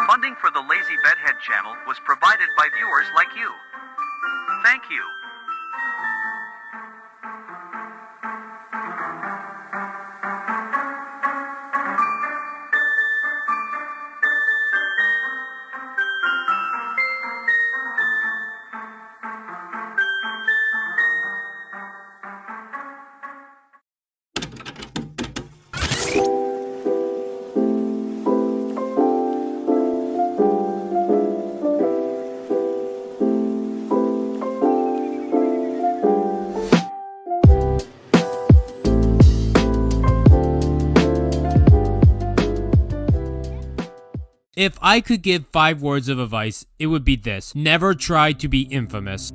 Funding for the Lazy Bedhead channel was provided by viewers like you. Thank you. If I could give 5 words of advice, it would be this: never try to be infamous.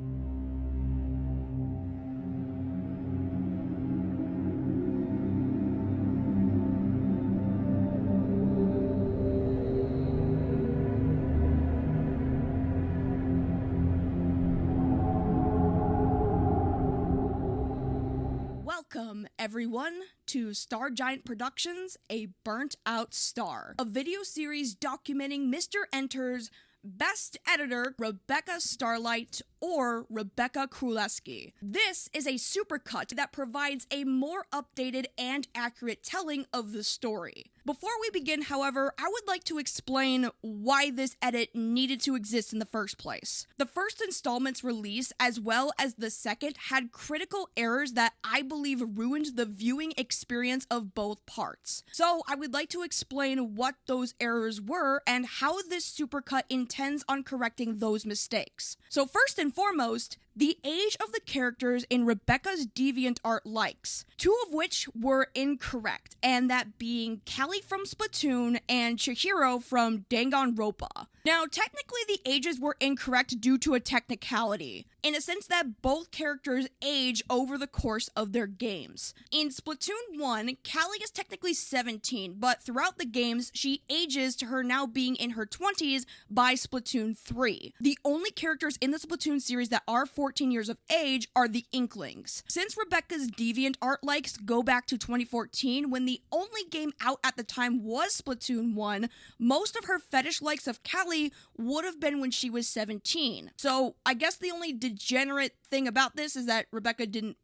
Welcome, everyone, to StarGiant Productions, A Burnt Out Star, a video series documenting Mr. Enter's best editor, Rebecca Starlight, or Rebecca Królewski. This is a supercut that provides a more updated and accurate telling of the story. Before we begin, however, I would like to explain why this edit needed to exist in the first place. The first installment's release, as well as the second, had critical errors that I believe ruined the viewing experience of both parts. So I would like to explain what those errors were and how this supercut intends on correcting those mistakes. So first and foremost, the age of the characters in Rebecca's DeviantArt likes, 2 of which were incorrect, and that being Callie from Splatoon and Chihiro from Danganronpa. Now, technically the ages were incorrect due to a technicality, in a sense that both characters age over the course of their games. In Splatoon 1, Callie is technically 17, but throughout the games, she ages to her now being in her 20s by Splatoon 3. The only characters in the Splatoon series that are 14 years of age are the Inklings. Since Rebecca's DeviantArt likes go back to 2014, when the only game out at the time was Splatoon 1, most of her fetish likes of Callie would have been when she was 17. So I guess the only degenerate thing about this is that Rebecca didn't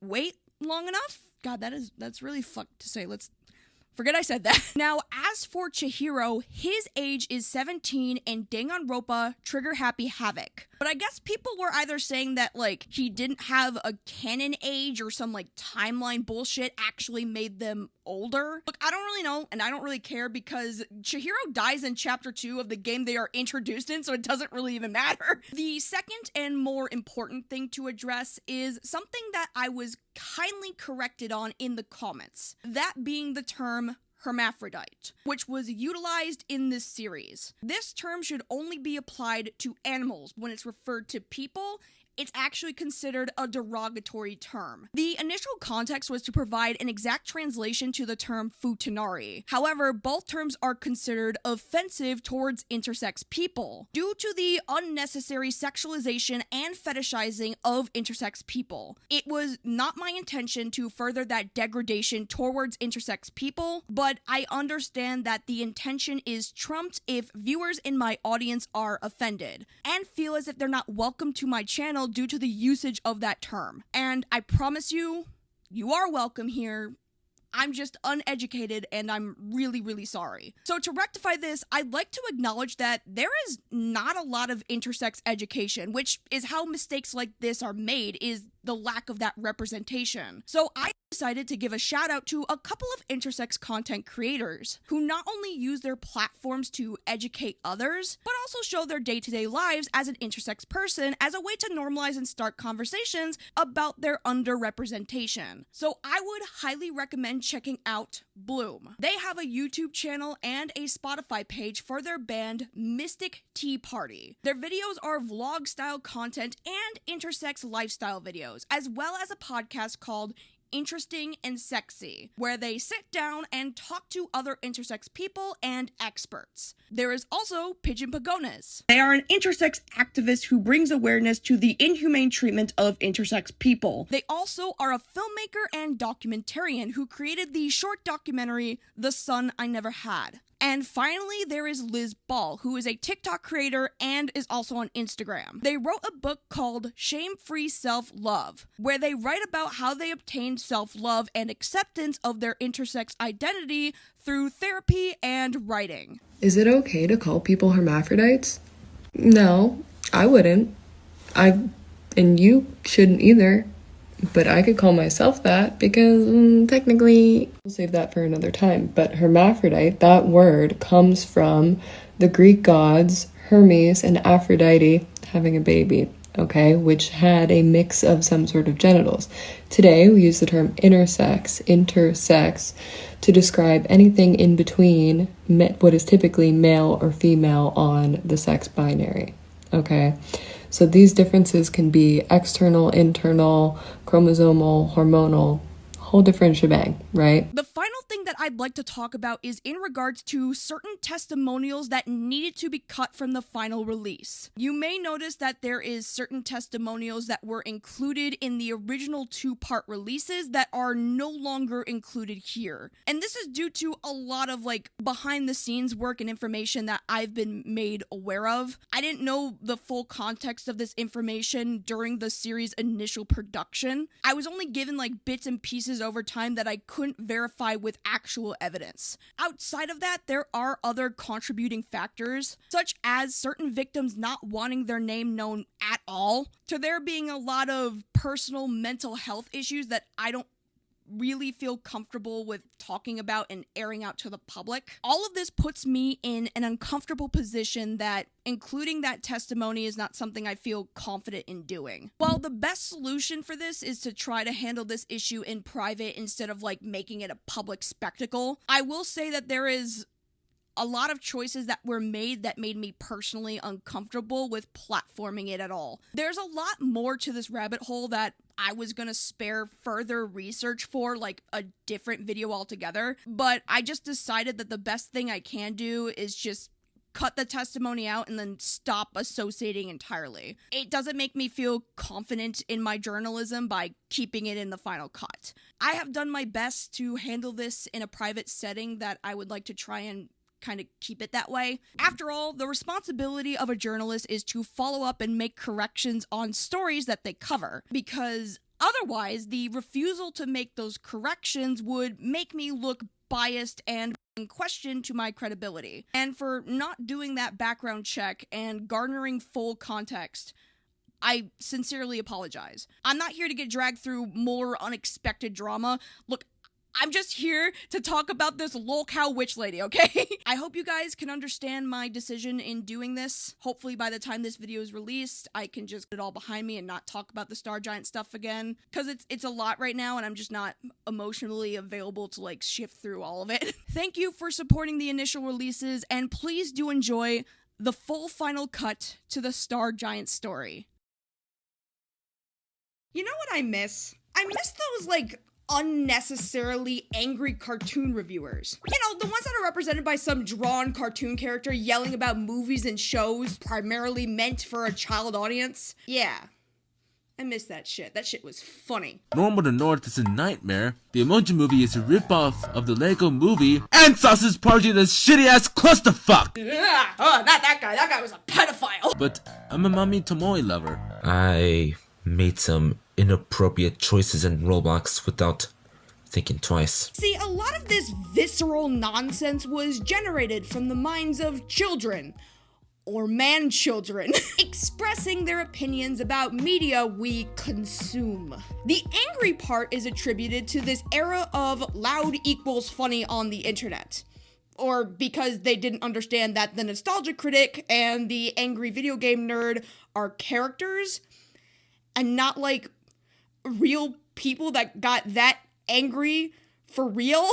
wait long enough. God, that's really fucked to say. Let's forget I said that. Now, as for Chihiro, his age is 17 in Danganronpa Trigger Happy Havoc. But I guess people were either saying that, like, he didn't have a canon age or some, like, timeline bullshit actually made them older. Look, I don't really know, and I don't really care because Chihiro dies in Chapter 2 of the game they are introduced in, so it doesn't really even matter. The second and more important thing to address is something that I was kindly corrected on in the comments. That being the term hermaphrodite, which was utilized in this series. This term should only be applied to animals. When it's referred to people, it's actually considered a derogatory term. The initial context was to provide an exact translation to the term futanari. However, both terms are considered offensive towards intersex people due to the unnecessary sexualization and fetishizing of intersex people. It was not my intention to further that degradation towards intersex people, but I understand that the intention is trumped if viewers in my audience are offended and feel as if they're not welcome to my channel due to the usage of that term. And I promise you, you are welcome here. I'm just uneducated and I'm really, really sorry. So to rectify this, I'd like to acknowledge that there is not a lot of intersex education, which is how mistakes like this are made, is the lack of that representation. So I decided to give a shout out to a couple of intersex content creators who not only use their platforms to educate others, but also show their day-to-day lives as an intersex person as a way to normalize and start conversations about their underrepresentation. So I would highly recommend checking out Bloom. They have a YouTube channel and a Spotify page for their band Mystic Tea Party. Their videos are vlog-style content and intersex lifestyle videos, as well as a podcast called Interesting and Sexy, where they sit down and talk to other intersex people and experts. There is also Pigeon Pagones. They are an intersex activist who brings awareness to the inhumane treatment of intersex people. They also are a filmmaker and documentarian who created the short documentary The Son I Never Had. And finally, there is Liz Ball, who is a TikTok creator and is also on Instagram. They wrote a book called Shame-Free Self-Love, where they write about how they obtained self-love and acceptance of their intersex identity through therapy and writing. Is it okay to call people hermaphrodites? No, I wouldn't. And you shouldn't either. But I could call myself that because technically, we'll save that for another time. But hermaphrodite, that word comes from the Greek gods Hermes and Aphrodite having a baby, okay, which had a mix of some sort of genitals. Today, we use the term intersex, to describe anything in between what is typically male or female on the sex binary, okay? So these differences can be external, internal, chromosomal, hormonal, whole different shebang, right? The final thing that I'd like to talk about is in regards to certain testimonials that needed to be cut from the final release. You may notice that there is certain testimonials that were included in the original 2-part releases that are no longer included here. And this is due to a lot of behind the scenes work and information that I've been made aware of. I didn't know the full context of this information during the series' initial production. I was only given bits and pieces over time that I couldn't verify with actual evidence. Outside of that, there are other contributing factors, such as certain victims not wanting their name known at all, to there being a lot of personal mental health issues that I don't really feel comfortable with talking about and airing out to the public. All of this puts me in an uncomfortable position that including that testimony is not something I feel confident in doing. While the best solution for this is to try to handle this issue in private instead of making it a public spectacle, I will say that there is a lot of choices that were made that made me personally uncomfortable with platforming it at all. There's a lot more to this rabbit hole that I was gonna spare further research for, a different video altogether, but I just decided that the best thing I can do is just cut the testimony out and then stop associating entirely. It doesn't make me feel confident in my journalism by keeping it in the final cut. I have done my best to handle this in a private setting that I would like to try and kind of keep it that way. After all, the responsibility of a journalist is to follow up and make corrections on stories that they cover, because otherwise the refusal to make those corrections would make me look biased and in question to my credibility. And for not doing that background check and garnering full context, I sincerely apologize. I'm not here to get dragged through more unexpected drama. Look, I'm just here to talk about this lolcow witch lady, okay? I hope you guys can understand my decision in doing this. Hopefully by the time this video is released, I can just put it all behind me and not talk about the StarGiant stuff again. Because it's a lot right now and I'm just not emotionally available to shift through all of it. Thank you for supporting the initial releases, and please do enjoy the full final cut to the StarGiant story. You know what I miss? I miss those unnecessarily angry cartoon reviewers. You know, the ones that are represented by some drawn cartoon character yelling about movies and shows primarily meant for a child audience. Yeah. I miss that shit. That shit was funny. Normal to North is a nightmare. The Emoji Movie is a ripoff of the Lego Movie, and Sausage Party is shitty-ass clusterfuck! Oh, not that guy. That guy was a pedophile. But I'm a Mommy Tomoe lover. I made some inappropriate choices in Roblox without thinking twice. See, a lot of this visceral nonsense was generated from the minds of children, or man-children, expressing their opinions about media we consume. The angry part is attributed to this era of loud equals funny on the internet. Or because they didn't understand that the nostalgia critic and the angry video game nerd are characters, and not real people that got that angry for real.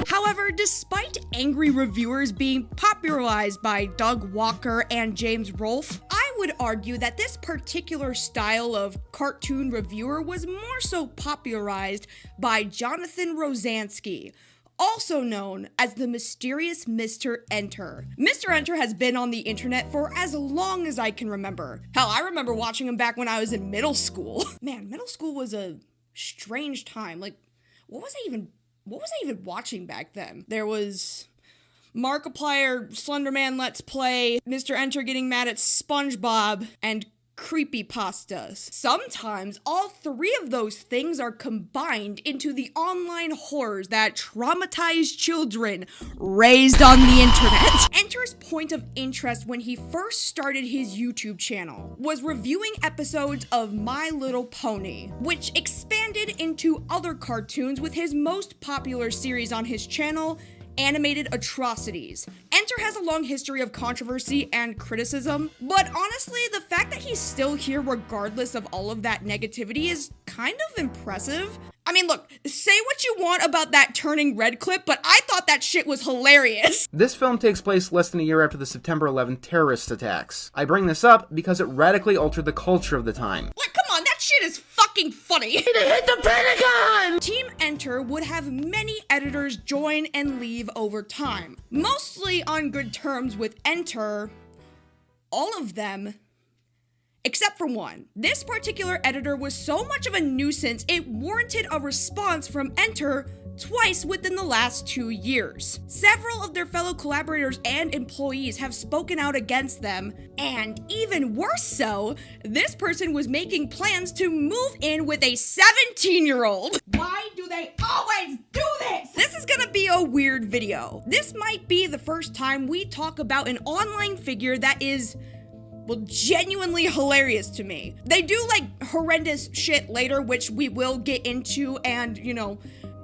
However, despite angry reviewers being popularized by Doug Walker and James Rolfe, I would argue that this particular style of cartoon reviewer was more so popularized by Jonathan Rosansky, also known as the mysterious Mr. Enter. Mr. Enter has been on the internet for as long as I can remember. Hell, I remember watching him back when I was in middle school. Man, middle school was a strange time. What was I even what was I even watching back then? There was Markiplier, Slenderman Let's Play, Mr. Enter getting mad at SpongeBob, and creepypastas. Sometimes all three of those things are combined into the online horrors that traumatize children raised on the internet. Enter's point of interest when he first started his YouTube channel was reviewing episodes of My Little Pony, which expanded into other cartoons with his most popular series on his channel, Animated Atrocities. Enter has a long history of controversy and criticism, but honestly, the fact that he's still here regardless of all of that negativity is kind of impressive. I mean, look, say what you want about that turning red clip, but I thought that shit was hilarious. This film takes place less than a year after the September 11th terrorist attacks. I bring this up because it radically altered the culture of the time. Like, come on, that shit is fucking funny. They hit the Pentagon! Team Enter would have many editors join and leave over time. Mostly on good terms with Enter, all of them, except for one. This particular editor was so much of a nuisance, it warranted a response from Enter twice within the last 2 years. Several of their fellow collaborators and employees have spoken out against them, and even worse so, this person was making plans to move in with a 17-year-old. Why do they always do this? This is gonna be a weird video. This might be the first time we talk about an online figure that is, well, genuinely hilarious to me. They do like horrendous shit later, which we will get into and,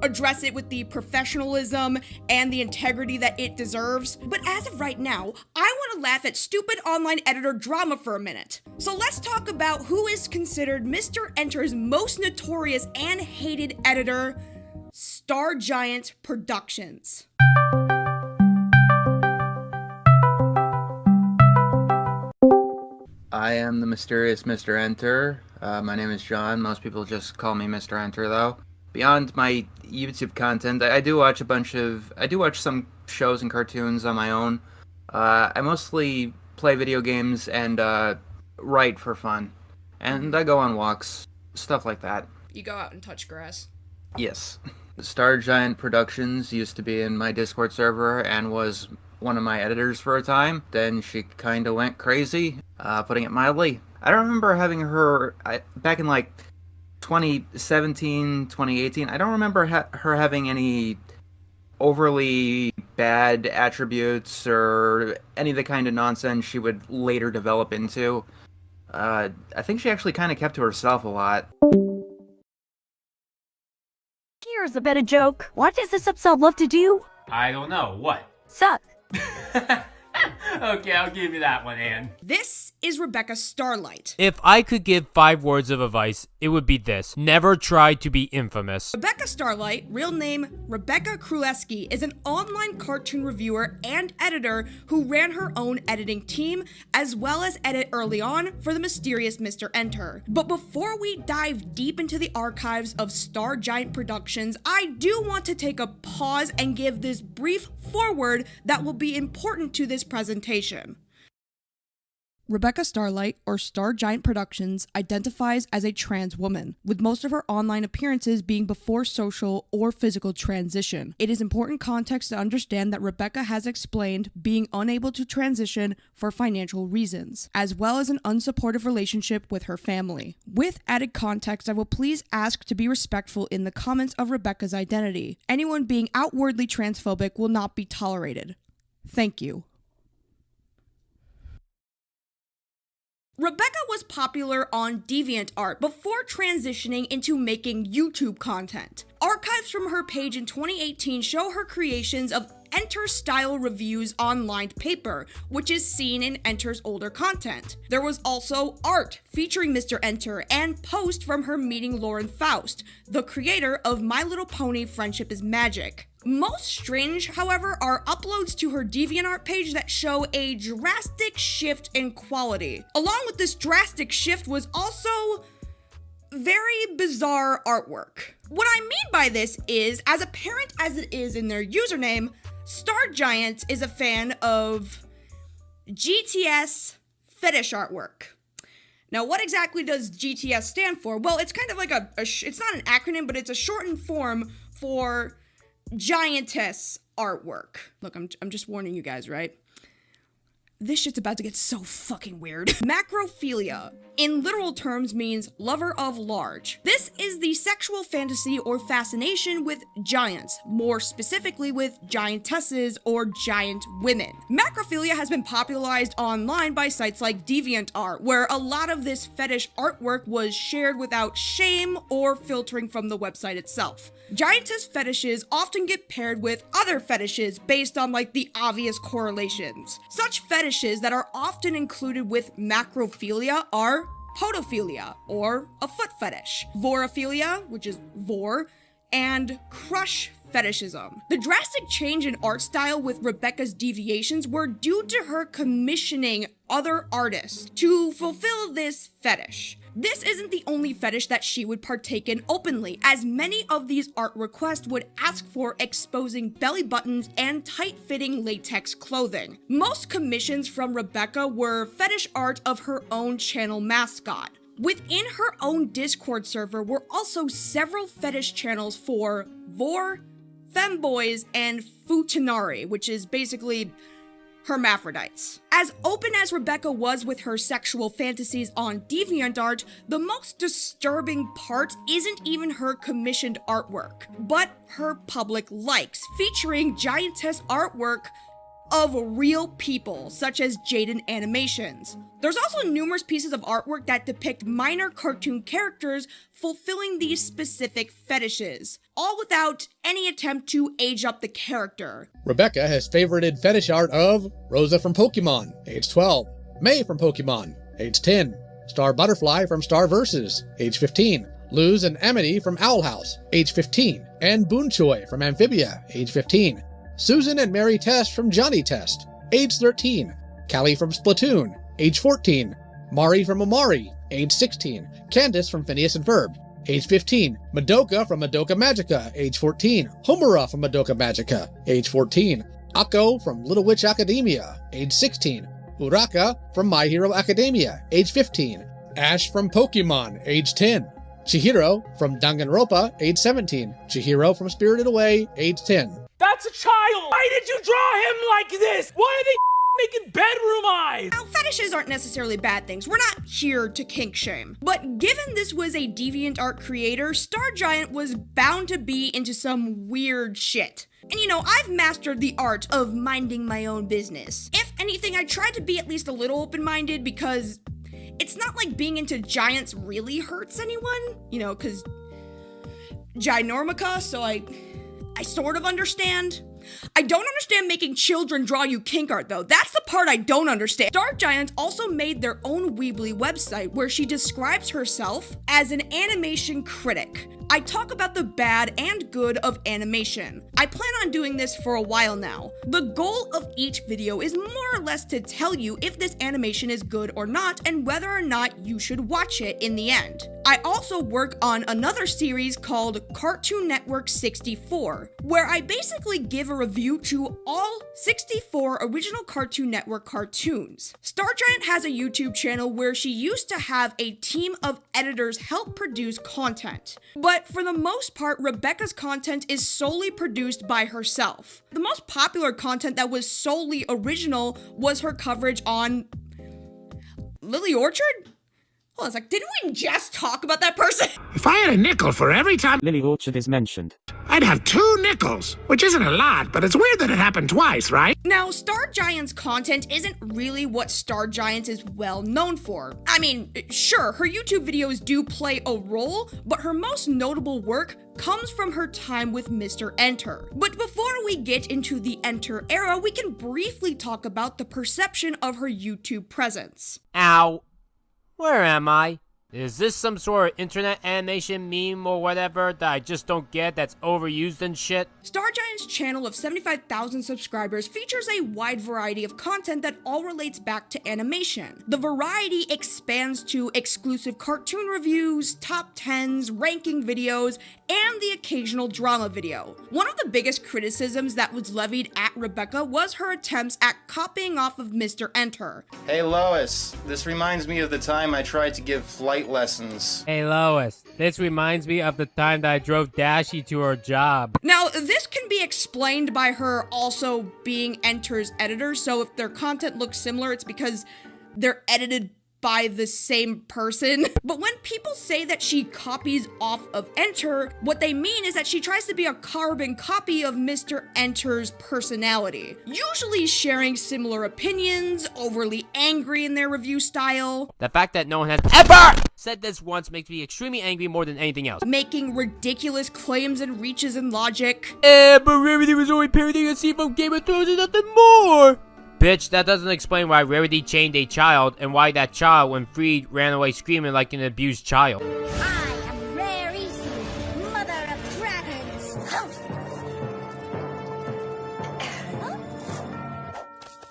address it with the professionalism and the integrity that it deserves. But as of right now, I want to laugh at stupid online editor drama for a minute. So let's talk about who is considered Mr. Enter's most notorious and hated editor, StarGiant Productions. I am the mysterious Mr. Enter. My name is John. Most people just call me Mr. Enter, though. Beyond my YouTube content, I do watch some shows and cartoons on my own. I mostly play video games and write for fun. And I go on walks, stuff like that. You go out and touch grass. Yes. StarGiant Productions used to be in my Discord server and was one of my editors for a time. Then she kind of went crazy, putting it mildly. I don't remember having her back in like 2017, 2018. I don't remember her having any overly bad attributes or any of the kind of nonsense she would later develop into. I think she actually kind of kept to herself a lot. Here's a better joke. What does this episode love to do? I don't know. What? Suck. Okay, I'll give you that one, Ann. This is Rebecca Starlight. If I could give 5 words of advice, it would be this. Never try to be infamous. Rebecca Starlight, real name Rebecca Krulewski, is an online cartoon reviewer and editor who ran her own editing team, as well as edit early on for TheMysteriousMrEnter. But before we dive deep into the archives of StarGiant Productions, I do want to take a pause and give this brief foreword that will be important to this presentation. Rebecca Starlight, or StarGiant Productions, identifies as a trans woman, with most of her online appearances being before social or physical transition. It is important context to understand that Rebecca has explained being unable to transition for financial reasons, as well as an unsupportive relationship with her family. With added context, I will please ask to be respectful in the comments of Rebecca's identity. Anyone being outwardly transphobic will not be tolerated. Thank you. Rebecca was popular on DeviantArt before transitioning into making YouTube content. Archives from her page in 2018 show her creations of Enter-style reviews on lined paper, which is seen in Enter's older content. There was also art featuring Mr. Enter and posts from her meeting Lauren Faust, the creator of My Little Pony Friendship is Magic. Most strange, however, are uploads to her DeviantArt page that show a drastic shift in quality. Along with this drastic shift was also very bizarre artwork. What I mean by this is, as apparent as it is in their username, StarGiant is a fan of GTS fetish artwork. Now, what exactly does GTS stand for? Well, it's kind of like it's not an acronym, but it's a shortened form for giantess artwork. Look, I'm just warning you guys, right? This shit's about to get so fucking weird. Macrophilia, in literal terms, means lover of large. This is the sexual fantasy or fascination with giants, more specifically with giantesses or giant women. Macrophilia has been popularized online by sites like DeviantArt, where a lot of this fetish artwork was shared without shame or filtering from the website itself. Giantess fetishes often get paired with other fetishes based on like the obvious correlations. Such fetishes that are often included with macrophilia are podophilia, or a foot fetish, vorophilia, which is vor, and crush fetishism. The drastic change in art style with Rebecca's deviations were due to her commissioning other artists to fulfill this fetish. This isn't the only fetish that she would partake in openly, as many of these art requests would ask for exposing belly buttons and tight-fitting latex clothing. Most commissions from Rebecca were fetish art of her own channel mascot. Within her own Discord server were also several fetish channels for vor, femboys, and futanari, which is basically hermaphrodites. As open as Rebecca was with her sexual fantasies on DeviantArt, the most disturbing part isn't even her commissioned artwork, but her public likes, featuring giantess artwork of real people, such as Jaden animations. There's also numerous pieces of artwork that depict minor cartoon characters fulfilling these specific fetishes, all without any attempt to age up the character. Rebecca has favorited fetish art of Rosa from Pokemon, age 12, May from Pokemon, age 10, Star Butterfly from Star Versus, age 15, Luz and Amity from Owl House, age 15, and Boonchoy from Amphibia, age 15, Susan and Mary Test from Johnny Test, age 13, Callie from Splatoon, age 14, Mari from Amari, age 16, Candace from Phineas and Ferb, age 15, Madoka from Madoka Magica, age 14, Homura from Madoka Magica, age 14, Akko from Little Witch Academia, age 16, Uraka from My Hero Academia, age 15, Ash from Pokemon, age 10, Chihiro from Danganronpa, age 17, Chihiro from Spirited Away, age 10. That's a child! Why did you draw him like this? Why are they making bedroom eyes? Now, fetishes aren't necessarily bad things. We're not here to kink shame. But given this was a DeviantArt creator, StarGiant was bound to be into some weird shit. And you know, I've mastered the art of minding my own business. If anything, I tried to be at least a little open-minded because it's not like being into giants really hurts anyone, you know, because Ginormica, so I sort of understand. I don't understand making children draw you kink art though. That's the part I don't understand. StarGiant also made their own Weebly website where she describes herself as an animation critic. I talk about the bad and good of animation. I plan on doing this for a while now. The goal of each video is more or less to tell you if this animation is good or not and whether or not you should watch it in the end. I also work on another series called Cartoon Network 64, where I basically give a review to all 64 original Cartoon Network cartoons. StarGiant has a YouTube channel where she used to have a team of editors help produce content. But for the most part, Rebecca's content is solely produced by herself. The most popular content that was solely original was her coverage on Lily Orchard? Hold on a sec, didn't we just talk about that person? If I had a nickel for every time Lily Orchard is mentioned, I'd have 2 nickels, which isn't a lot, but it's weird that it happened twice, right? Now, StarGiant's content isn't really what StarGiant is well known for. I mean, sure, her YouTube videos do play a role, but her most notable work comes from her time with Mr. Enter. But before we get into the Enter era, we can briefly talk about the perception of her YouTube presence. Ow. Where am I? Is this some sort of internet animation meme or whatever that I just don't get that's overused and shit? StarGiant's channel of 75,000 subscribers features a wide variety of content that all relates back to animation. The variety expands to exclusive cartoon reviews, top 10s, ranking videos, and the occasional drama video. One of the biggest criticisms that was levied at Rebecca was her attempts at copying off of Mr. Enter. Hey Lois, this reminds me of the time I tried to give flight lessons. Hey Lois, this reminds me of the time that I drove Dashi to her job. Now, this can be explained by her also being Enter's editor, so if their content looks similar, it's because they're edited by the same person. But when people say that she copies off of Enter, what they mean is that she tries to be a carbon copy of Mr. Enter's personality, usually sharing similar opinions, overly angry in their review style. The fact that no one has ever said this once makes me extremely angry more than anything else. Making ridiculous claims and reaches in logic. But Rarity was only parodying a scene from Game of Thrones and nothing more! Bitch, that doesn't explain why Rarity chained a child and why that child, when freed, ran away screaming like an abused child. I am Rarity, mother of dragons.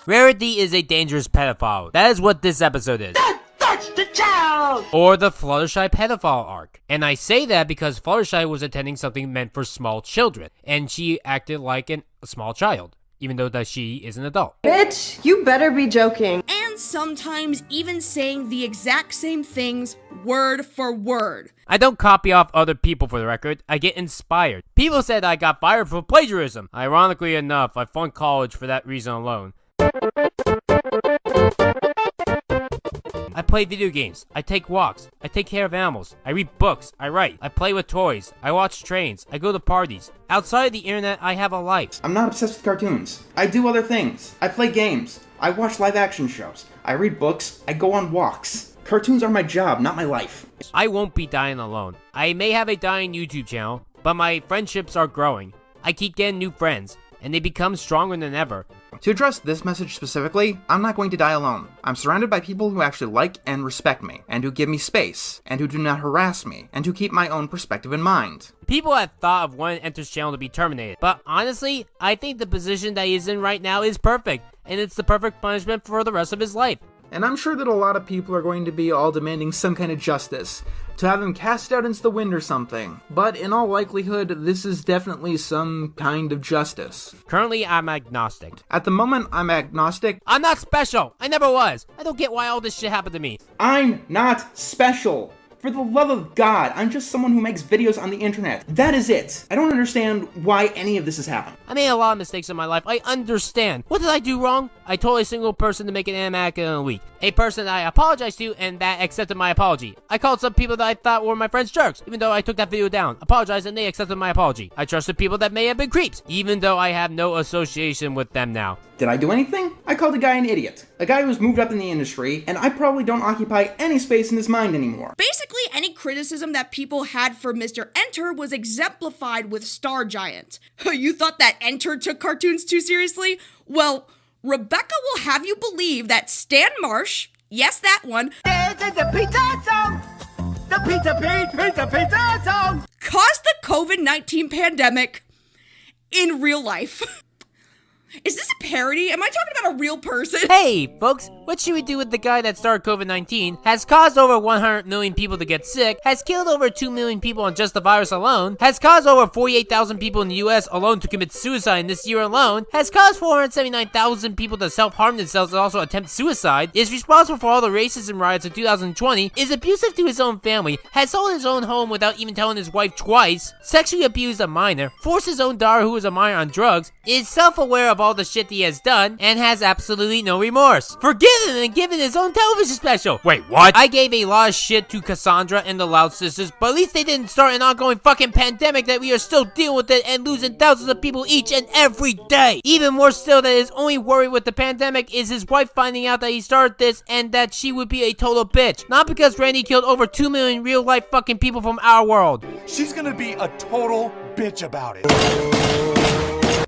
Rarity is a dangerous pedophile. That is what this episode is. Touch the child! Or the Fluttershy pedophile arc. And I say that because Fluttershy was attending something meant for small children, and she acted like a small child, even though that she is an adult. Bitch, you better be joking. And sometimes even saying the exact same things word for word. I don't copy off other people, for the record. I get inspired. People said I got fired for plagiarism. Ironically enough, I flunked college for that reason alone. I play video games, I take walks, I take care of animals, I read books, I write, I play with toys, I watch trains, I go to parties. Outside of the internet, I have a life. I'm not obsessed with cartoons. I do other things. I play games. I watch live action shows. I read books. I go on walks. Cartoons are my job, not my life. I won't be dying alone. I may have a dying YouTube channel, but my friendships are growing. I keep getting new friends, and they become stronger than ever. To address this message specifically, I'm not going to die alone. I'm surrounded by people who actually like and respect me, and who give me space, and who do not harass me, and who keep my own perspective in mind. People have thought of wanting Enter's channel to be terminated, but honestly, I think the position that he's in right now is perfect, and it's the perfect punishment for the rest of his life. And I'm sure that a lot of people are going to be all demanding some kind of justice, to have him cast out into the wind or something. But in all likelihood, this is definitely some kind of justice. Currently, I'm agnostic. At the moment, I'm agnostic. I'm not special! I never was! I don't get why all this shit happened to me. I'm not special! For the love of God, I'm just someone who makes videos on the internet. That is it. I don't understand why any of this has happened. I made a lot of mistakes in my life. I understand. What did I do wrong? I told a single person to make an animatic in a week. A person that I apologized to and that accepted my apology. I called some people that I thought were my friends jerks, even though I took that video down. Apologized and they accepted my apology. I trusted people that may have been creeps, even though I have no association with them now. Did I do anything? I called a guy an idiot. A guy who's moved up in the industry, and I probably don't occupy any space in his mind anymore. Basically, any criticism that people had for Mr. Enter was exemplified with StarGiant. You thought that Enter took cartoons too seriously? Well, Rebecca will have you believe that Stan Marsh, yes, that one, The pizza zone! The pizza zone! caused the COVID-19 pandemic in real life. Is this a parody? Am I talking about a real person? Hey, folks, what should we do with the guy that started COVID-19, has caused over 100 million people to get sick, has killed over 2 million people on just the virus alone, has caused over 48,000 people in the US alone to commit suicide in this year alone, has caused 479,000 people to self-harm themselves and also attempt suicide, is responsible for all the racism riots of 2020, is abusive to his own family, has sold his own home without even telling his wife twice, sexually abused a minor, forced his own daughter who was a minor on drugs, is self-aware of all the shit he has done, and has absolutely no remorse. Forgiven and given his own television special. Wait, what? I gave a lot of shit to Cassandra and the Loud Sisters, but at least they didn't start an ongoing fucking pandemic that we are still dealing with it and losing thousands of people each and every day. Even more still, that his only worry with the pandemic is his wife finding out that he started this and that she would be a total bitch. Not because Randy killed over 2 million real life fucking people from our world. She's gonna be a total bitch about it.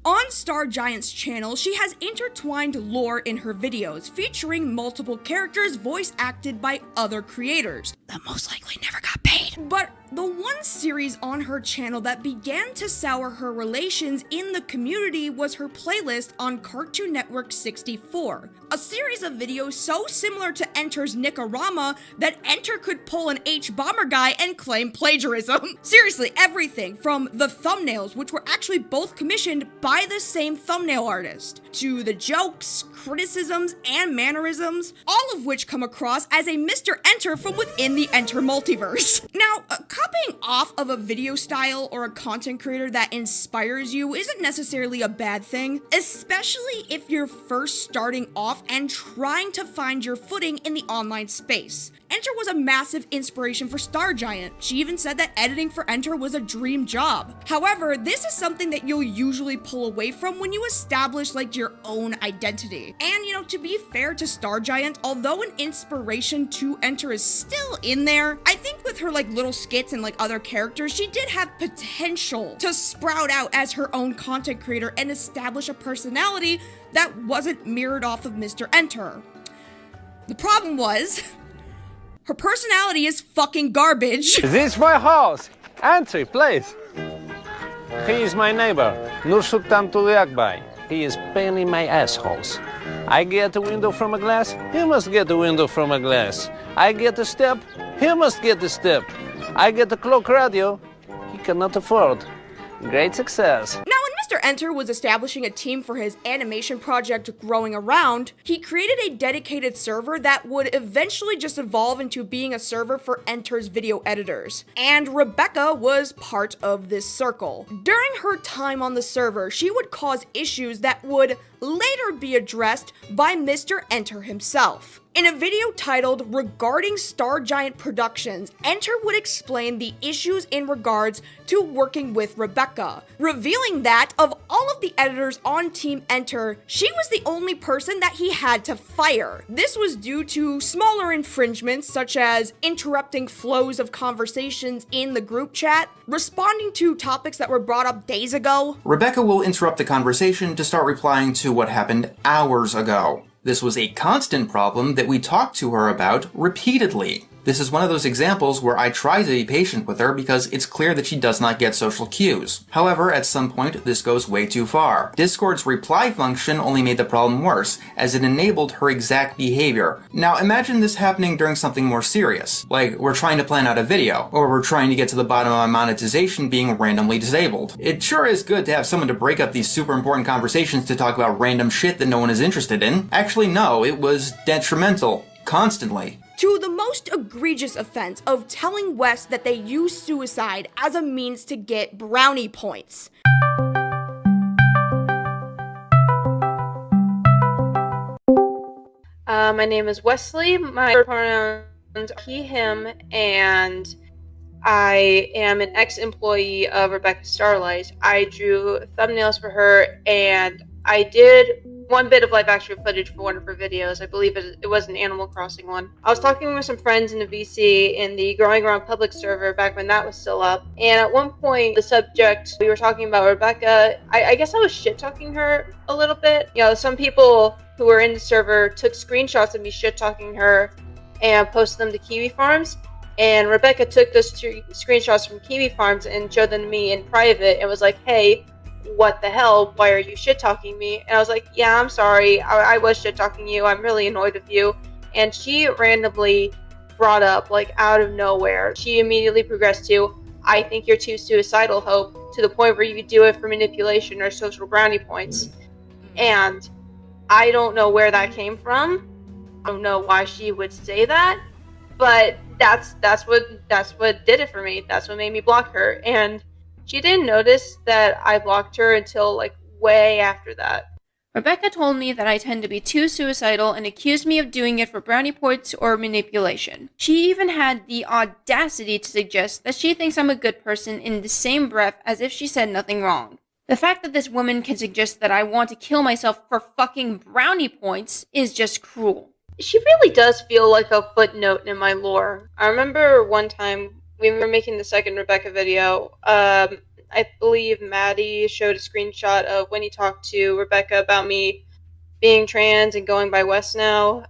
On StarGiant's channel, she has intertwined lore in her videos, featuring multiple characters voice acted by other creators that most likely never got paid. But the one series on her channel that began to sour her relations in the community was her playlist on Cartoon Network 64, a series of videos so similar to Enter's Nickorama that Enter could pull an H-Bomber guy and claim plagiarism. Seriously, everything from the thumbnails, which were actually both commissioned by the the same thumbnail artist, to the jokes, criticisms, and mannerisms, all of which come across as a Mr. Enter from within the Enter multiverse. Now, copying off of a video style or a content creator that inspires you isn't necessarily a bad thing, especially if you're first starting off and trying to find your footing in the online space. Enter was a massive inspiration for StarGiant. She even said that editing for Enter was a dream job. However, this is something that you'll usually pull away from when you establish like your own identity. And you know, to be fair to StarGiant, although an inspiration to Enter is still in there, I think with her like little skits and like other characters, she did have potential to sprout out as her own content creator and establish a personality that wasn't mirrored off of Mr. Enter. The problem was, her personality is fucking garbage. This is my house. Entry, please. He is my neighbor, Nur Sultan Tuliakbay. He is paining my assholes. I get a window from a glass, he must get a window from a glass. I get a step, he must get a step. I get a clock radio, he cannot afford. Great success. Now, when Mr. Enter was establishing a team for his animation project Growing Around, he created a dedicated server that would eventually just evolve into being a server for Enter's video editors. And Rebecca was part of this circle. During her time on the server, she would cause issues that would later be addressed by Mr. Enter himself. In a video titled Regarding StarGiant Productions, Enter would explain the issues in regards to working with Rebecca, revealing that of all of the editors on Team Enter, she was the only person that he had to fire. This was due to smaller infringements such as interrupting flows of conversations in the group chat, responding to topics that were brought up days ago. Rebecca will interrupt the conversation to start replying to what happened hours ago. This was a constant problem that we talked to her about repeatedly. This is one of those examples where I try to be patient with her because it's clear that she does not get social cues. However, at some point, this goes way too far. Discord's reply function only made the problem worse, as it enabled her exact behavior. Now imagine this happening during something more serious, like we're trying to plan out a video, or we're trying to get to the bottom of my monetization being randomly disabled. It sure is good to have someone to break up these super important conversations to talk about random shit that no one is interested in. Actually, no, it was detrimental. Constantly. To the most egregious offense of telling West that they use suicide as a means to get brownie points. My name is Wesley. My pronouns are he, him, and I am an ex-employee of Rebecca Starlight. I drew thumbnails for her, and I did one bit of live action footage for one of her videos. I believe it was an Animal Crossing one. I was talking with some friends in the VC in the Growing Around public server back when that was still up. And at one point, the subject, we were talking about Rebecca. I guess I was shit-talking her a little bit. You know, some people who were in the server took screenshots of me shit-talking her and posted them to Kiwi Farms. And Rebecca took those screenshots from Kiwi Farms and showed them to me in private and was like, hey, what the hell? Why are you shit-talking me? And I was like, yeah, I'm sorry. I was shit-talking you. I'm really annoyed with you. And she randomly brought up, like, out of nowhere, she immediately progressed to, I think you're too suicidal, Hope, to the point where you do it for manipulation or social brownie points. And I don't know where that came from. I don't know why she would say that, but that's what did it for me. That's what made me block her. And she didn't notice that I blocked her until like way after that. Rebecca told me that I tend to be too suicidal and accused me of doing it for brownie points or manipulation. She even had the audacity to suggest that she thinks I'm a good person in the same breath as if she said nothing wrong. The fact that this woman can suggest that I want to kill myself for fucking brownie points is just cruel. She really does feel like a footnote in my lore. I remember one time we were making the second Rebecca video. I believe Maddie showed a screenshot of when he talked to Rebecca about me being trans and going by West now.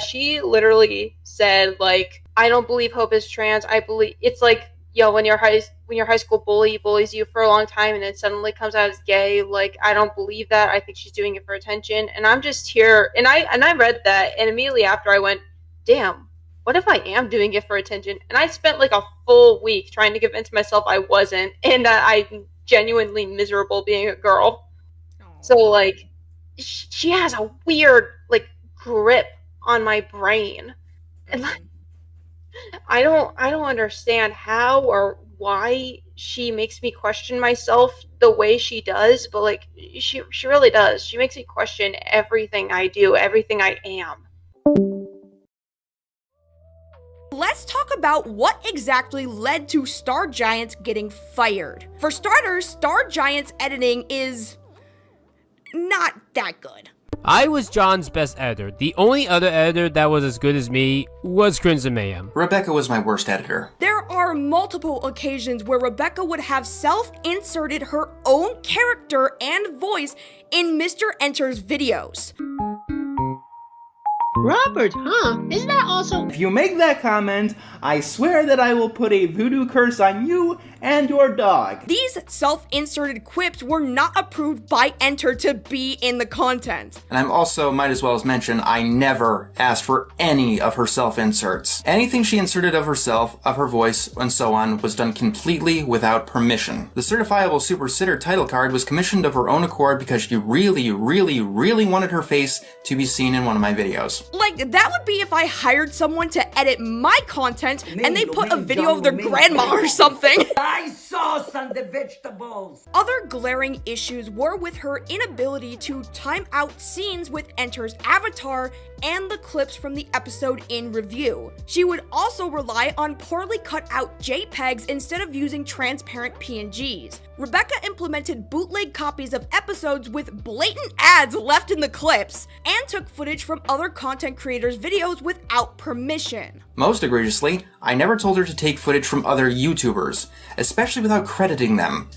She literally said, like, I don't believe Hope is trans. I believe it's like, yo, when your high school bully bullies you for a long time and then suddenly comes out as gay. Like, I don't believe that. I think she's doing it for attention. And I'm just here. And I read that, and immediately after I went, damn. What if I am doing it for attention? And I spent like a full week trying to convince myself I wasn't, and that I'm genuinely miserable being a girl. So like, she has a weird like grip on my brain, and like, I don't understand how or why she makes me question myself the way she does, but like she really does. She makes me question everything I do, everything I am. Let's talk about what exactly led to StarGiant getting fired. For starters, StarGiant's editing is not that good. I was John's best editor. The only other editor that was as good as me was Crimson Mayhem. Rebecca was my worst editor. There are multiple occasions where Rebecca would have self-inserted her own character and voice in Mr. Enter's videos. Robert, huh? Isn't that also— If you make that comment, I swear that I will put a voodoo curse on you and your dog. These self-inserted quips were not approved by Enter to be in the content. And I'm also, might as well as mention, I never asked for any of her self-inserts. Anything she inserted of herself, of her voice, and so on, was done completely without permission. The Certifiable Super Sitter title card was commissioned of her own accord because she really wanted her face to be seen in one of my videos. Like, that would be if I hired someone to edit my content and they put a video of their grandma or something. sauce on the vegetables! Other glaring issues were with her inability to time out scenes with Enter's avatar and the clips from the episode in review. She would also rely on poorly cut out JPEGs instead of using transparent PNGs. Rebecca implemented bootleg copies of episodes with blatant ads left in the clips, and took footage from other content creators' videos without permission. Most egregiously, I never told her to take footage from other YouTubers, especially without crediting them,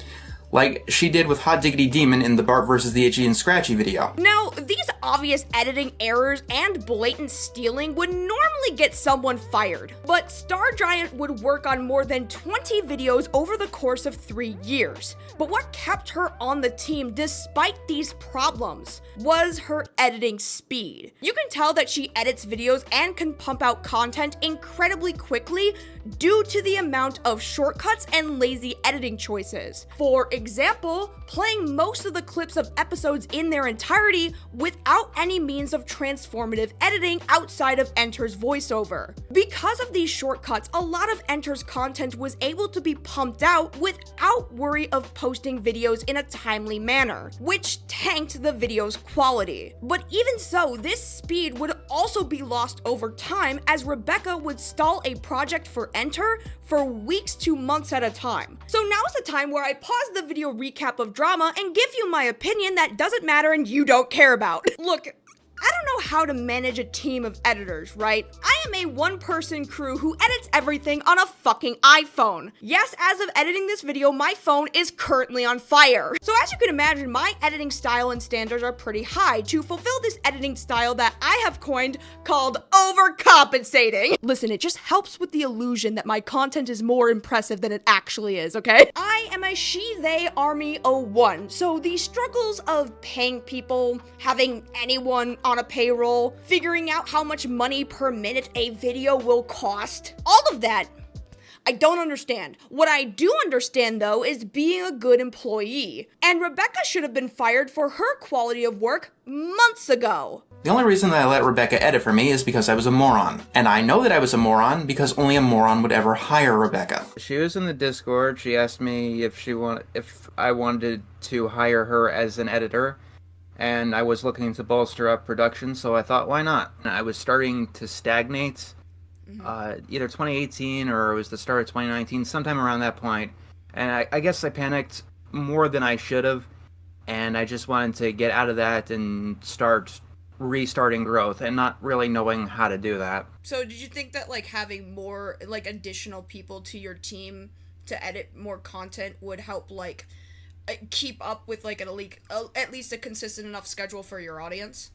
like she did with Hot Diggity Demon in the Bart vs. the Itchy and Scratchy video. Now, these obvious editing errors and blatant stealing would normally get someone fired, but StarGiant would work on more than 20 videos over the course of 3 years. But what kept her on the team despite these problems was her editing speed. You can tell that she edits videos and can pump out content incredibly quickly due to the amount of shortcuts and lazy editing choices. For example, playing most of the clips of episodes in their entirety without any means of transformative editing outside of Enter's voiceover. Because of these shortcuts, a lot of Enter's content was able to be pumped out without worry of posting videos in a timely manner, which tanked the video's quality. But even so, this speed would also be lost over time as Rebecca would stall a project for Enter for weeks to months at a time. So now's the time where I pause the video recap of drama and give you my opinion that doesn't matter and you don't care about. Look, I don't know how to manage a team of editors, right? I am a one-person crew who edits everything on a fucking iPhone. Yes, as of editing this video, my phone is currently on fire. So as you can imagine, my editing style and standards are pretty high to fulfill this editing style that I have coined called overcompensating. Listen, it just helps with the illusion that my content is more impressive than it actually is, okay? I am a she-they army 01, so the struggles of paying people, having anyone on a payroll, figuring out how much money per minute a video will cost, all of that, I don't understand. What I do understand, though, is being a good employee. And Rebecca should have been fired for her quality of work months ago. The only reason that I let Rebecca edit for me is because I was a moron. And I know that I was a moron because only a moron would ever hire Rebecca. She was in the Discord. She asked me if I wanted to hire her as an editor. And I was looking to bolster up production, so I thought, why not? I was starting to stagnate, either 2018 or it was the start of 2019, sometime around that point. And I guess I panicked more than I should have, and I just wanted to get out of that and start restarting growth and not really knowing how to do that. So did you think that like having more like additional people to your team to edit more content would help like keep up with like at least a consistent enough schedule for your audience?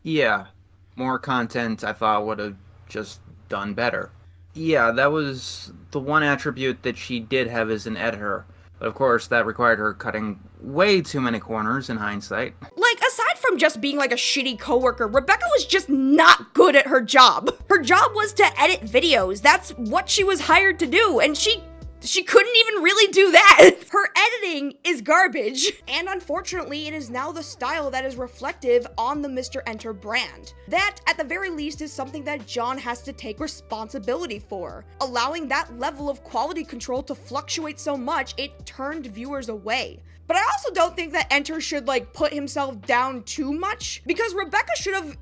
Yeah, more content I thought would have just done better. Yeah, that was the one attribute that she did have as an editor, but of course that required her cutting way too many corners in hindsight. Like, aside from just being like a shitty coworker, Rebecca was just not good at her job. Her job was to edit videos. That's what she was hired to do, and she couldn't even really do that. Her editing is garbage. And unfortunately, it is now the style that is reflective on the MrEnter brand. That, at the very least, is something that John has to take responsibility for. Allowing that level of quality control to fluctuate so much, it turned viewers away. But I also don't think that Enter should, like, put himself down too much, because Rebecca should have,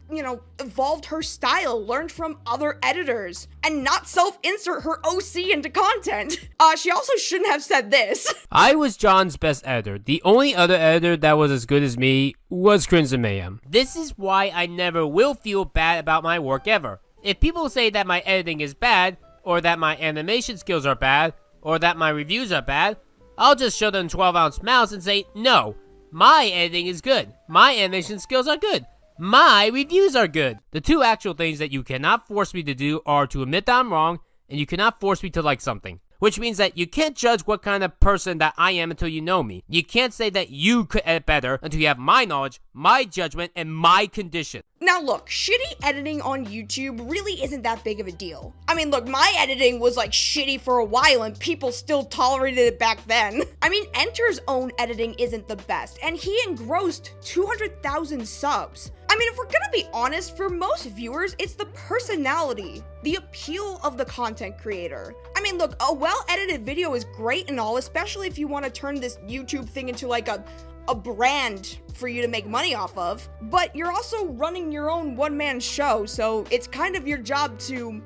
evolved her style, learned from other editors, and not self-insert her OC into content. She also shouldn't have said this. I was John's best editor. The only other editor that was as good as me was Crimson Mayhem. This is why I never will feel bad about my work ever. If people say that my editing is bad, or that my animation skills are bad, or that my reviews are bad, I'll just show them 12-ounce mouse and say, no, my editing is good, my animation skills are good, my reviews are good. The two actual things that you cannot force me to do are to admit that I'm wrong, and you cannot force me to like something. Which means that you can't judge what kind of person that I am until you know me. You can't say that you could edit better until you have my knowledge, my judgment, and my condition. Now look, shitty editing on YouTube really isn't that big of a deal. I mean, look, my editing was like shitty for a while and people still tolerated it back then. I mean, Enter's own editing isn't the best, and he engrossed 200,000 subs. I mean, if we're gonna be honest, for most viewers, it's the personality, the appeal of the content creator. I mean, look, a well-edited video is great and all, especially if you want to turn this YouTube thing into like a brand for you to make money off of, but you're also running your own one-man show, so it's kind of your job to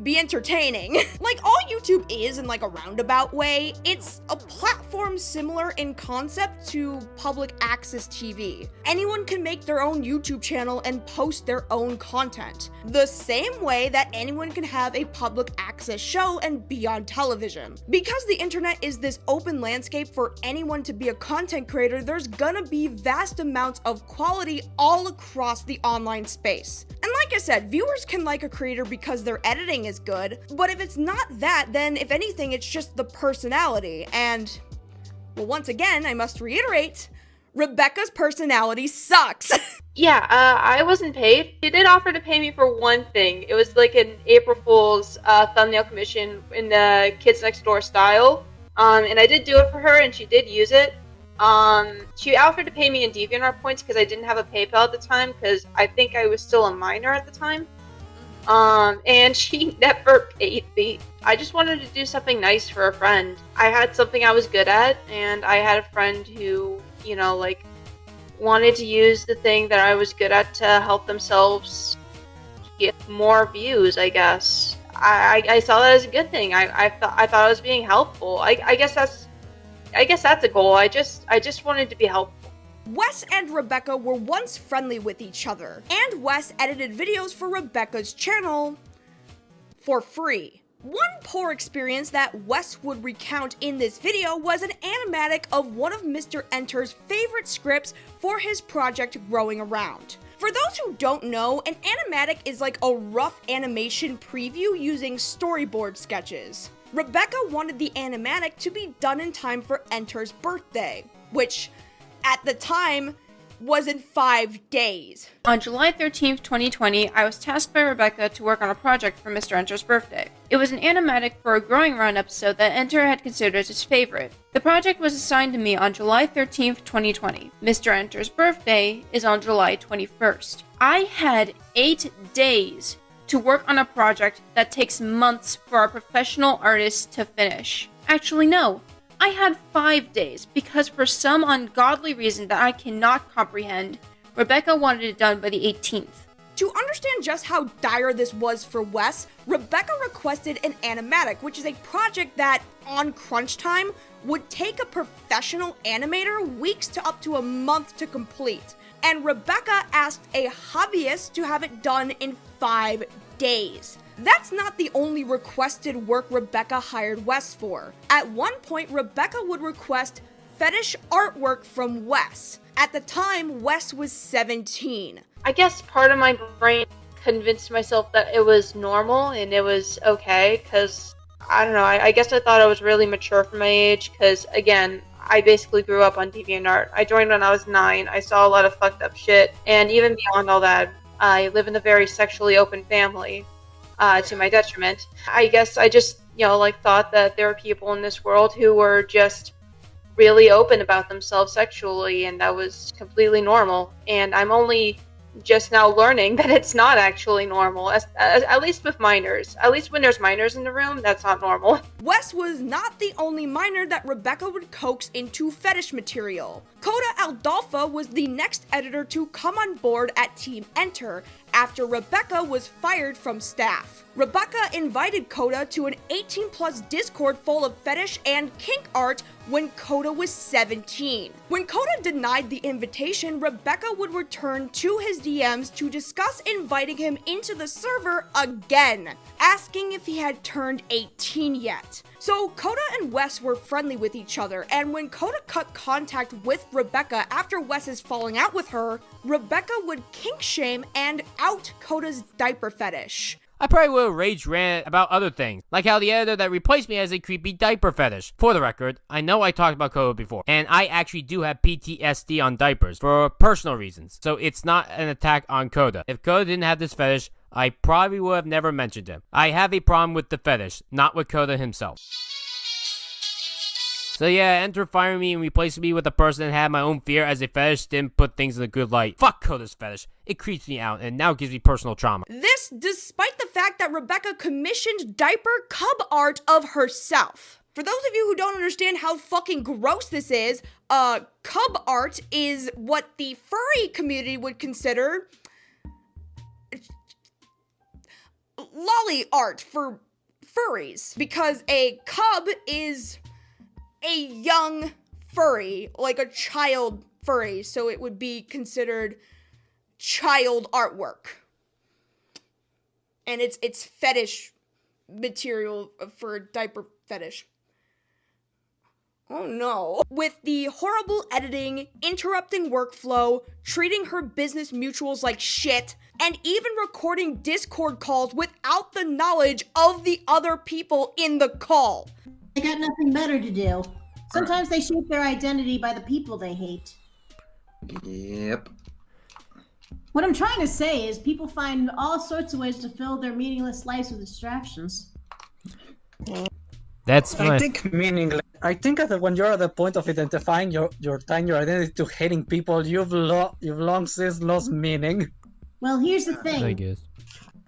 be entertaining. Like all YouTube is in like a roundabout way, it's a platform similar in concept to public access TV. Anyone can make their own YouTube channel and post their own content, the same way that anyone can have a public access show and be on television. Because the internet is this open landscape for anyone to be a content creator, there's gonna be vast amounts of quality all across the online space. And like I said, viewers can like a creator because their editing is good, but if it's not that, then if anything, it's just the personality. And, well, once again, I must reiterate, Rebecca's personality sucks. Yeah, I wasn't paid. She did offer to pay me for one thing. It was like an April Fool's thumbnail commission in the Kids Next Door style. And I did do it for her, and she did use it. She offered to pay me in DeviantArt points because I didn't have a PayPal at the time, because I think I was still a minor at the time. And she never paid me. I just wanted to do something nice for a friend. I had something I was good at, and I had a friend who, like, wanted to use the thing that I was good at to help themselves get more views, I guess. I saw that as a good thing. I thought I was being helpful. I guess that's a goal. I just wanted to be helpful. Wes and Rebecca were once friendly with each other, and Wes edited videos for Rebecca's channel for free. One poor experience that Wes would recount in this video was an animatic of one of MrEnter's favorite scripts for his project Growing Around. For those who don't know, an animatic is like a rough animation preview using storyboard sketches. Rebecca wanted the animatic to be done in time for Enter's birthday, which at the time was in 5 days. On July 13th, 2020, I was tasked by Rebecca to work on a project for MrEnter's birthday. It was an animatic for a Growing Around episode that Enter had considered his favorite. The project was assigned to me on July 13th, 2020. MrEnter's birthday is on July 21st. I had 8 days to work on a project that takes months for a professional artist to finish. Actually, no. I had 5 days, because for some ungodly reason that I cannot comprehend, Rebecca wanted it done by the 18th. To understand just how dire this was for Wes, Rebecca requested an animatic, which is a project that, on crunch time, would take a professional animator weeks to up to a month to complete. And Rebecca asked a hobbyist to have it done in 5 days. That's not the only requested work Rebecca hired Wes for. At one point, Rebecca would request fetish artwork from Wes. At the time, Wes was 17. I guess part of my brain convinced myself that it was normal and it was okay, because, I don't know, I guess I thought I was really mature for my age, because, again, I basically grew up on DeviantArt. I joined when I was 9, I saw a lot of fucked up shit, and even beyond all that, I live in a very sexually open family. To my detriment. I guess I just, thought that there were people in this world who were just really open about themselves sexually, and that was completely normal. And I'm only just now learning that it's not actually normal, at least with minors. At least when there's minors in the room, that's not normal. Wes was not the only minor that Rebecca would coax into fetish material. Coda Aldalfa was the next editor to come on board at Team Enter after Rebecca was fired from staff. Rebecca invited Coda to an 18-plus Discord full of fetish and kink art when Coda was 17. When Coda denied the invitation, Rebecca would return to his DMs to discuss inviting him into the server again, asking if he had turned 18 yet. So Coda and Wes were friendly with each other, and when Coda cut contact with Rebecca after Wes's falling out with her, Rebecca would kink shame and out Coda's diaper fetish. I probably would have rage rant about other things, like how the editor that replaced me has a creepy diaper fetish. For the record, I know I talked about Coda before, and I actually do have PTSD on diapers for personal reasons, so it's not an attack on Coda. If Coda didn't have this fetish, I probably would have never mentioned him. I have a problem with the fetish, not with Coda himself. So yeah, Enter firing me and replacing me with a person that had my own fear as a fetish didn't put things in a good light. Fuck Coda's fetish. It creeps me out and now gives me personal trauma. This despite the fact that Rebecca commissioned diaper cub art of herself. For those of you who don't understand how fucking gross this is, cub art is what the furry community would consider lolly art for furries. Because a cub is a young furry, like a child furry, so it would be considered child artwork. And it's fetish material for a diaper fetish. Oh no. With the horrible editing, interrupting workflow, treating her business mutuals like shit, and even recording Discord calls without the knowledge of the other people in the call. They got nothing better to do. Sometimes they shape their identity by the people they hate. Yep. What I'm trying to say is people find all sorts of ways to fill their meaningless lives with distractions. That's I think meaningless. I think that when you're at the point of identifying your identity to hating people, you've long since lost meaning. Well, here's the thing. I guess.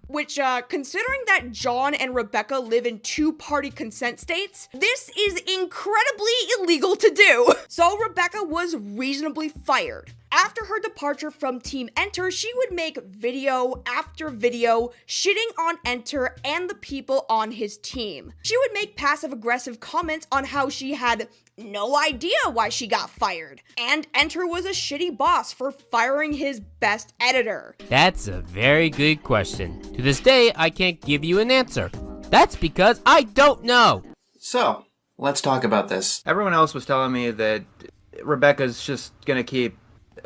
Which, considering that John and Rebecca live in two-party consent states, this is incredibly illegal to do. So Rebecca was reasonably fired. After her departure from Team Enter, she would make video after video shitting on Enter and the people on his team. She would make passive-aggressive comments on how she had no idea why she got fired, and Enter was a shitty boss for firing his best editor. That's a very good question. To this day, I can't give you an answer. That's because I don't know. So, let's talk about this. Everyone else was telling me that Rebecca's just gonna keep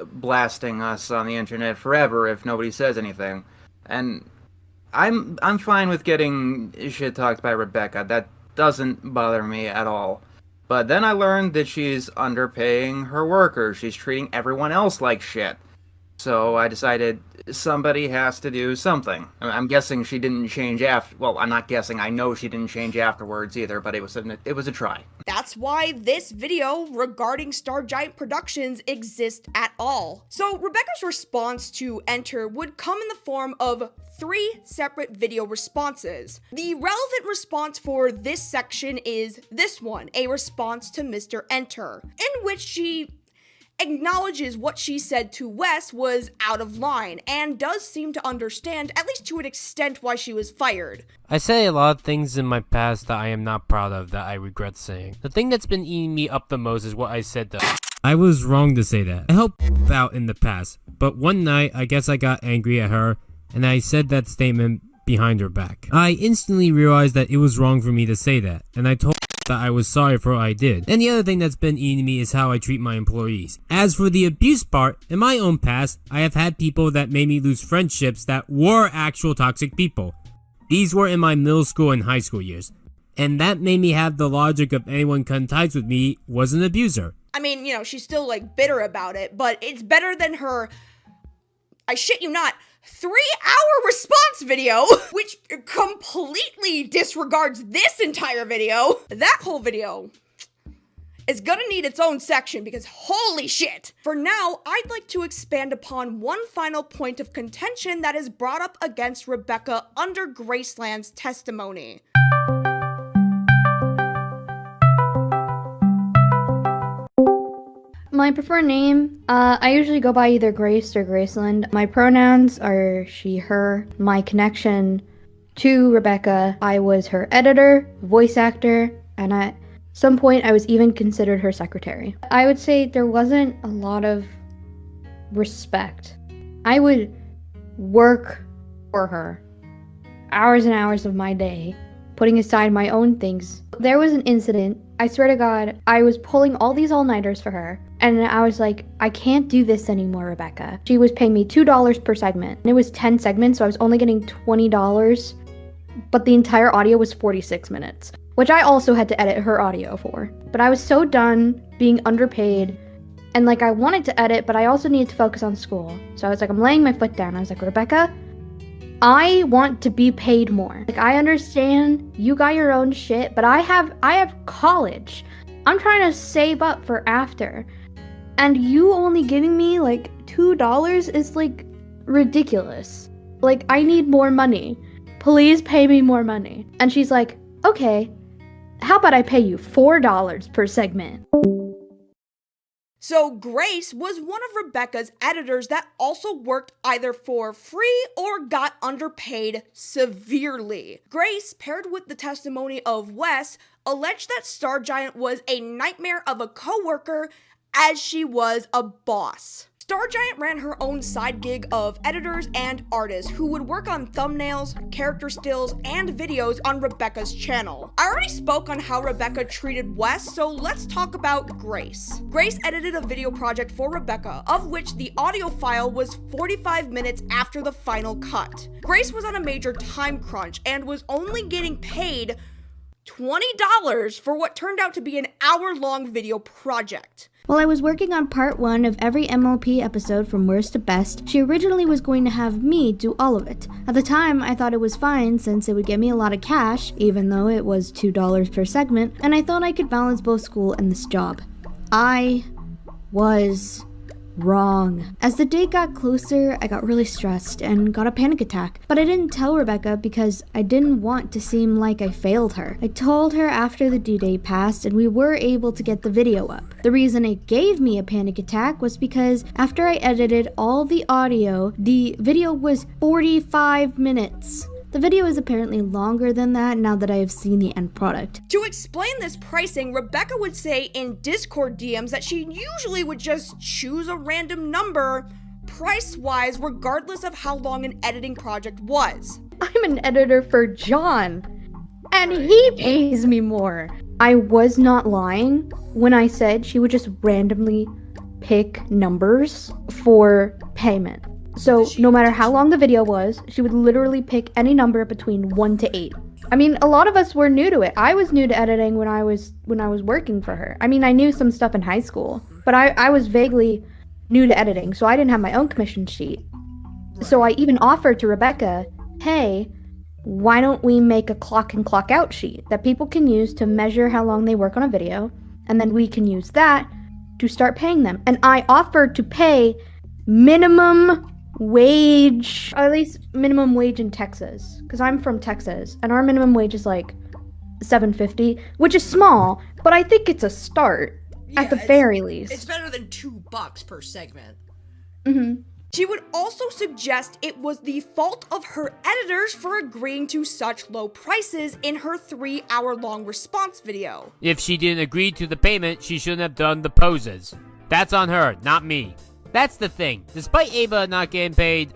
blasting us on the internet forever if nobody says anything. And I'm fine with getting shit talked by Rebecca. That doesn't bother me at all. But then I learned that she's underpaying her workers. She's treating everyone else like shit. So I decided somebody has to do something. I'm guessing she didn't change after. Well, I'm not guessing. I know she didn't change afterwards either. But it was a try. That's why this video regarding StarGiant Productions exists at all. So Rebecca's response to Enter would come in the form of 3 separate video responses. The relevant response for this section is this one, a response to Mr. Enter, in which she acknowledges what she said to Wes was out of line and does seem to understand, at least to an extent, why she was fired. I say a lot of things in my past that I am not proud of that I regret saying. The thing that's been eating me up the most is what I said though. I was wrong to say that. I helped out in the past, but one night I guess I got angry at her and I said that statement behind her back. I instantly realized that it was wrong for me to say that, and I told that I was sorry for what I did. And the other thing that's been eating me is how I treat my employees. As for the abuse part, in my own past, I have had people that made me lose friendships that were actual toxic people. These were in my middle school and high school years. And that made me have the logic of anyone cutting ties with me was an abuser. I mean, you know, she's still like bitter about it, but it's better than her, I shit you not, 3-hour response video, which completely disregards this entire video. That whole video, is gonna need its own section because holy shit! For now, I'd like to expand upon one final point of contention that is brought up against Rebecca under Graceland's testimony. My preferred name, I usually go by either Grace or Graceland. My pronouns are she, her. My connection to Rebecca, I was her editor, voice actor, and at some point I was even considered her secretary. I would say there wasn't a lot of respect. I would work for her hours and hours of my day, putting aside my own things. There was an incident, I swear to God, I was pulling all these all-nighters for her, and I was like, I can't do this anymore, Rebecca. She was paying me $2 per segment, and it was 10 segments, so I was only getting $20, but the entire audio was 46 minutes, which I also had to edit her audio for. But I was so done being underpaid, and like I wanted to edit, but I also needed to focus on school. So I was like, I'm laying my foot down. I was like, Rebecca, I want to be paid more. Like, I understand you got your own shit, but I have college. I'm trying to save up for after. And you only giving me like $2 is like ridiculous. Like, I need more money. Please pay me more money. And she's like, okay, how about I pay you $4 per segment? So Grace was one of Rebecca's editors that also worked either for free or got underpaid severely. Grace, paired with the testimony of Wes, alleged that StarGiant was a nightmare of a coworker as she was a boss. StarGiant ran her own side gig of editors and artists who would work on thumbnails, character stills, and videos on Rebecca's channel. I already spoke on how Rebecca treated Wes, so let's talk about Grace. Grace edited a video project for Rebecca, of which the audio file was 45 minutes after the final cut. Grace was on a major time crunch and was only getting paid $20 for what turned out to be an hour-long video project. While I was working on part 1 of every MLP episode from worst to best, she originally was going to have me do all of it. At the time, I thought it was fine since it would get me a lot of cash, even though it was $2 per segment, and I thought I could balance both school and this job. I was wrong. As the date got closer, I got really stressed and got a panic attack, but I didn't tell Rebecca because I didn't want to seem like I failed her. I told her after the due date passed and we were able to get the video up. The reason it gave me a panic attack was because after I edited all the audio, the video was 45 minutes. The video is apparently longer than that now that I have seen the end product. To explain this pricing, Rebecca would say in Discord DMs that she usually would just choose a random number, price-wise, regardless of how long an editing project was. I'm an editor for John, and he pays me more. I was not lying when I said she would just randomly pick numbers for payment. So no matter how long the video was, she would literally pick any number between 1 to 8. I mean, a lot of us were new to it. I was new to editing when I was working for her. I mean, I knew some stuff in high school, but I was vaguely new to editing, so I didn't have my own commission sheet. So I even offered to Rebecca, hey, why don't we make a clock in, clock out sheet that people can use to measure how long they work on a video, and then we can use that to start paying them. And I offered to pay minimum wage, or at least minimum wage in Texas, because I'm from Texas and our minimum wage is like $7.50, which is small, but I think it's a start at the very least. It's better than $2 per segment. Mm-hmm. She would also suggest it was the fault of her editors for agreeing to such low prices in her 3-hour-long response video. If she didn't agree to the payment, she shouldn't have done the poses. That's on her, not me. That's the thing. Despite Ava not getting paid,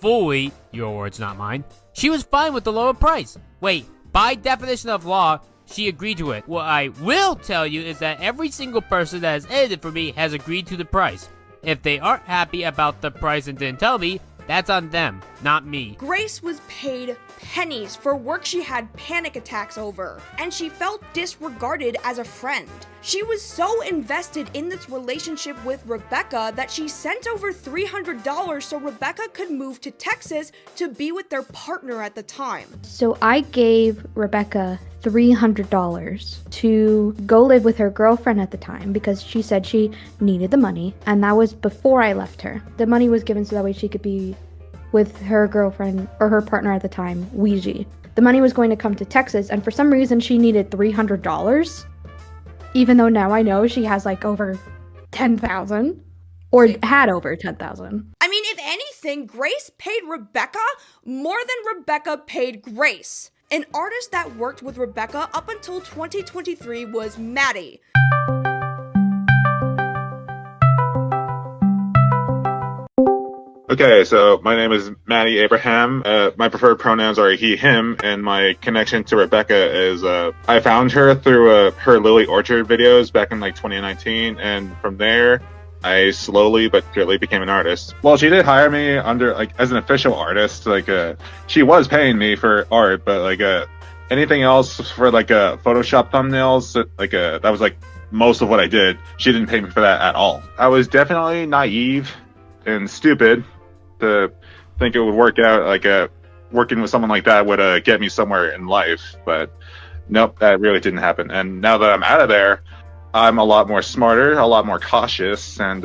fully, your words, not mine, she was fine with the lower price. Wait, by definition of law, she agreed to it. What I will tell you is that every single person that has edited for me has agreed to the price. If they aren't happy about the price and didn't tell me, that's on them, not me. Grace was paid pennies for work she had panic attacks over, and she felt disregarded as a friend. She was so invested in this relationship with Rebecca that she sent over $300 so Rebecca could move to Texas to be with their partner at the time. So I gave Rebecca $300 to go live with her girlfriend at the time because she said she needed the money, and that was before I left her. The money was given so that way she could be with her girlfriend or her partner at the time, Ouija. The money was going to come to Texas, and for some reason she needed $300, even though now I know she has like over 10,000 or had over 10,000. I mean, if anything, Grace paid Rebecca more than Rebecca paid Grace. An artist that worked with Rebecca up until 2023 was Maddie. Okay, so my name is Maddie Abraham. My preferred pronouns are he, him, and my connection to Rebecca is I found her through her Lily Orchard videos back in like 2019, and from there I slowly but surely became an artist. Well, she did hire me under like as an official artist. Like she was paying me for art, but like anything else for like Photoshop thumbnails, like that was like most of what I did. She didn't pay me for that at all. I was definitely naive and stupid to think it would work out. Like working with someone like that would get me somewhere in life, but nope, that really didn't happen. And now that I'm out of there, I'm a lot more smarter, a lot more cautious, and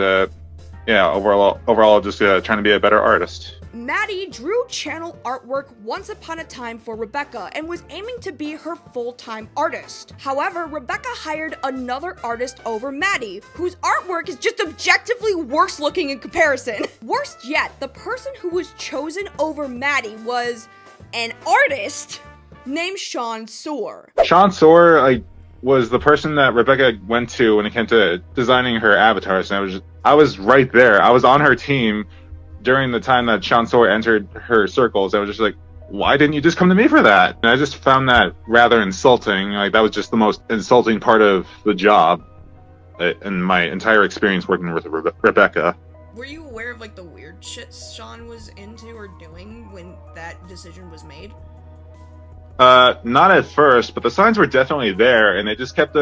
yeah, overall just trying to be a better artist. Maddie drew channel artwork once upon a time for Rebecca and was aiming to be her full-time artist. However, Rebecca hired another artist over Maddie, whose artwork is just objectively worse looking in comparison. Worst yet, the person who was chosen over Maddie was an artist named Sohr. Sohr, was the person that Rebecca went to when it came to designing her avatars, and I was right there. I was on her team during the time that Sohr entered her circles. I was just like, why didn't you just come to me for that? And I just found that rather insulting. Like, that was just the most insulting part of the job in my entire experience working with Rebecca. Were you aware of like the weird shit Sean was into or doing when that decision was made? Not at first, but the signs were definitely there, and they just kept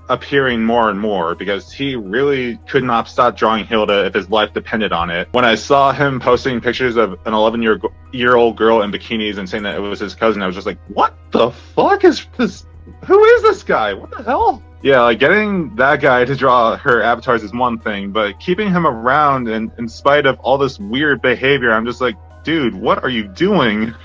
appearing more and more because he really could not stop drawing Hilda if his life depended on it. When I saw him posting pictures of an 11-year-old girl in bikinis and saying that it was his cousin, I was just like, what the fuck is this? Who is this guy? What the hell? Yeah, like getting that guy to draw her avatars is one thing, but keeping him around and in spite of all this weird behavior, I'm just like, dude, what are you doing?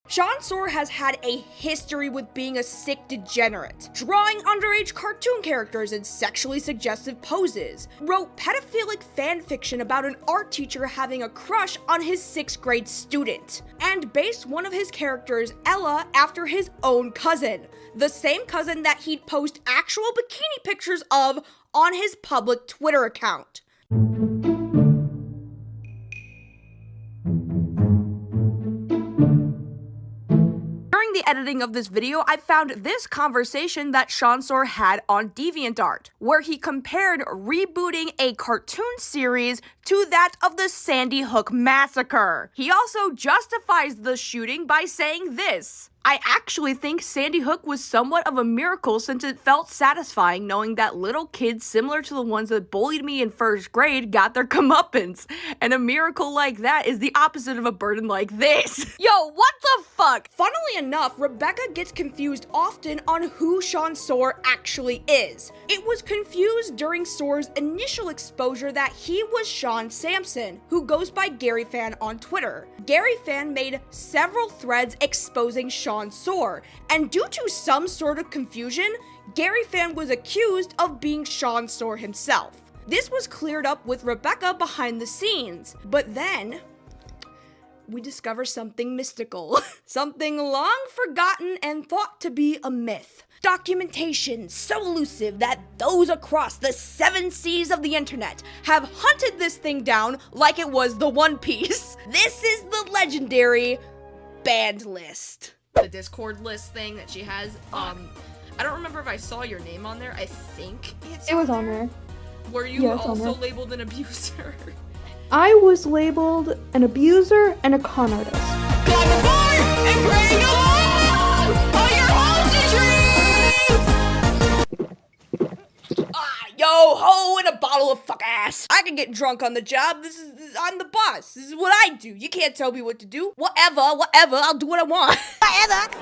Sohr has had a history with being a sick degenerate, drawing underage cartoon characters in sexually suggestive poses, wrote pedophilic fanfiction about an art teacher having a crush on his 6th grade student, and based one of his characters, Ella, after his own cousin, the same cousin that he'd post actual bikini pictures of on his public Twitter account. During the editing of this video, I found this conversation that Sohr had on DeviantArt, where he compared rebooting a cartoon series to that of the Sandy Hook Massacre. He also justifies the shooting by saying this: I actually think Sandy Hook was somewhat of a miracle since it felt satisfying knowing that little kids similar to the ones that bullied me in 1st grade got their comeuppance. And a miracle like that is the opposite of a burden like this. Yo, what the fuck? Funnily enough, Rebecca gets confused often on who Sohr actually is. It was confused during Sohr's initial exposure that he was Sean Sampson, who goes by Gary Fan on Twitter. Gary Fan made several threads exposing Sohr, and due to some sort of confusion, Gary Fan was accused of being Sohr himself. This was cleared up with Rebecca behind the scenes, but then we discover something mystical, something long forgotten and thought to be a myth. Documentation so elusive that those across the 7 seas of the internet have hunted this thing down like it was the One Piece. This is the legendary banned list. The Discord list thing that she has, I don't remember if I saw your name on there. I think It was on there. Were you Yeah, it's on also there. labeled an abuser? I was labeled an abuser and a con artist. Yo ho and a bottle of fuck ass. I can get drunk on the job. I'm the boss. This is what I do. You can't tell me what to do. Whatever, I'll do what I want. Whatever,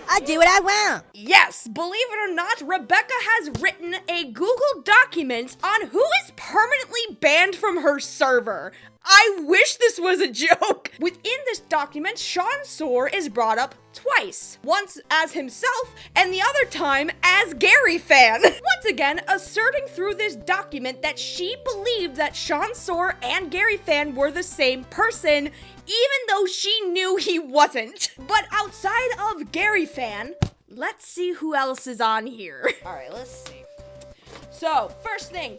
I'll do what I want. Yes, believe it or not, Rebecca has written a Google document on who is permanently banned from her server. I wish this was a joke. Within this document, Sohr is brought up twice. Once as himself, and the other time as Gary Fan. Once again, asserting through this document that she believed that Sohr and Gary Fan were the same person, even though she knew he wasn't. But outside of Gary Fan, let's see who else is on here. All right, let's see. So, first thing.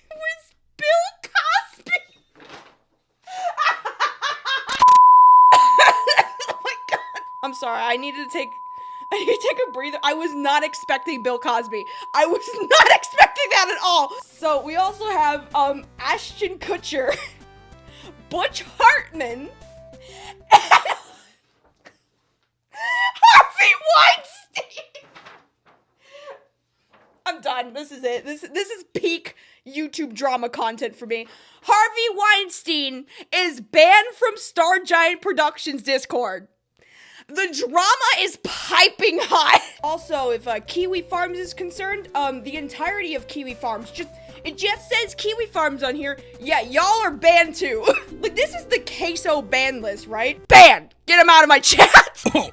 Was Bill Cosby? Oh my god. I'm sorry, I need to take a breather. I was not expecting Bill Cosby. I was not expecting that at all. So we also have Ashton Kutcher, Butch Hartman, and Harvey Weinstein. I'm done. This is it. This is peak YouTube drama content for me. Harvey Weinstein is banned from StarGiant Productions Discord. The drama is piping hot. Also, if Kiwi Farms is concerned, the entirety of Kiwi Farms, it just says Kiwi Farms on here. Yeah, y'all are banned too. Like, this is the queso ban list, right? Banned! Get him out of my chat! Oh,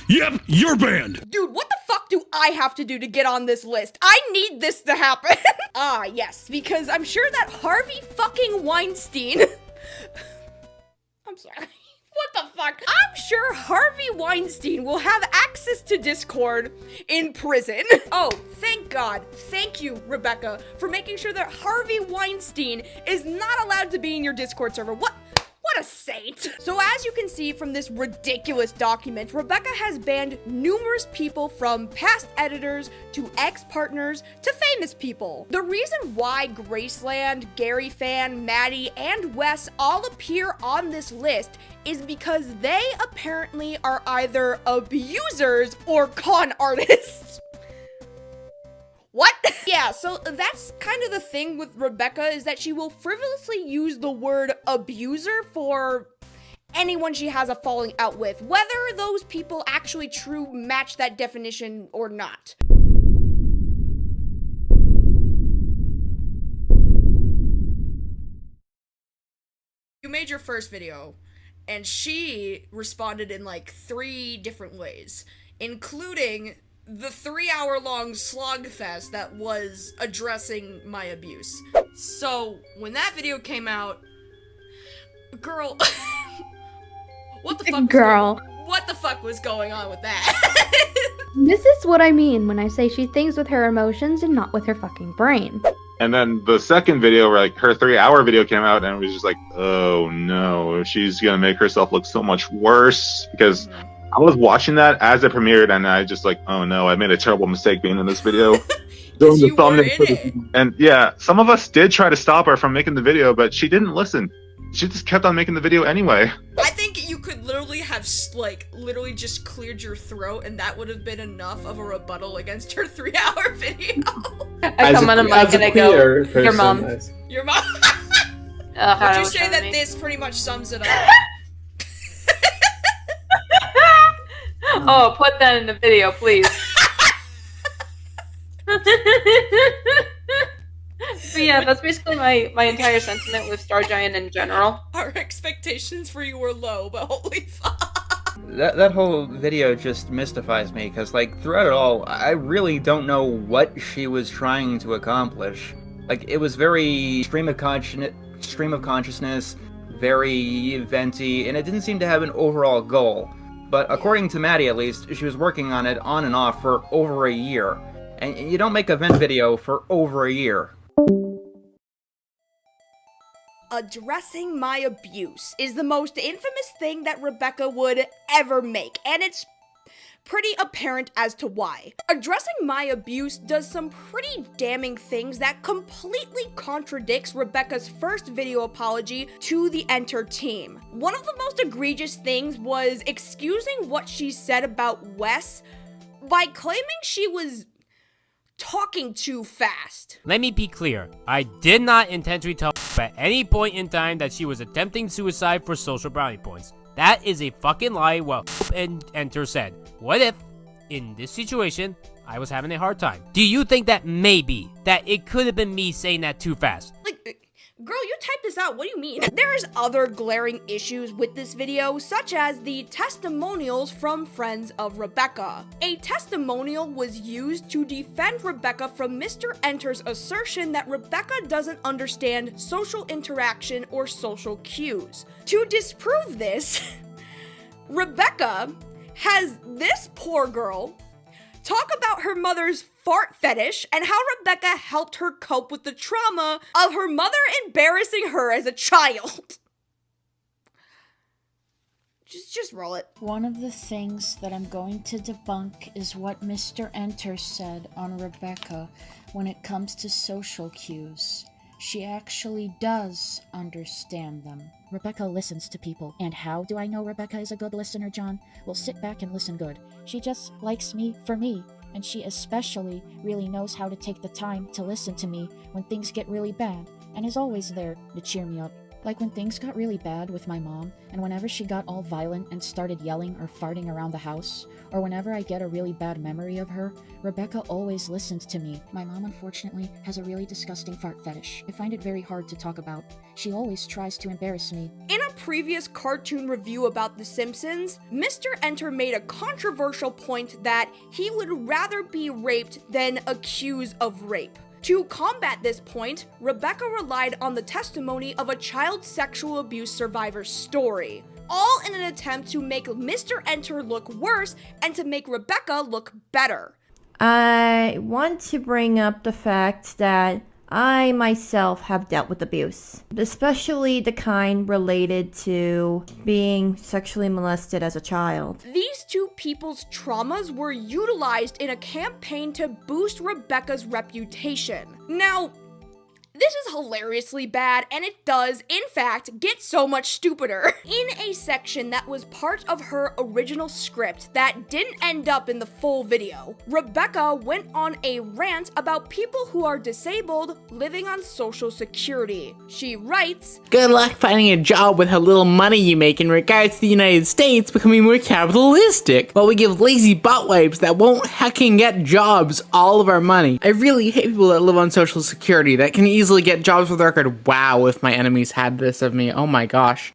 yep, you're banned! Dude, what the fuck do I have to do to get on this list? I need this to happen. Ah, yes, because I'm sure that Harvey fucking Weinstein... I'm sorry. What the fuck? I'm sure Harvey Weinstein will have access to Discord in prison. Oh, thank God. Thank you, Rebecca, for making sure that Harvey Weinstein is not allowed to be in your Discord server. What a saint. So as you can see from this ridiculous document, Rebecca has banned numerous people, from past editors to ex-partners to famous people. The reason why Graceland, Gary Fan, Maddie, and Wes all appear on this list is because they apparently are either abusers or con artists. What? Yeah, so that's kind of the thing with Rebecca, is that she will frivolously use the word abuser for anyone she has a falling out with, whether those people actually true match that definition or not. You made your first video, and she responded in like 3 different ways, including the 3-hour-long slogfest that was addressing my abuse. So, when that video came out, girl, what the fuck was going on with that? This is what I mean when I say she thinks with her emotions and not with her fucking brain. And then the second video, like her 3-hour video came out, and it was just like, oh no, she's gonna make herself look so much worse, because I was watching that as it premiered, and I just like, oh no, I made a terrible mistake being in this video. Doing the thumbnail. And yeah, some of us did try to stop her from making the video, but she didn't listen. She just kept on making the video anyway. I think you could literally have, like, literally just cleared your throat, and that would have been enough of a rebuttal against her 3-hour video. I come on a mic and I go, your mom. Your mom? Would you say that this pretty much sums it up? Oh, put that in the video, please. But yeah, that's basically my entire sentiment with StarGiant in general. Our expectations for you were low, but holy fuck. That whole video just mystifies me, because, like, throughout it all, I really don't know what she was trying to accomplish. Like, it was very stream of consciousness, very venti, and it didn't seem to have an overall goal. But according to Maddie, at least, she was working on it on and off for over a year. And you don't make a vent video for over a year. Addressing my abuse is the most infamous thing that Rebecca would ever make, and it's pretty apparent as to why. Addressing my abuse does some pretty damning things that completely contradicts Rebecca's first video apology to the Enter team. One of the most egregious things was excusing what she said about Wes by claiming she was talking too fast. Let me be clear. I did not intentionally tell at any point in time that she was attempting suicide for social brownie points. That is a fucking lie what and Enter said. What if, in this situation, I was having a hard time? Do you think that maybe that it could have been me saying that too fast? Girl, you typed this out, what do you mean? There's other glaring issues with this video, such as the testimonials from friends of Rebecca. A testimonial was used to defend Rebecca from Mr. Enter's assertion that Rebecca doesn't understand social interaction or social cues. To disprove this, Rebecca has this poor girl talk about her mother's fart fetish and how Rebecca helped her cope with the trauma of her mother embarrassing her as a child. Just roll it. One of the things that I'm going to debunk is what Mr. Enter said on Rebecca when it comes to social cues. She actually does understand them. Rebecca listens to people. And how do I know Rebecca is a good listener, John? Well, sit back and listen good. She just likes me for me. And she especially really knows how to take the time to listen to me when things get really bad, and is always there to cheer me up. Like when things got really bad with my mom, and whenever she got all violent and started yelling or farting around the house, or whenever I get a really bad memory of her, Rebecca always listens to me. My mom unfortunately has a really disgusting fart fetish. I find it very hard to talk about. She always tries to embarrass me. In a previous cartoon review about The Simpsons, Mr. Enter made a controversial point that he would rather be raped than accused of rape. To combat this point, Rebecca relied on the testimony of a child sexual abuse survivor's story, all in an attempt to make Mr. Enter look worse and to make Rebecca look better. I want to bring up the fact that I myself have dealt with abuse, especially the kind related to being sexually molested as a child. These two people's traumas were utilized in a campaign to boost Rebecca's reputation. Now, this is hilariously bad, and it does, in fact, get so much stupider. In a section that was part of her original script that didn't end up in the full video, Rebecca went on a rant about people who are disabled living on Social Security. She writes, "Good luck finding a job with how little money you make in regards to the United States becoming more capitalistic, while we give lazy butt wipes that won't heckin' get jobs all of our money. I really hate people that live on Social Security that can easily get jobs with the record. Wow, if my enemies had this of me. Oh my gosh."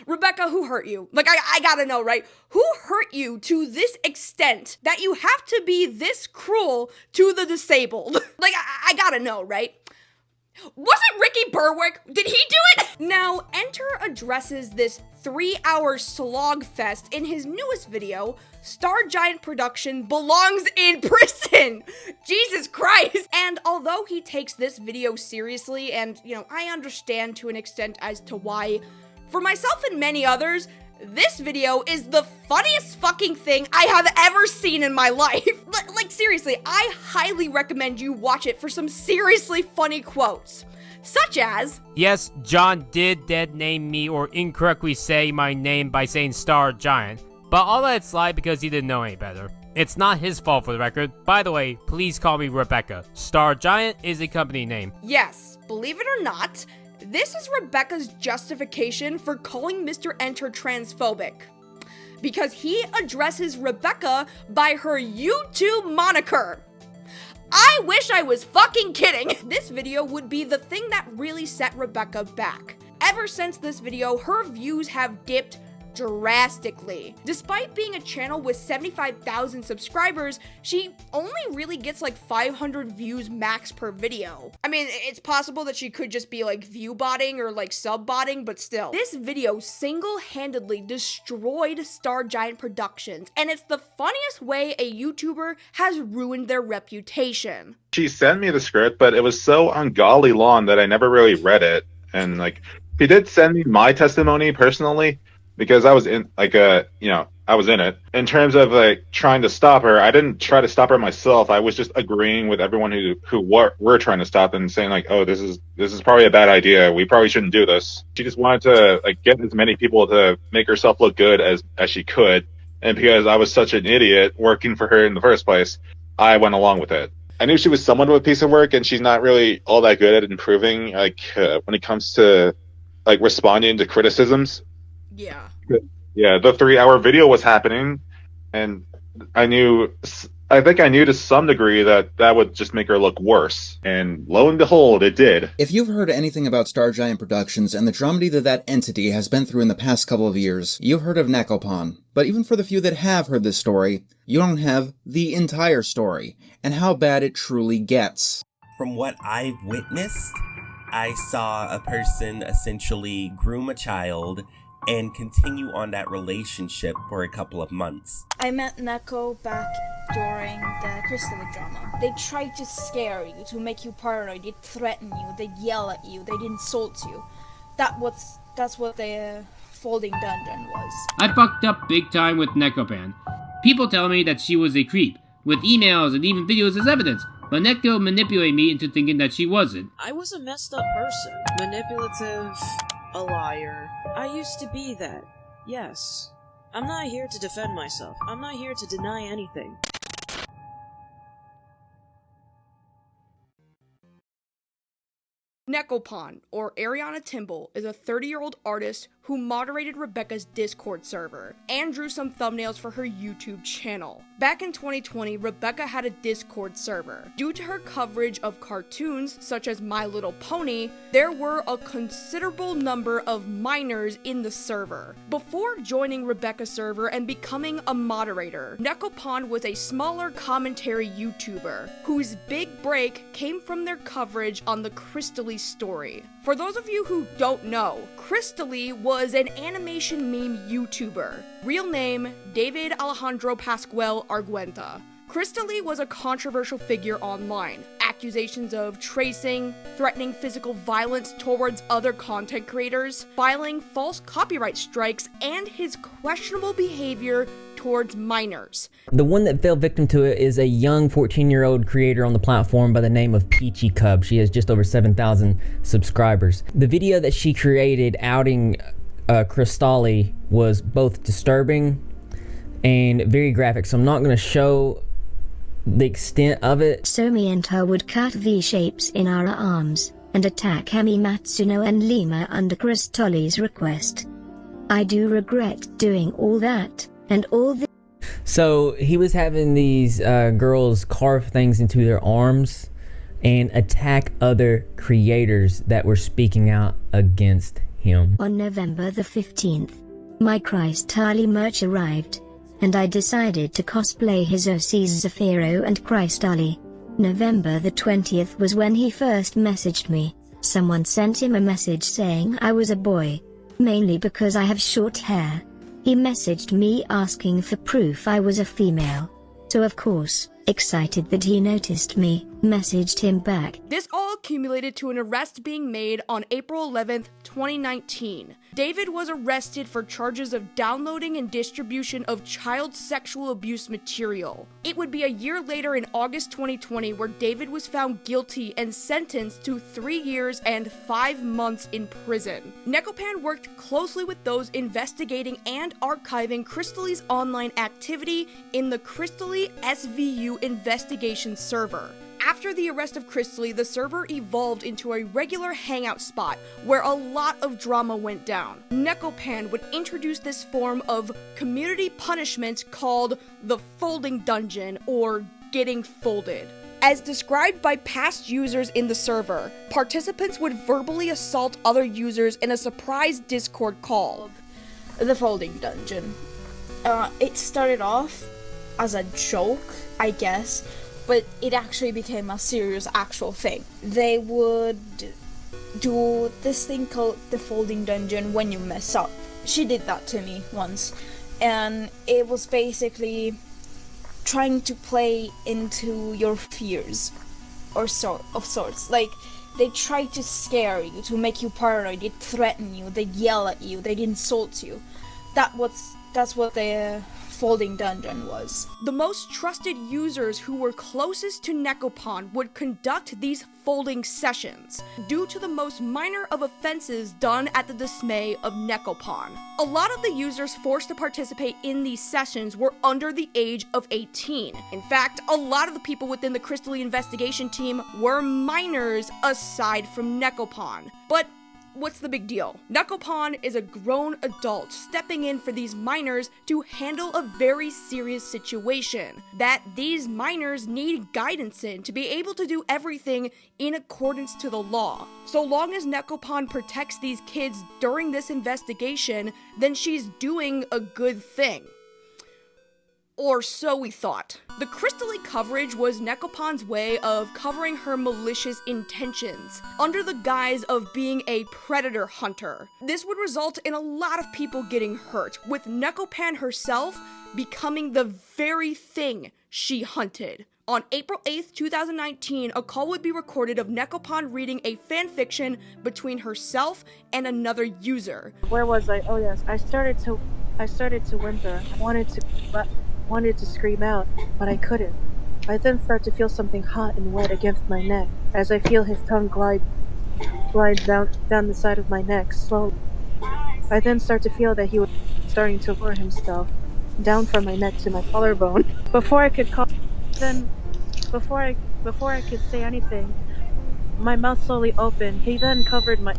Rebecca, who hurt you? Like, I gotta know, right? Who hurt you to this extent that you have to be this cruel to the disabled? Like, I gotta know, right? Was it Ricky Berwick? Did he do it? Now, Enter addresses this 3-hour slog fest in his newest video, StarGiant Production belongs in prison! Jesus Christ! And although he takes this video seriously, and, I understand to an extent as to why, for myself and many others, this video is the funniest fucking thing I have ever seen in my life. Like, seriously, I highly recommend you watch it for some seriously funny quotes. Such as, yes, John did dead name me or incorrectly say my name by saying StarGiant, but I'll let it slide because he didn't know any better. It's not his fault for the record. By the way, please call me Rebecca. StarGiant is a company name. Yes, believe it or not, this is Rebecca's justification for calling Mr. Enter transphobic. Because he addresses Rebecca by her YouTube moniker. I wish I was fucking kidding. This video would be the thing that really set Rebecca back. Ever since this video, her views have dipped drastically. Despite being a channel with 75,000 subscribers, she only really gets like 500 views max per video. I mean, it's possible that she could just be like view botting or like sub botting, but still. This video single-handedly destroyed StarGiant Productions, and it's the funniest way a YouTuber has ruined their reputation. She sent me the script, but it was so ungodly long that I never really read it. And like, she did send me my testimony personally, because I was in, I was in it. In terms of, trying to stop her, I didn't try to stop her myself. I was just agreeing with everyone who were trying to stop and saying, oh, this is probably a bad idea. We probably shouldn't do this. She just wanted to, get as many people to make herself look good as she could. And because I was such an idiot working for her in the first place, I went along with it. I knew she was somewhat of a piece of work, and she's not really all that good at improving, when it comes to, responding to criticisms. Yeah. Yeah, the 3-hour video was happening, and I think I knew to some degree that would just make her look worse. And lo and behold, it did. If you've heard anything about StarGiant Productions and the dramedy that entity has been through in the past couple of years, you've heard of Necopon. But even for the few that have heard this story, you don't have the entire story, and how bad it truly gets. From what I've witnessed, I saw a person essentially groom a child and continue on that relationship for a couple of months. I met Neko back during the Crystal drama. They tried to scare you, to make you paranoid, they'd threaten you, they'd yell at you, they'd insult you. That's what the folding dungeon was. I fucked up big time with Nekopan. People tell me that she was a creep, with emails and even videos as evidence, but Neko manipulated me into thinking that she wasn't. I was a messed up person. Manipulative, a liar. I used to be that. Yes. I'm not here to defend myself. I'm not here to deny anything. Nekopon, or Ariana Timble, is a 30-year-old artist who moderated Rebecca's Discord server and drew some thumbnails for her YouTube channel. Back in 2020, Rebecca had a Discord server. Due to her coverage of cartoons such as My Little Pony, there were a considerable number of minors in the server. Before joining Rebecca's server and becoming a moderator, Nekopon was a smaller commentary YouTuber whose big break came from their coverage on the Crystally story. For those of you who don't know, Crystally was an animation meme YouTuber. Real name, David Alejandro Pascual Arguenta. Crystally was a controversial figure online. Accusations of tracing, threatening physical violence towards other content creators, filing false copyright strikes, and his questionable behavior towards minors. The one that fell victim to it is a young 14-year-old creator on the platform by the name of Peachy Cub. She has just over 7,000 subscribers. The video that she created outing Crystally was both disturbing and very graphic, so I'm not going to show the extent of it. TheMysteriousMrEnter would cut V-shapes in our arms and attack Hemi Matsuno and Lima under Crystally's request. I do regret doing all that, and all the— So he was having these girls carve things into their arms and attack other creators that were speaking out against him. On November the 15th, my Crystally merch arrived, and I decided to cosplay his OCs Zafiro and Crystally. November the 20th was when he first messaged me. Someone sent him a message saying I was a boy, mainly because I have short hair. He messaged me asking for proof I was a female. So of course, excited that he noticed me, messaged him back. This all accumulated to an arrest being made on April 11th, 2019. David was arrested for charges of downloading and distribution of child sexual abuse material. It would be a year later in August 2020 where David was found guilty and sentenced to 3 years and 5 months in prison. Nekopan worked closely with those investigating and archiving Crystally's online activity in the Crystally SVU investigation server. After the arrest of Crystally, the server evolved into a regular hangout spot where a lot of drama went down. Nekopan would introduce this form of community punishment called the folding dungeon, or getting folded. As described by past users in the server, participants would verbally assault other users in a surprise Discord call. The folding dungeon. It started off as a joke, I guess, but it actually became a serious actual thing. They would do this thing called the folding dungeon when you mess up. She did that to me once, and it was basically trying to play into your fears of sorts. Like, they tried to scare you, to make you paranoid, they'd threaten you, they'd yell at you, they'd insult you. That's what the folding dungeon was. The most trusted users who were closest to Necopon would conduct these folding sessions, due to the most minor of offenses done at the dismay of Necopon. A lot of the users forced to participate in these sessions were under the age of 18. In fact, a lot of the people within the Crystalline investigation team were minors aside from Necopon. But what's the big deal? Necopon is a grown adult stepping in for these minors to handle a very serious situation that these minors need guidance in to be able to do everything in accordance to the law. So long as Necopon protects these kids during this investigation, then she's doing a good thing. Or so we thought. The Crystalline coverage was Necopon's way of covering her malicious intentions, under the guise of being a predator hunter. This would result in a lot of people getting hurt, with Necopan herself becoming the very thing she hunted. On April 8th, 2019, a call would be recorded of Necopon reading a fanfiction between herself and another user. Where was I? Oh yes, I started to whimper. I wanted to scream out, but I couldn't. I then start to feel something hot and wet against my neck, as I feel his tongue glide down the side of my neck slowly. I then start to feel that he was starting to lower himself down from my neck to my collarbone. Before I could say anything, my mouth slowly opened. He then covered my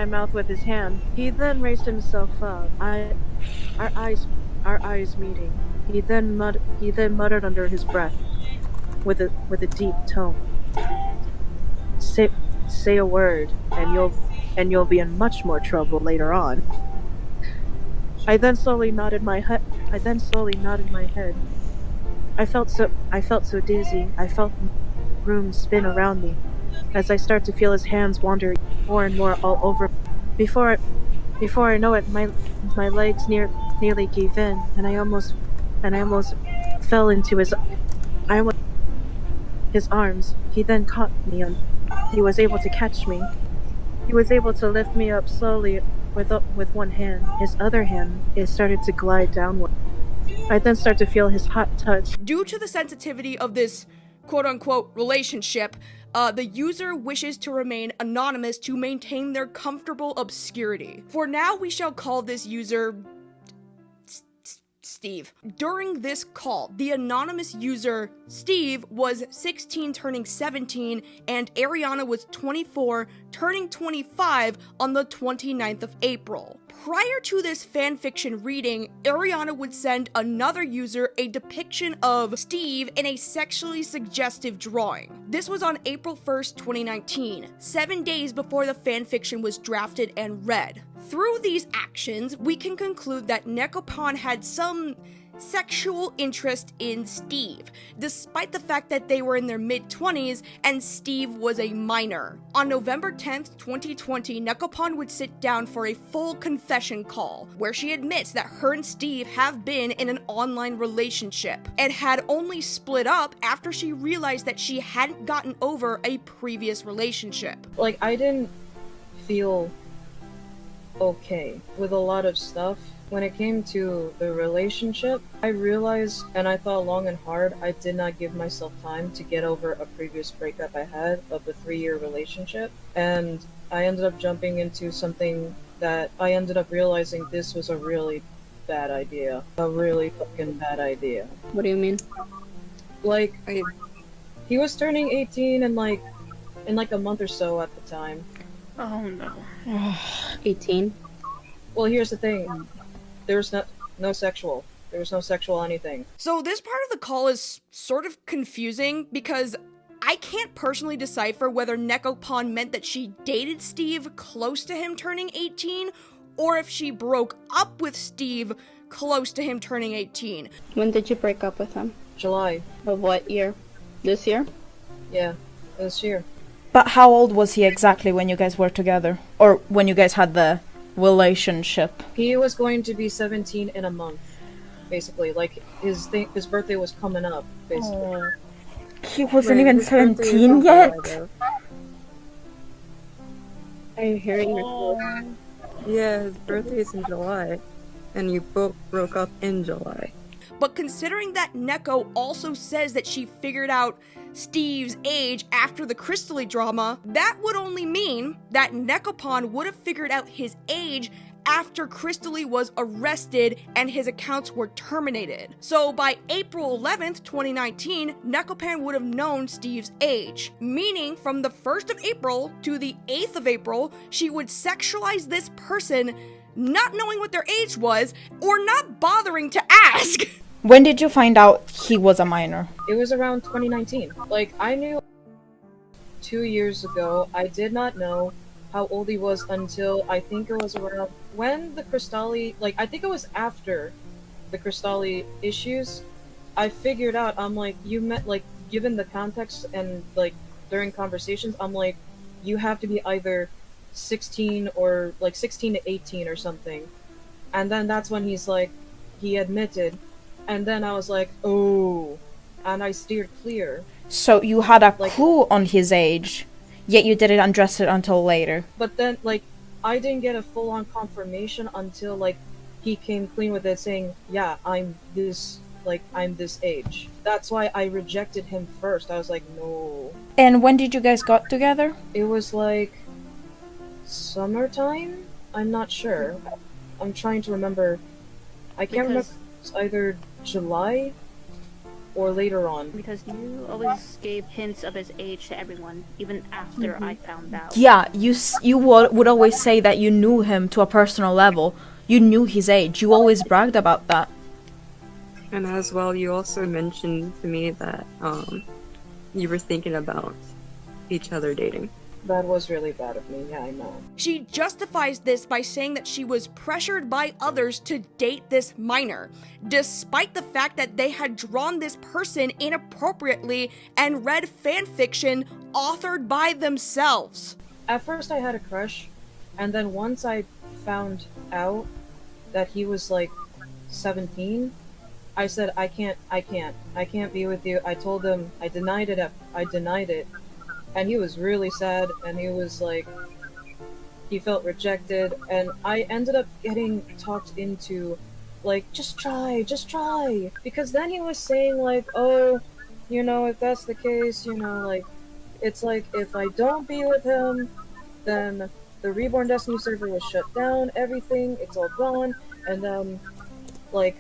mouth with his hand. He then raised himself up. Our eyes meeting. He then muttered under his breath, with a deep tone. Say a word, and you'll be in much more trouble later on. I then slowly nodded my head. I felt so dizzy. I felt the room spin around me, as I start to feel his hands wander more and more all over. Before I know it, my legs nearly gave in, and I almost fell into his arms. He then caught me, and he was able to catch me. He was able to lift me up slowly with one hand. His other hand started to glide downward. I then start to feel his hot touch. Due to the sensitivity of this quote-unquote relationship, the user wishes to remain anonymous to maintain their comfortable obscurity. For now, we shall call this user Steve. During this call, the anonymous user, Steve, was 16 turning 17, and Ariana was 24 turning 25 on the 29th of April. Prior to this fanfiction reading, Ariana would send another user a depiction of Steve in a sexually suggestive drawing. This was on April 1st, 2019, 7 days before the fanfiction was drafted and read. Through these actions, we can conclude that Necopon had some sexual interest in Steve, despite the fact that they were in their mid-20s and Steve was a minor. On November 10th, 2020, Necopon would sit down for a full confession call, where she admits that her and Steve have been in an online relationship, and had only split up after she realized that she hadn't gotten over a previous relationship. Like, I didn't feel okay with a lot of stuff. When it came to the relationship, I realized, and I thought long and hard, I did not give myself time to get over a previous breakup I had of a 3-year relationship. And I ended up jumping into something that I ended up realizing this was a really bad idea. A really fucking bad idea. What do you mean? Like, he was turning 18 in like a month or so at the time. Oh no. 18? Well, here's the thing. There was no sexual anything. So this part of the call is sort of confusing because I can't personally decipher whether Necopon meant that she dated Steve close to him turning 18, or if she broke up with Steve close to him turning 18. When did you break up with him? July. Of what year? This year? Yeah, this year. But how old was he exactly when you guys were together? Or when you guys had the relationship? He was going to be 17 in a month, basically. Like, his birthday was coming up, basically. Oh. He wasn't even 17 yet? Are you hearing me? Yeah, his birthday is in July. and you both broke up in July. But considering that Neko also says that she figured out Steve's age after the Crystally drama, that would only mean that Nekopon would have figured out his age after Crystally was arrested and his accounts were terminated. So by April 11th, 2019, Nekopan would have known Steve's age, meaning from the 1st of April to the 8th of April, she would sexualize this person not knowing what their age was or not bothering to ask. When did you find out he was a minor? It was around 2019. Like, I knew 2 years ago. I did not know how old he was until I think it was around when the Crystalli, like, I think it was after the Crystalli issues, I figured out, I'm like, you meant, like, given the context and, like, during conversations, I'm like, you have to be either 16 or, like, 16 to 18 or something. And then that's when he's like, he admitted. And then I was like, oh, and I steered clear. So you had a clue on his age, yet you didn't address it until later. But then, like, I didn't get a full-on confirmation until, like, he came clean with it saying, yeah, I'm this age. That's why I rejected him first. I was like, no. And when did you guys got together? It was, like, summertime? I'm not sure. I'm trying to remember. I can't remember. It's either July or later on. Because you always gave hints of his age to everyone, even after I found out. Yeah, you would always say that you knew him to a personal level. You knew his age. You always bragged about that. And as well, you also mentioned to me that you were thinking about each other dating. That was really bad of me, yeah, I know. She justifies this by saying that she was pressured by others to date this minor, despite the fact that they had drawn this person inappropriately and read fanfiction authored by themselves. At first I had a crush, and then once I found out that he was like 17, I said, I can't be with you. I told him, I denied it. And he was really sad, and he was like, he felt rejected, and I ended up getting talked into, like, just try, because then he was saying, like, oh, you know, if that's the case, you know, like, it's like, if I don't be with him, then the Reborn Destiny server was shut down, everything, it's all gone, and, like,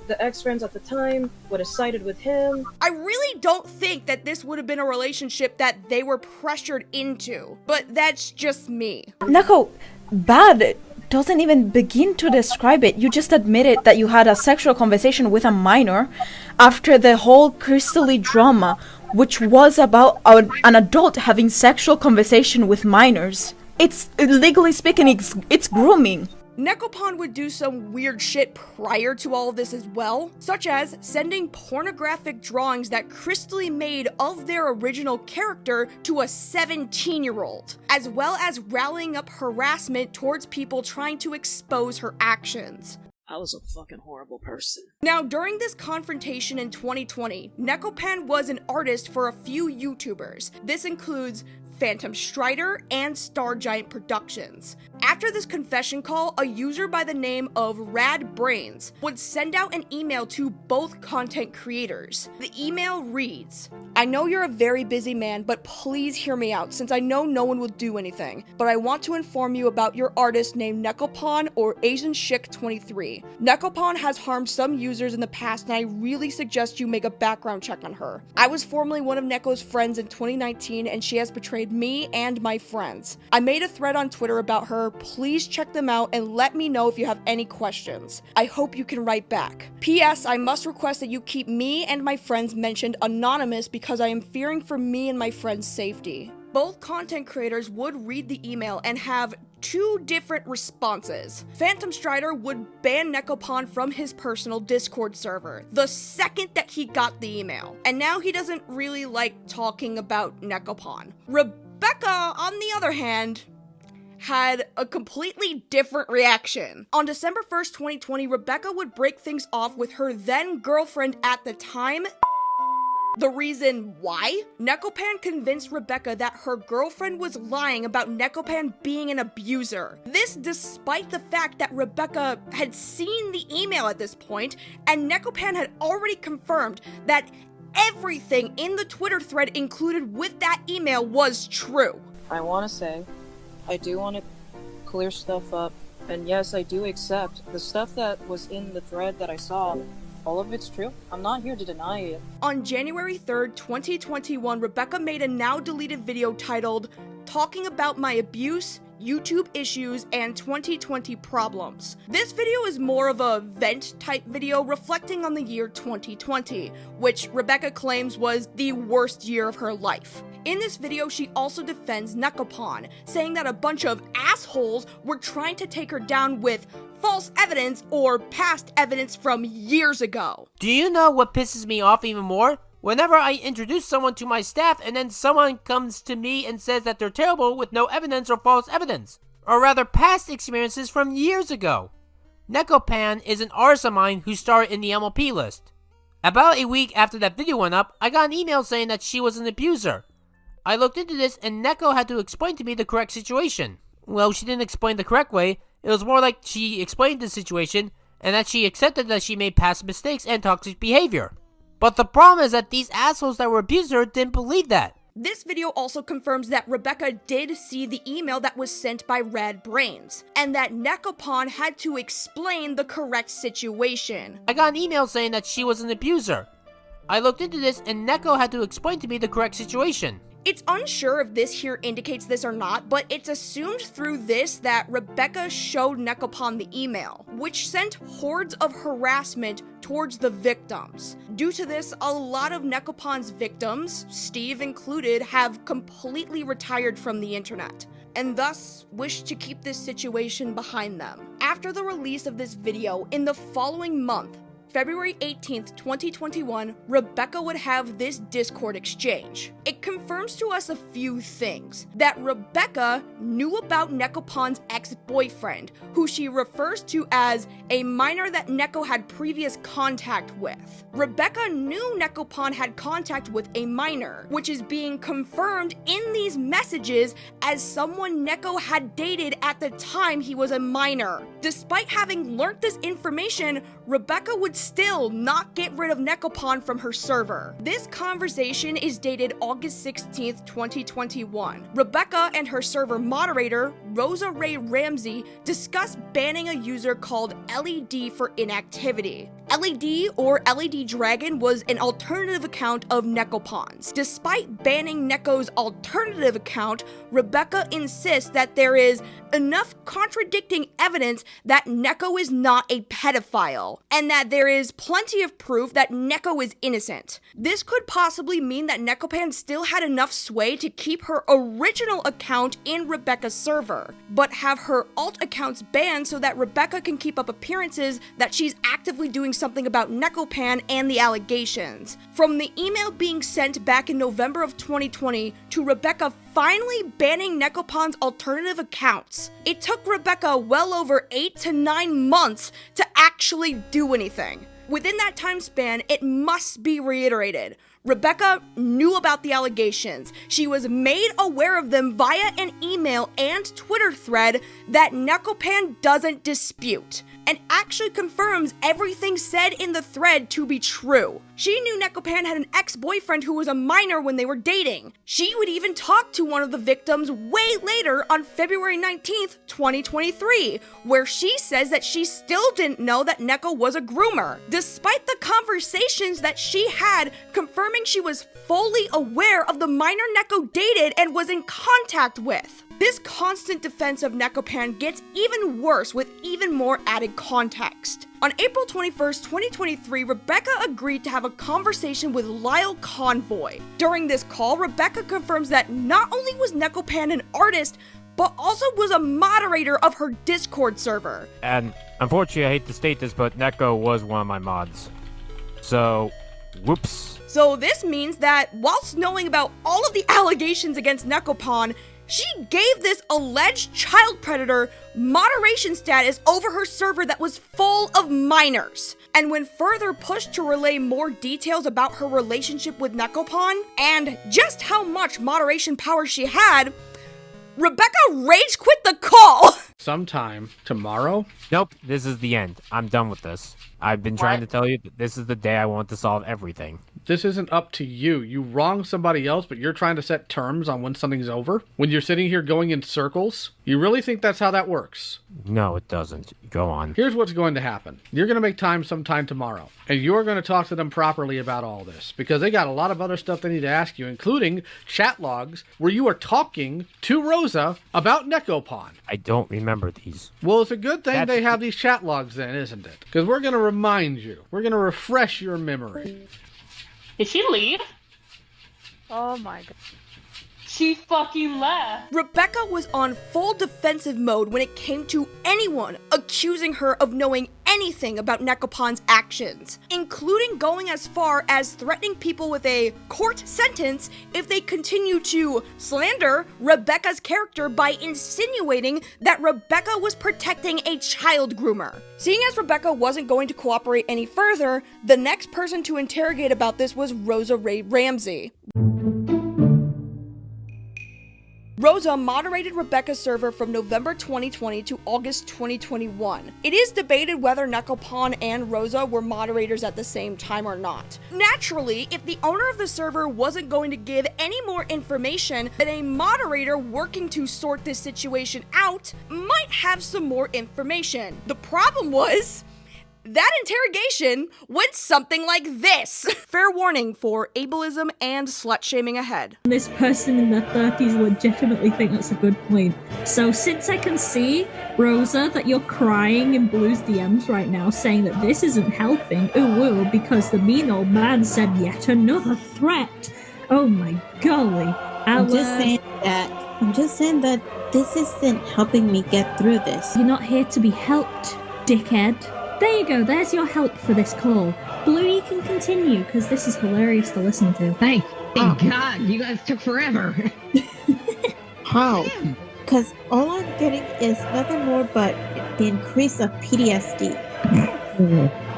the ex-friends at the time would have sided with him. I really don't think that this would have been a relationship that they were pressured into, but that's just me. Neko, bad doesn't even begin to describe it. You just admitted that you had a sexual conversation with a minor after the whole Crystally drama, which was about an adult having sexual conversation with minors. It's, legally speaking, it's grooming. Nekopon would do some weird shit prior to all of this as well, such as sending pornographic drawings that Crystally made of their original character to a 17-year-old, as well as rallying up harassment towards people trying to expose her actions. I was a fucking horrible person. Now, during this confrontation in 2020, Nekopan was an artist for a few YouTubers. This includes Phantom Strider and StarGiant Productions. After this confession call, a user by the name of Rad Brains would send out an email to both content creators. The email reads, I know you're a very busy man, but please hear me out since I know no one will do anything. But I want to inform you about your artist named Nekopon or Asian Chick 23. Nekopon has harmed some users in the past and I really suggest you make a background check on her. I was formerly one of Neko's friends in 2019 and she has betrayed me and my friends. I made a thread on Twitter about her. Please check them out and let me know if you have any questions. I hope you can write back. P.S. I must request that you keep me and my friends mentioned anonymous because I am fearing for me and my friends' safety. Both content creators would read the email and have two different responses. Phantom Strider would ban Nekopon from his personal Discord server the second that he got the email. And now he doesn't really like talking about Nekopon. Rebecca, on the other hand, had a completely different reaction. On December 1st, 2020, Rebecca would break things off with her then girlfriend at the time, The reason why? Nekopan convinced Rebecca that her girlfriend was lying about Nekopan being an abuser. This despite the fact that Rebecca had seen the email at this point, and Nekopan had already confirmed that everything in the Twitter thread included with that email was true. I want to say, I do want to clear stuff up, and yes, I do accept the stuff that was in the thread that I saw. All of it's true. I'm not here to deny it. On January 3rd, 2021, Rebecca made a now deleted video titled "Talking About My Abuse, YouTube Issues, and 2020 Problems." This video is more of a vent type video reflecting on the year 2020, which Rebecca claims was the worst year of her life. In this video, she also defends Nekopan, saying that a bunch of assholes were trying to take her down with false evidence or past evidence from years ago. Do you know what pisses me off even more? Whenever I introduce someone to my staff and then someone comes to me and says that they're terrible with no evidence or false evidence, or rather past experiences from years ago. Nekopan is an artist of mine who starred in the MLP list. About a week after that video went up, I got an email saying that she was an abuser. I looked into this and Neko had to explain to me the correct situation. Well, she didn't explain the correct way. It was more like she explained the situation and that she accepted that she made past mistakes and toxic behavior. But the problem is that these assholes that were abusing her didn't believe that. This video also confirms that Rebecca did see the email that was sent by Red Brains, and that Nekopan had to explain the correct situation. I got an email saying that she was an abuser. I looked into this and Neko had to explain to me the correct situation. It's unsure if this here indicates this or not, but it's assumed through this that Rebecca showed Nekopan the email, which sent hordes of harassment towards the victims. Due to this, a lot of Nekopan's victims, Steve included, have completely retired from the internet, and thus wish to keep this situation behind them. After the release of this video, in the following month, February 18th, 2021, Rebecca would have this Discord exchange. It confirms to us a few things. That Rebecca knew about Nekopan's ex-boyfriend, who she refers to as a minor that Neko had previous contact with. Rebecca knew Nekopan had contact with a minor, which is being confirmed in these messages as someone Neko had dated at the time he was a minor. Despite having learnt this information, Rebecca would still not get rid of Nekopan from her server. This conversation is dated August 16th, 2021. Rebecca and her server moderator, Rosa Ray Ramsey, discuss banning a user called LED for inactivity. LED, or LED Dragon, was an alternative account of Nekopan's. Despite banning Neko's alternative account, Rebecca insists that there is enough contradicting evidence that Neko is not a pedophile, and that there is plenty of proof that Neko is innocent. This could possibly mean that Nekopan still had enough sway to keep her original account in Rebecca's server, but have her alt accounts banned so that Rebecca can keep up appearances that she's actively doing something about Nekopan and the allegations. From the email being sent back in November of 2020 to Rebecca finally banning Nekopan's alternative accounts, it took Rebecca well over 8 to 9 months to actually do anything. Within that time span, it must be reiterated, Rebecca knew about the allegations. She was made aware of them via an email and Twitter thread that Nekopan doesn't dispute, and actually confirms everything said in the thread to be true. She knew Nekopan had an ex-boyfriend who was a minor when they were dating. She would even talk to one of the victims way later on February 19th, 2023, where she says that she still didn't know that Neko was a groomer, despite the conversations that she had confirming she was fully aware of the minor Neko dated and was in contact with. This constant defense of Nekopan gets even worse with even more added context. On April 21st, 2023, Rebecca agreed to have a conversation with Lyle Convoy. During this call, Rebecca confirms that not only was Nekopan an artist, but also was a moderator of her Discord server. And unfortunately, I hate to state this, but Neko was one of my mods. So, whoops. So this means that whilst knowing about all of the allegations against Nekopan, She gave this alleged child predator moderation status over her server that was full of minors. And when further pushed to relay more details about her relationship with Nekopon and just how much moderation power she had, Rebecca rage quit the call. Sometime tomorrow? Nope, this is the end. I'm done with this. I've been trying to tell you that this is the day I want to solve everything. This isn't up to you. You wrong somebody else, but you're trying to set terms on when something's over? When you're sitting here going in circles? You really think that's how that works? No, it doesn't. Go on. Here's what's going to happen. You're going to make time sometime tomorrow, and you're going to talk to them properly about all this, because they got a lot of other stuff they need to ask you, including chat logs where you are talking to Rosa about Nekopon. I don't remember these. Well, it's a good thing they have these chat logs then, isn't it? Because we're going to remind you. We're going to refresh your memory. Did she leave? Oh my god. She fucking left. Rebecca was on full defensive mode when it came to anyone accusing her of knowing anything about Nekopon's actions, including going as far as threatening people with a court sentence if they continue to slander Rebecca's character by insinuating that Rebecca was protecting a child groomer. Seeing as Rebecca wasn't going to cooperate any further, the next person to interrogate about this was Rosa Ray Ramsey. Rosa moderated Rebecca's server from November 2020 to August 2021. It is debated whether Nekopon and Rosa were moderators at the same time or not. Naturally, if the owner of the server wasn't going to give any more information, then a moderator working to sort this situation out might have some more information. The problem was, that interrogation went something like this. Fair warning for ableism and slut-shaming ahead. This person in their 30s legitimately think that's a good point. So since I can see, Rosa, that you're crying in Blue's DMs right now saying that this isn't helping, ooh, because the mean old man said yet another threat. Oh my golly. I'm just saying that this isn't helping me get through this. You're not here to be helped, dickhead. There you go, there's your help for this call. Blue, you can continue, because this is hilarious to listen to. Thank God, you guys took forever. How? Because all I'm getting is nothing more but the increase of PTSD.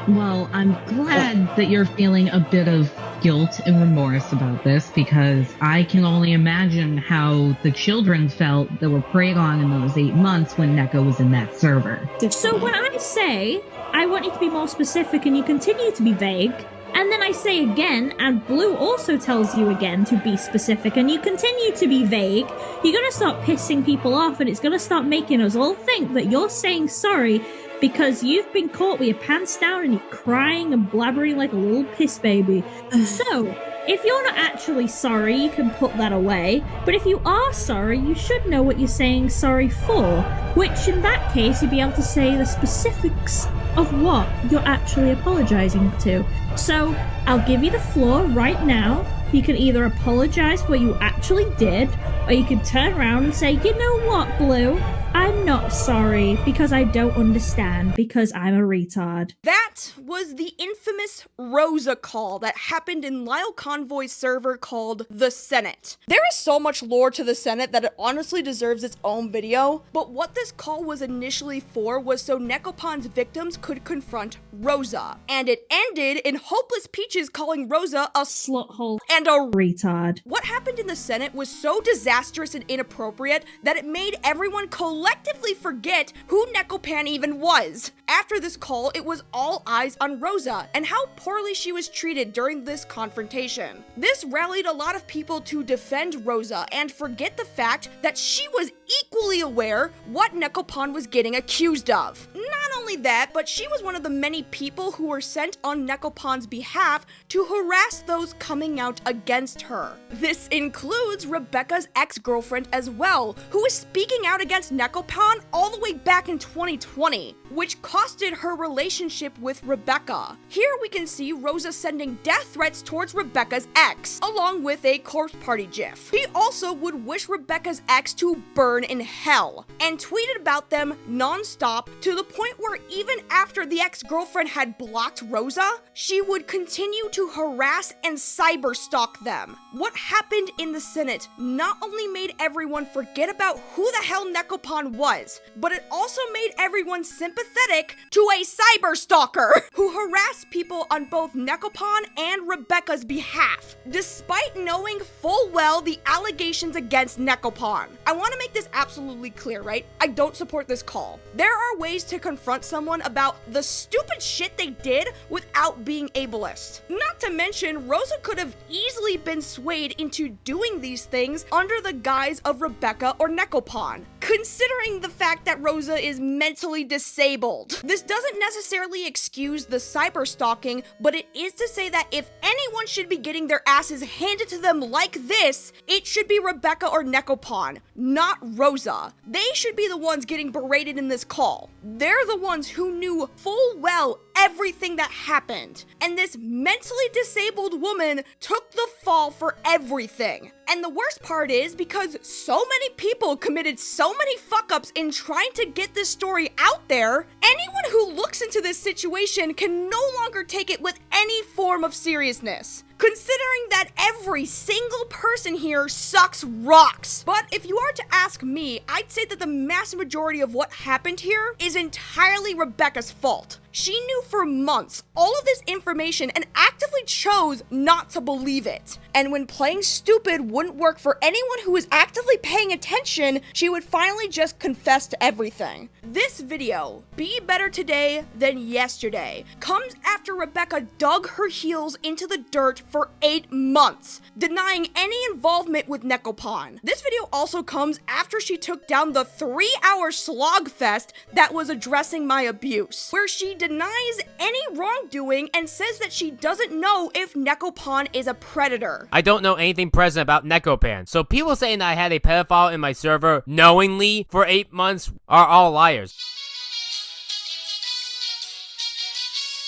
Well, I'm glad that you're feeling a bit of guilt and remorse about this, because I can only imagine how the children felt that were preyed on in those 8 months when Neko was in that server. So when I say, I want you to be more specific and you continue to be vague, and then I say again, and Blue also tells you again to be specific and you continue to be vague, you're gonna start pissing people off and it's gonna start making us all think that you're saying sorry because you've been caught with your pants down and you're crying and blabbering like a little piss baby. So, if you're not actually sorry, you can put that away, but if you are sorry, you should know what you're saying sorry for, which in that case, you'd be able to say the specifics of what you're actually apologizing to. So, I'll give you the floor right now. You can either apologize for what you actually did, or you can turn around and say, you know what, Blue? I'm not sorry because I don't understand because I'm a retard. That was the infamous Rosa call that happened in Lyle Convoy's server called The Senate. There is so much lore to The Senate that it honestly deserves its own video, but what this call was initially for was so Nekopon's victims could confront Rosa. And it ended in Hopeless Peaches calling Rosa a sluthole and a retard. What happened in The Senate was so disastrous and inappropriate that it made everyone collectively forget who Nekopan even was. After this call, it was all eyes on Rosa and how poorly she was treated during this confrontation. This rallied a lot of people to defend Rosa and forget the fact that she was equally aware what Nekopan was getting accused of. Not only that, but she was one of the many people who were sent on Nekopan's behalf to harass those coming out against her. This includes Rebecca's ex-girlfriend as well, who was speaking out against Nekopan all the way back in 2020, which costed her relationship with Rebecca. Here we can see Rosa sending death threats towards Rebecca's ex, along with a corpse party gif. He also would wish Rebecca's ex to burn in hell, and tweeted about them non-stop to the point where even after the ex-girlfriend had blocked Rosa, she would continue to harass and cyberstalk them. What happened in the Senate not only made everyone forget about who the hell Nekopon was, but it also made everyone sympathetic to a cyberstalker who harassed people on both Nekopon and Rebecca's behalf, despite knowing full well the allegations against Nekopon. I want to make this absolutely clear, right? I don't support this call. There are ways to confront someone about the stupid shit they did without being ableist. Not to mention, Rosa could have easily been swayed into doing these things under the guise of Rebecca or Nekopon, considering the fact that Rosa is mentally disabled. This doesn't necessarily excuse the cyberstalking, but it is to say that if anyone should be getting their asses handed to them like this, it should be Rebecca or Nekopon, not Rosa. They should be the ones getting berated in this call. They're the ones who knew full well everything that happened. And this mentally disabled woman took the fall for everything. And the worst part is, because so many people committed so many fuck-ups in trying to get this story out there, anyone who looks into this situation can no longer take it with any form of seriousness, considering that every single person here sucks rocks. But if you are to ask me, I'd say that the mass majority of what happened here is entirely Rebecca's fault. She knew for months all of this information and actively chose not to believe it. And when playing stupid wouldn't work for anyone who was actively paying attention, she would finally just confess to everything. This video, Be Better Today Than Yesterday, comes after Rebecca dug her heels into the dirt for 8 months, denying any involvement with Nekopon. This video also comes after she took down the 3-hour slogfest that was addressing my abuse, where she denies any wrongdoing and says that she doesn't know if Nekopon is a predator. I don't know anything present about Nekopan, so people saying that I had a pedophile in my server knowingly for 8 months are all liars.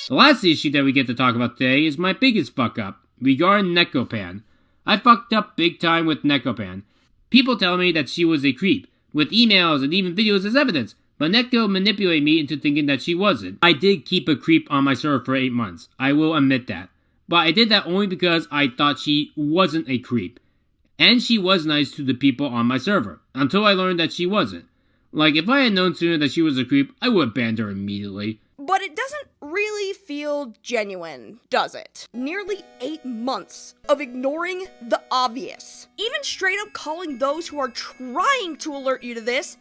The last issue that we get to talk about today is my biggest fuck up regarding Nekopan. I fucked up big time with Nekopan. People tell me that she was a creep, with emails and even videos as evidence, but Neko manipulated me into thinking that she wasn't. I did keep a creep on my server for 8 months, I will admit that. But I did that only because I thought she wasn't a creep. And she was nice to the people on my server, until I learned that she wasn't. Like, if I had known sooner that she was a creep, I would have banned her immediately. But it doesn't really feel genuine, does it? Nearly 8 months of ignoring the obvious. Even straight up calling those who are trying to alert you to this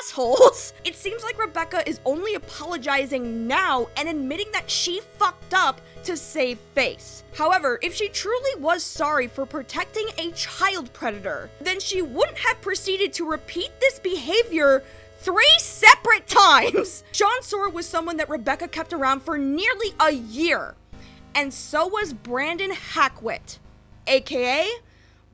assholes. It seems like Rebecca is only apologizing now and admitting that she fucked up to save face. However, if she truly was sorry for protecting a child predator, then she wouldn't have proceeded to repeat this behavior 3 separate times. Sohr was someone that Rebecca kept around for nearly a year, and so was Brandon Hackwith, aka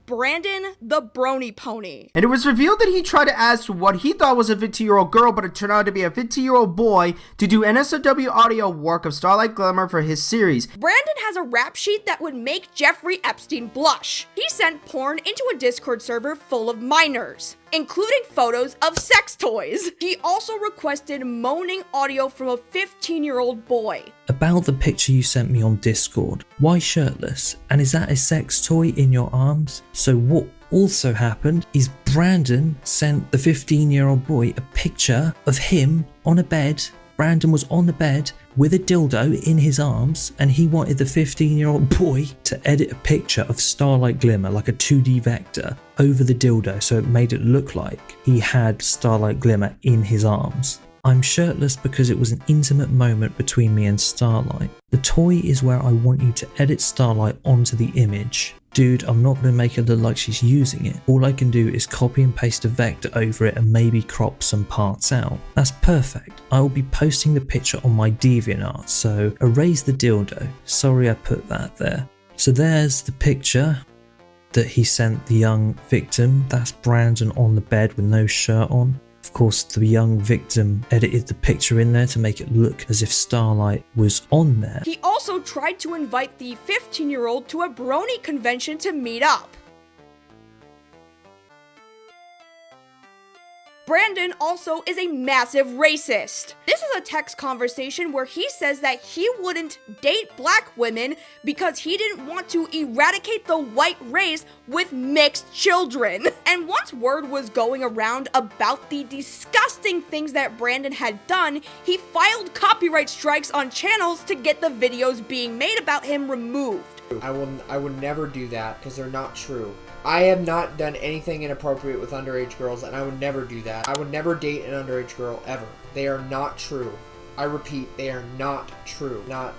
Brandon the Brony Pony. And it was revealed that he tried to ask what he thought was a 15-year-old girl, but it turned out to be a 15-year-old boy, to do NSFW audio work of Starlight Glimmer for his series. Brandon has a rap sheet that would make Jeffrey Epstein blush. He sent porn into a Discord server full of minors, including photos of sex toys. He also requested moaning audio from a 15-year-old boy. About the picture you sent me on Discord, why shirtless? And is that a sex toy in your arms? So what also happened is Brandon sent the 15-year-old boy a picture of him on a bed. Brandon was on the bed with a dildo in his arms, and he wanted the 15-year-old boy to edit a picture of Starlight Glimmer, like a 2D vector, over the dildo, so it made it look like he had Starlight Glimmer in his arms. I'm shirtless because it was an intimate moment between me and Starlight. The toy is where I want you to edit Starlight onto the image. Dude, I'm not going to make it look like she's using it. All I can do is copy and paste a vector over it and maybe crop some parts out. That's perfect. I will be posting the picture on my DeviantArt, so erase the dildo. Sorry I put that there. So there's the picture that he sent the young victim. That's Brandon on the bed with no shirt on. Of course, the young victim edited the picture in there to make it look as if Starlight was on there. He also tried to invite the 15-year-old to a brony convention to meet up. Brandon also is a massive racist. This is a text conversation where he says that he wouldn't date black women because he didn't want to eradicate the white race with mixed children. And once word was going around about the disgusting things that Brandon had done, he filed copyright strikes on channels to get the videos being made about him removed. I would never do that because they're not true. I have not done anything inappropriate with underage girls, and I would never do that. I would never date an underage girl ever. They are not true. I repeat, they are not true. Not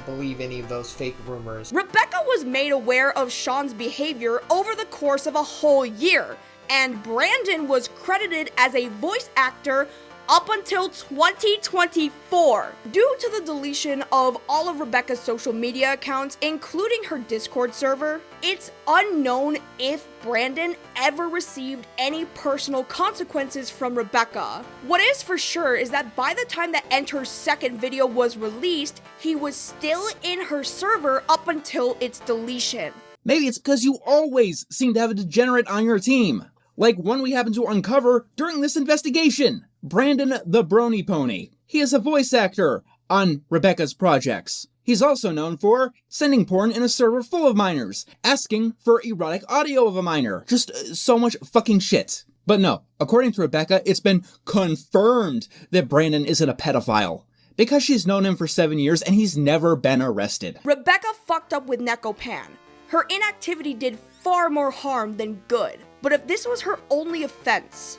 believe any of those fake rumors. Rebecca was made aware of Sean's behavior over the course of a whole year, and Brandon was credited as a voice actor up until 2024. Due to the deletion of all of Rebecca's social media accounts, including her Discord server, it's unknown if Brandon ever received any personal consequences from Rebecca. What is for sure is that by the time that Enter's second video was released, he was still in her server up until its deletion. Maybe it's because you always seem to have a degenerate on your team, like one we happen to uncover during this investigation. Brandon the Brony Pony. He is a voice actor on Rebecca's projects. He's also known for sending porn in a server full of minors, asking for erotic audio of a minor. Just so much fucking shit. But no, according to Rebecca, it's been confirmed that Brandon isn't a pedophile, because she's known him for 7 years and he's never been arrested. Rebecca fucked up with Nekopan. Her inactivity did far more harm than good. But if this was her only offense,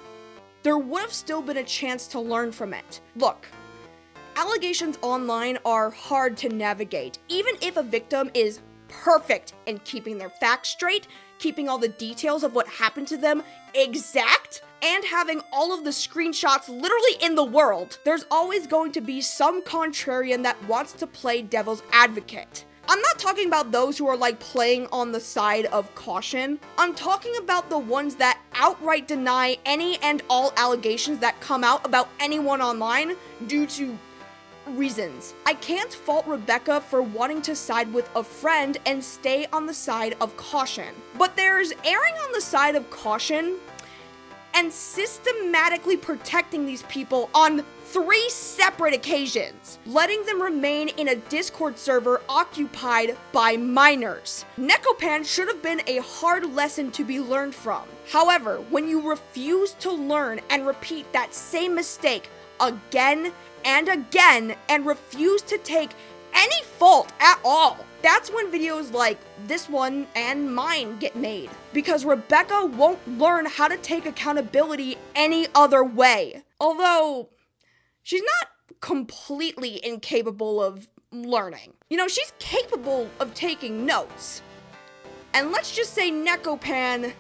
there would have still been a chance to learn from it. Look, allegations online are hard to navigate, even if a victim is perfect in keeping their facts straight, keeping all the details of what happened to them exact, and having all of the screenshots literally in the world. There's always going to be some contrarian that wants to play devil's advocate. I'm not talking about those who are like playing on the side of caution. I'm talking about the ones that outright deny any and all allegations that come out about anyone online due to reasons. I can't fault Rebecca for wanting to side with a friend and stay on the side of caution. But there's erring on the side of caution and systematically protecting these people on 3 separate occasions, letting them remain in a Discord server occupied by minors. Nekopan should have been a hard lesson to be learned from. However, when you refuse to learn and repeat that same mistake again and again and refuse to take any fault at all, that's when videos like this one and mine get made. Because Rebecca won't learn how to take accountability any other way. Although, she's not completely incapable of learning. You know, she's capable of taking notes. And let's just say Nekopan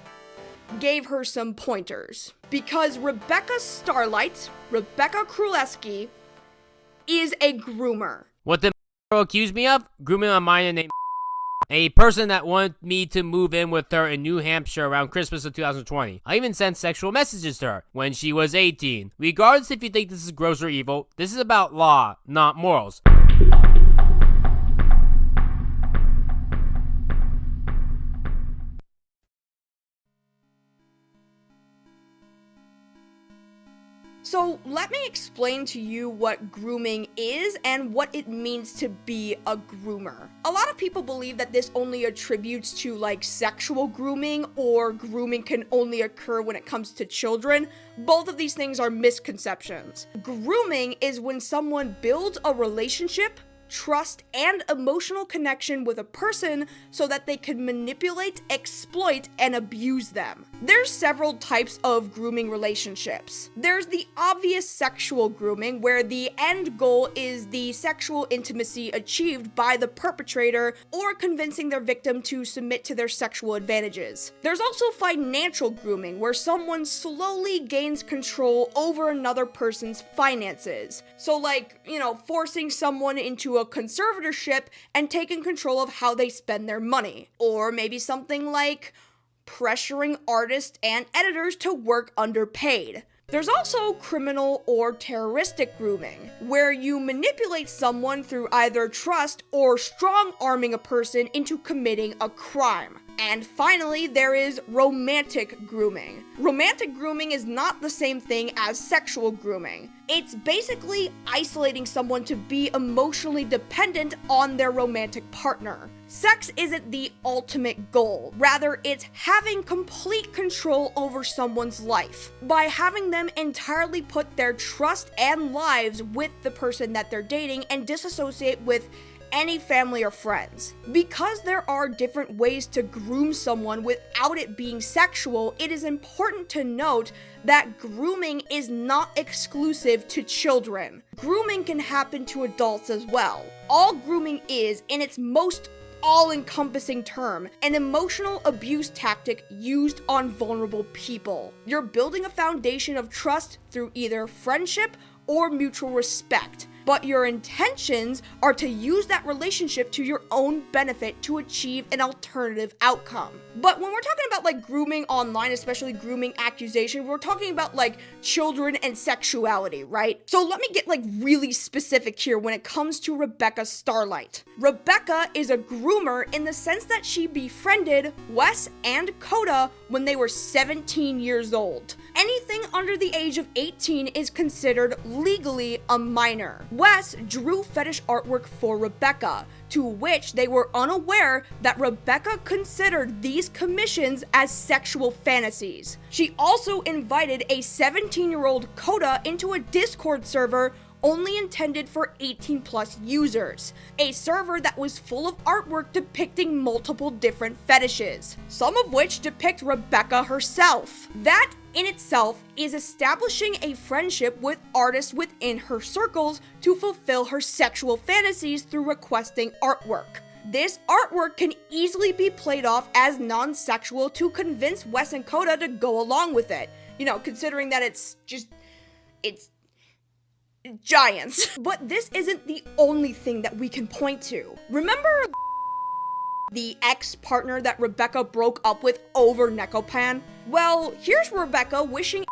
gave her some pointers. Because Rebecca Starlight, Rebecca Kruleski, is a groomer. What the accused me of? Grooming a minor named a person that wanted me to move in with her in New Hampshire around Christmas of 2020. I even sent sexual messages to her when she was 18. Regardless if you think this is gross or evil, this is about law, not morals. So let me explain to you what grooming is and what it means to be a groomer. A lot of people believe that this only attributes to like sexual grooming, or grooming can only occur when it comes to children. Both of these things are misconceptions. Grooming is when someone builds a relationship, trust, and emotional connection with a person so that they can manipulate, exploit, and abuse them. There's several types of grooming relationships. There's the obvious sexual grooming, where the end goal is the sexual intimacy achieved by the perpetrator or convincing their victim to submit to their sexual advantages. There's also financial grooming, where someone slowly gains control over another person's finances. So like, you know, forcing someone into a conservatorship and taking control of how they spend their money. Or maybe something like pressuring artists and editors to work underpaid. There's also criminal or terroristic grooming, where you manipulate someone through either trust or strong-arming a person into committing a crime. And finally, there is romantic grooming. Romantic grooming is not the same thing as sexual grooming. It's basically isolating someone to be emotionally dependent on their romantic partner. Sex isn't the ultimate goal. Rather, it's having complete control over someone's life by having them entirely put their trust and lives with the person that they're dating and disassociate with any family or friends. Because there are different ways to groom someone without it being sexual, it is important to note that grooming is not exclusive to children. Grooming can happen to adults as well. All grooming is, in its most all-encompassing term, an emotional abuse tactic used on vulnerable people. You're building a foundation of trust through either friendship or mutual respect, but your intentions are to use that relationship to your own benefit to achieve an alternative outcome. But when we're talking about like grooming online, especially grooming accusation, we're talking about like children and sexuality, right? So let me get like really specific here when it comes to Rebecca Starlight. Rebecca is a groomer in the sense that she befriended Wes and Coda when they were 17 years old. Anything under the age of 18 is considered legally a minor. Wes drew fetish artwork for Rebecca, to which they were unaware that Rebecca considered these commissions as sexual fantasies. She also invited a 17-year-old Coda into a Discord server only intended for 18+ users, a server that was full of artwork depicting multiple different fetishes, some of which depict Rebecca herself. That in itself is establishing a friendship with artists within her circles to fulfill her sexual fantasies through requesting artwork. This artwork can easily be played off as non-sexual to convince Wes and Coda to go along with it. You know, considering that it's giants. But this isn't the only thing that we can point to. Remember the ex-partner that Rebecca broke up with over Nekopan? Well, here's Rebecca wishing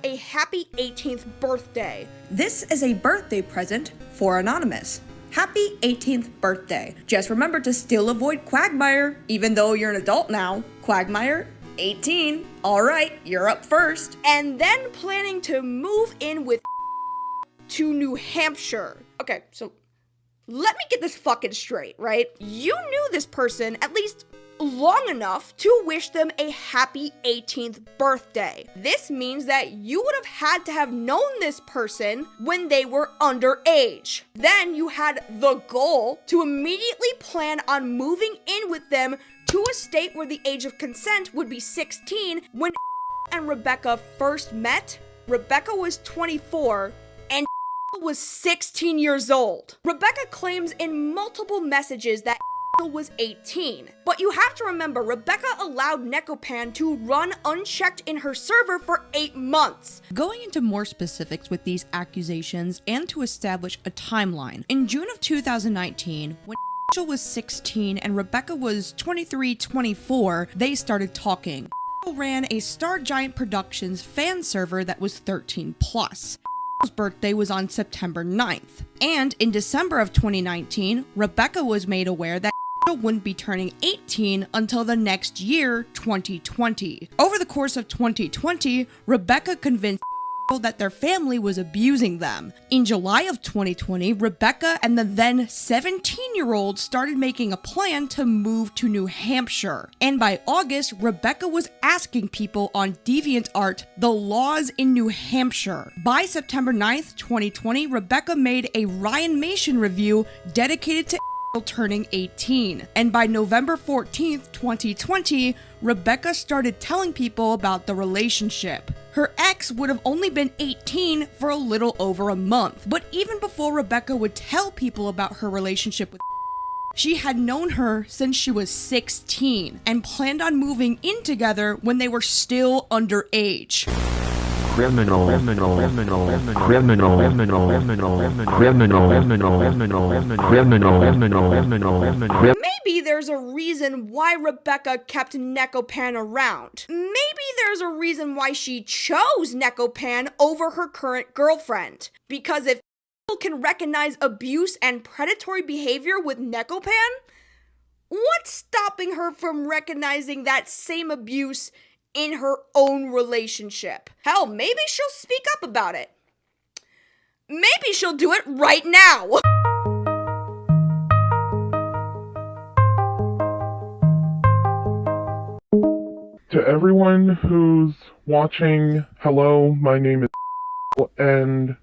a happy 18th birthday. This is a birthday present for Anonymous. Happy 18th birthday. Just remember to still avoid Quagmire, even though you're an adult now. Quagmire, 18. Alright, you're up first. And then planning to move in with to New Hampshire. Okay, so let me get this fucking straight, right? You knew this person at least long enough to wish them a happy 18th birthday. This means that you would have had to have known this person when they were underage. Then you had the goal to immediately plan on moving in with them to a state where the age of consent would be 16. When and Rebecca first met, Rebecca was 24 and was 16 years old. Rebecca claims in multiple messages that was 18. But you have to remember, Rebecca allowed Nekopan to run unchecked in her server for 8 months. Going into more specifics with these accusations and to establish a timeline, in June of 2019, when was 16 and Rebecca was 23-24, they started talking. Ran a StarGiant Productions fan server that was 13+. Birthday was on September 9th, and in December of 2019, Rebecca was made aware that wouldn't be turning 18 until the next year, 2020. Over the course of 2020, Rebecca convinced that their family was abusing them. In July of 2020, Rebecca and the then 17-year-old started making a plan to move to New Hampshire. And by August, Rebecca was asking people on DeviantArt the laws in New Hampshire. By September 9th, 2020, Rebecca made a Ryan-mation review dedicated to turning 18. And by November 14th, 2020, Rebecca started telling people about the relationship. Her ex would have only been 18 for a little over a month. But even before Rebecca would tell people about her relationship with she had known her since she was 16 and planned on moving in together when they were still underage. Criminal. Maybe there's a reason why Rebecca kept Nekopan around. Maybe there's a reason why she chose Nekopan over her current girlfriend. Because if people can recognize abuse and predatory behavior with Nekopan, what's stopping stopping her from recognizing that same abuse in her own relationship. Hell, maybe she'll speak up about it. Maybe she'll do it right now. To everyone who's watching, hello, my name is and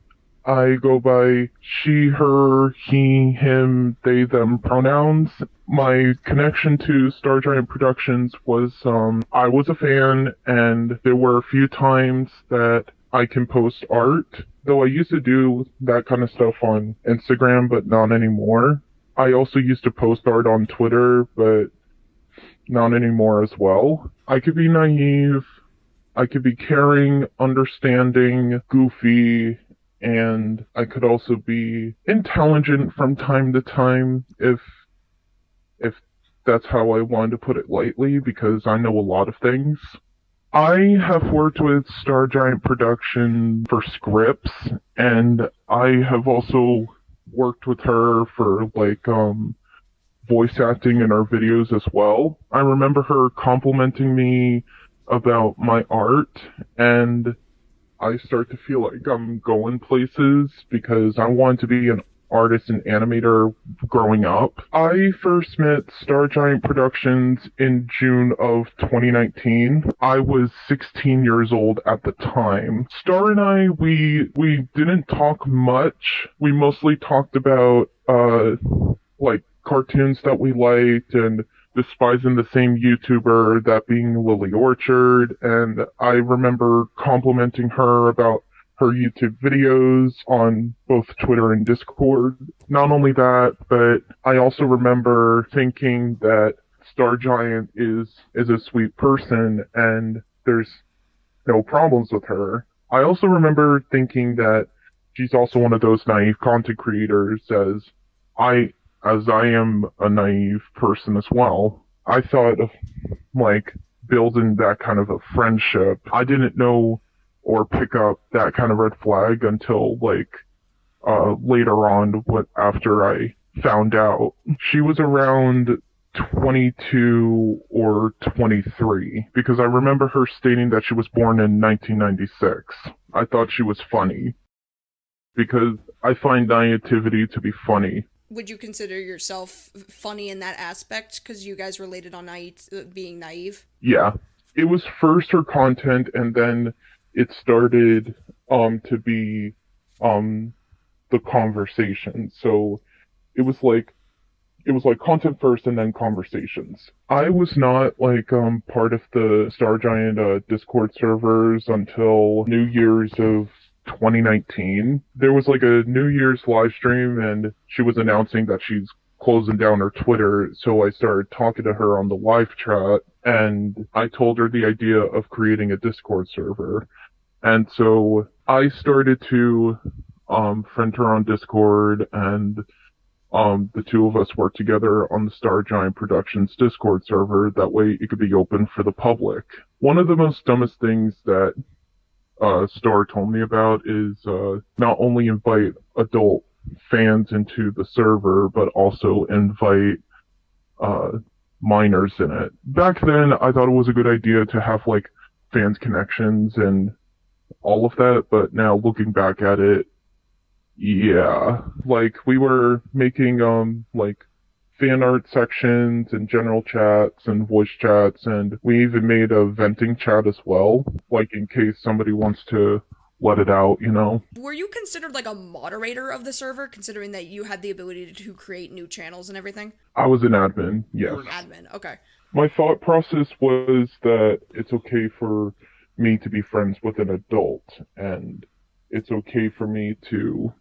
I go by she, her, he, him, they, them pronouns. My connection to StarGiant Productions was, I was a fan, and there were a few times that I can post art, though I used to do that kind of stuff on Instagram, but not anymore. I also used to post art on Twitter, but not anymore as well. I could be naive, I could be caring, understanding, goofy, and I could also be intelligent from time to time, if that's how I wanted to put it lightly, because I know a lot of things. I have worked with StarGiant Production for scripts, and I have also worked with her for, voice acting in our videos as well. I remember her complimenting me about my art, and I start to feel like I'm going places because I wanted to be an artist and animator growing up. I first met StarGiant Productions in June of 2019. I was 16 years old at the time. Star and I, we didn't talk much. We mostly talked about, cartoons that we liked and despising the same YouTuber, that being Lily Orchard, and I remember complimenting her about her YouTube videos on both Twitter and Discord. Not only that, but I also remember thinking that StarGiant is a sweet person and there's no problems with her. I also remember thinking that she's also one of those naive content creators, as I am a naive person as well. I thought of, building that kind of a friendship. I didn't know or pick up that kind of red flag until, later on, after I found out. She was around 22 or 23, because I remember her stating that she was born in 1996. I thought she was funny, because I find naivety to be funny. Would you consider yourself funny in that aspect? Because you guys related on being naive? Yeah. It was first her content, and then it started to be the conversation. So it was like content first and then conversations. I was not part of the StarGiant Discord servers until New Year's of 2019. There was a New Year's live stream, and she was announcing that she's closing down her Twitter, so I started talking to her on the live chat, and I told her the idea of creating a Discord server. And so I started to friend her on Discord, and the two of us worked together on the StarGiant Productions Discord server. That way it could be open for the public. One of the most dumbest things that Star told me about is not only invite adult fans into the server, but also invite minors in it. Back then, I thought it was a good idea to have fans connections and all of that, but now looking back at it, yeah, we were making fan art sections and general chats and voice chats, and we even made a venting chat as well, in case somebody wants to let it out, Were you considered a moderator of the server, considering that you had the ability to create new channels and everything? I was an admin, yes. You were an admin, okay. My thought process was that it's okay for me to be friends with an adult, and it's okay for me to,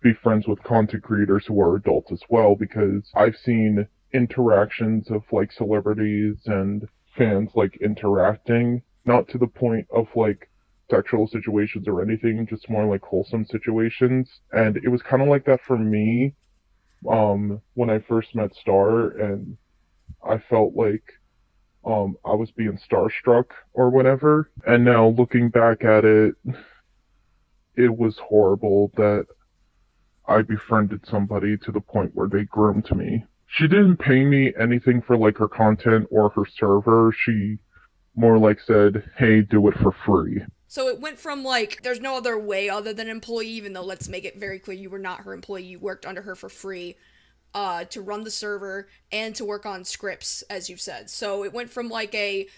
be friends with content creators who are adults as well, because I've seen interactions of celebrities and fans interacting, not to the point of sexual situations or anything, just more wholesome situations. And it was kind of like that for me when I first met Star, and I felt I was being starstruck or whatever. And now looking back at it, it was horrible that I befriended somebody to the point where they groomed me. She didn't pay me anything for like her content or her server. She more like said, hey, do it for free. So it went from like, there's no other way other than employee, even though let's make it very clear you were not her employee, you worked under her for free, to run the server and to work on scripts, as you've said. So it went from like a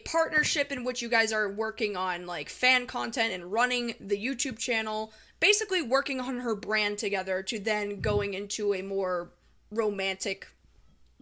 partnership in which you guys are working on like fan content and running the YouTube channel, basically working on her brand together, to then going into a more romantic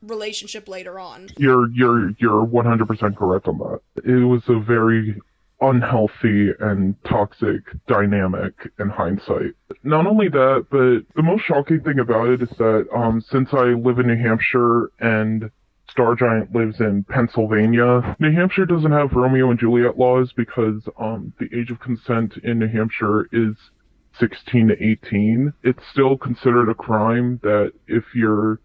relationship later on. You're 100% correct on that. It was a very unhealthy and toxic dynamic in hindsight. Not only that, but the most shocking thing about it is that since I live in New Hampshire and StarGiant lives in Pennsylvania, New Hampshire doesn't have Romeo and Juliet laws because the age of consent in New Hampshire is 16 to 18. It's still considered a crime that if you're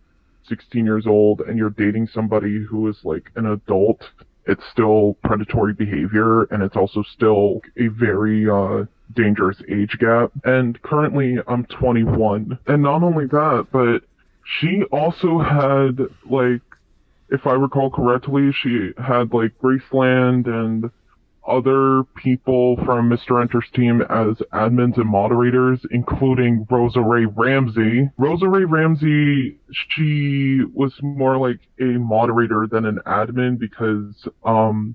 16 years old and you're dating somebody who is like an adult, it's still predatory behavior, and it's also still a very dangerous age gap. And currently I'm 21. And not only that, but she also had, like, if I recall correctly, she had like Graceland and other people from Mr. Enter's team as admins and moderators, including Rosa Ray Ramsey. Rosa Ray Ramsey, she was more like a moderator than an admin because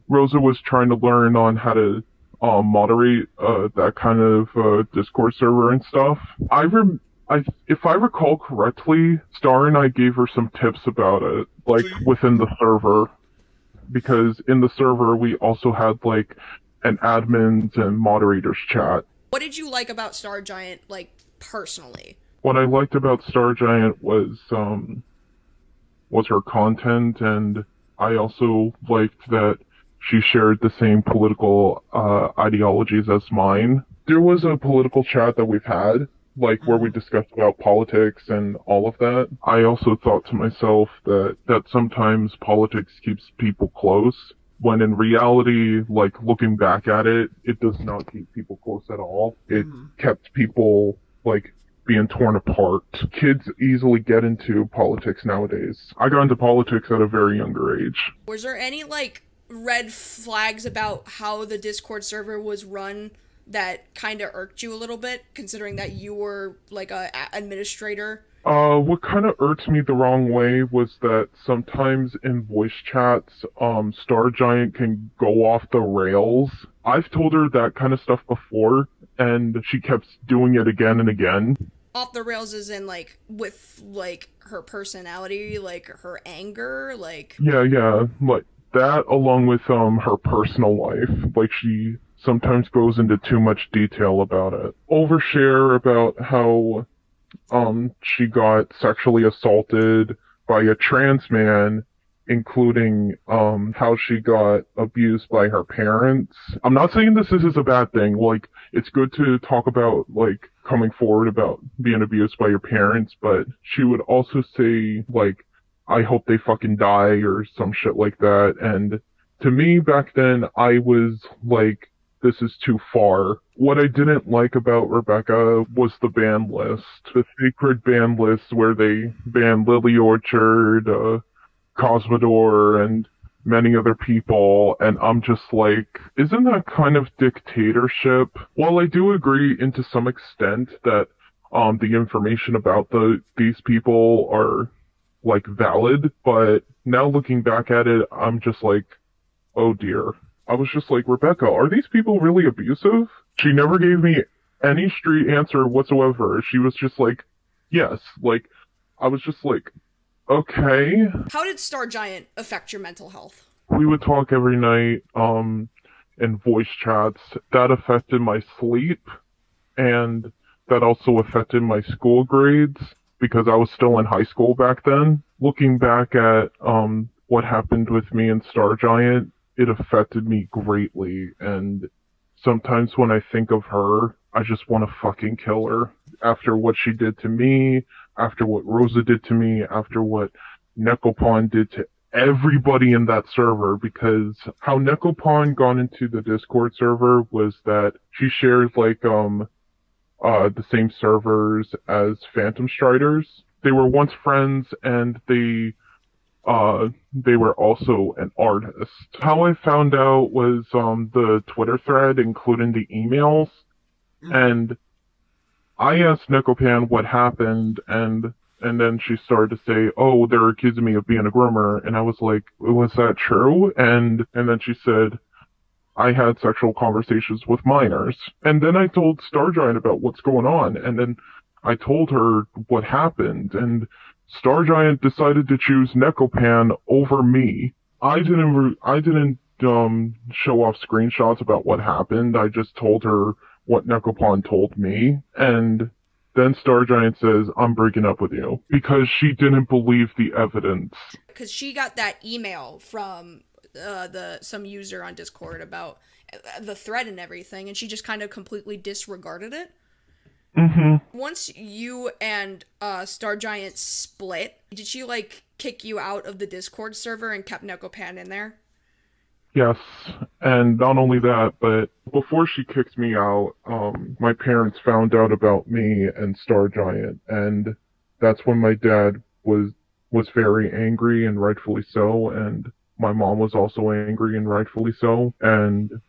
Rosa was trying to learn on how to moderate that kind of Discord server and stuff. If I recall correctly, Star and I gave her some tips about it, like within the server. Because in the server, we also had, like, an admins and moderators chat. What did you like about StarGiant, like, personally? What I liked about StarGiant was her content, and I also liked that she shared the same political ideologies as mine. There was a political chat that we've had, like where we discussed about politics and all of that. I also thought to myself that sometimes politics keeps people close, when in reality, like looking back at it, it does not keep people close at all. It kept people like being torn apart. Kids easily get into politics nowadays. I got into politics at a very younger age. Was there any like red flags about how the Discord server was run that kind of irked you a little bit, considering that you were like a administrator? What kind of irked me the wrong way was that sometimes in voice chats, StarGiant can go off the rails. I've told her that kind of stuff before, and she kept doing it again and again. Off the rails as in like with like her personality, like her anger, like... Yeah, like that along with her personal life. Like she sometimes goes into too much detail about it. Overshare about how she got sexually assaulted by a trans man, including how she got abused by her parents. I'm not saying this is a bad thing. Like, it's good to talk about like coming forward about being abused by your parents, but she would also say like, I hope they fucking die or some shit like that. And to me back then, I was like, this is too far. What I didn't like about Rebecca was the ban list. The secret ban list where they banned Lily Orchard, Cosmodor, and many other people, and I'm just like, isn't that kind of dictatorship? While I do agree to some extent that the information about these people are like valid, but now looking back at it, I'm just like, oh dear. I was just like, Rebecca, are these people really abusive? She never gave me any straight answer whatsoever. She was just like, yes. Like, I was just like, okay. How did StarGiant affect your mental health? We would talk every night, in voice chats. That affected my sleep, and that also affected my school grades, because I was still in high school back then. Looking back at, what happened with me in StarGiant, it affected me greatly, and sometimes when I think of her, I just want to fucking kill her. After what she did to me, after what Rosa did to me, after what Necopon did to everybody in that server, because how Necopon got into the Discord server was that she shared like, the same servers as Phantom Striders, they were once friends, and they were also an artist. How I found out was the Twitter thread, including the emails, and I asked Nicopan what happened, and then she started to say, "Oh, they're accusing me of being a groomer," and I was like, "Was that true?" And then she said, "I had sexual conversations with minors." And then I told StarGiant about what's going on, and then I told her what happened, and StarGiant decided to choose Nekopan over me. I didn't show off screenshots about what happened. I just told her what Nekopan told me, and then StarGiant says, "I'm breaking up with you," because she didn't believe the evidence. Because she got that email from some user on Discord about the thread and everything, and she just kind of completely disregarded it. Once you and StarGiant split, did she like kick you out of the Discord server and kept Nekopan in there? Yes, and not only that, but before she kicked me out, my parents found out about me and StarGiant, and that's when my dad was very angry, and rightfully so, and my mom was also angry, and rightfully so, and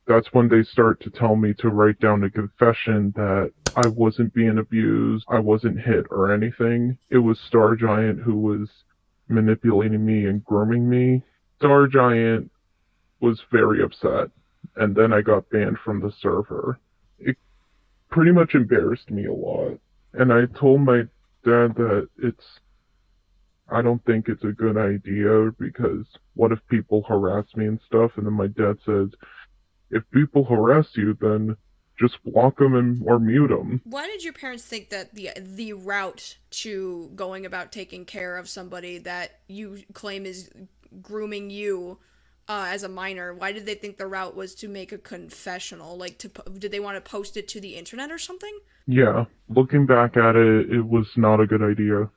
that's when they start to tell me to write down a confession that I wasn't being abused, I wasn't hit or anything. It was StarGiant who was manipulating me and grooming me. StarGiant was very upset, and then I got banned from the server. It pretty much embarrassed me a lot, and I told my dad that I don't think it's a good idea, because what if people harass me and stuff? And then my dad says, if people harass you, then just block them or mute them. Why did your parents think that the route to going about taking care of somebody that you claim is grooming you as a minor, why did they think the route was to make a confessional? Like, did they want to post it to the internet or something? Yeah, looking back at it, it was not a good idea,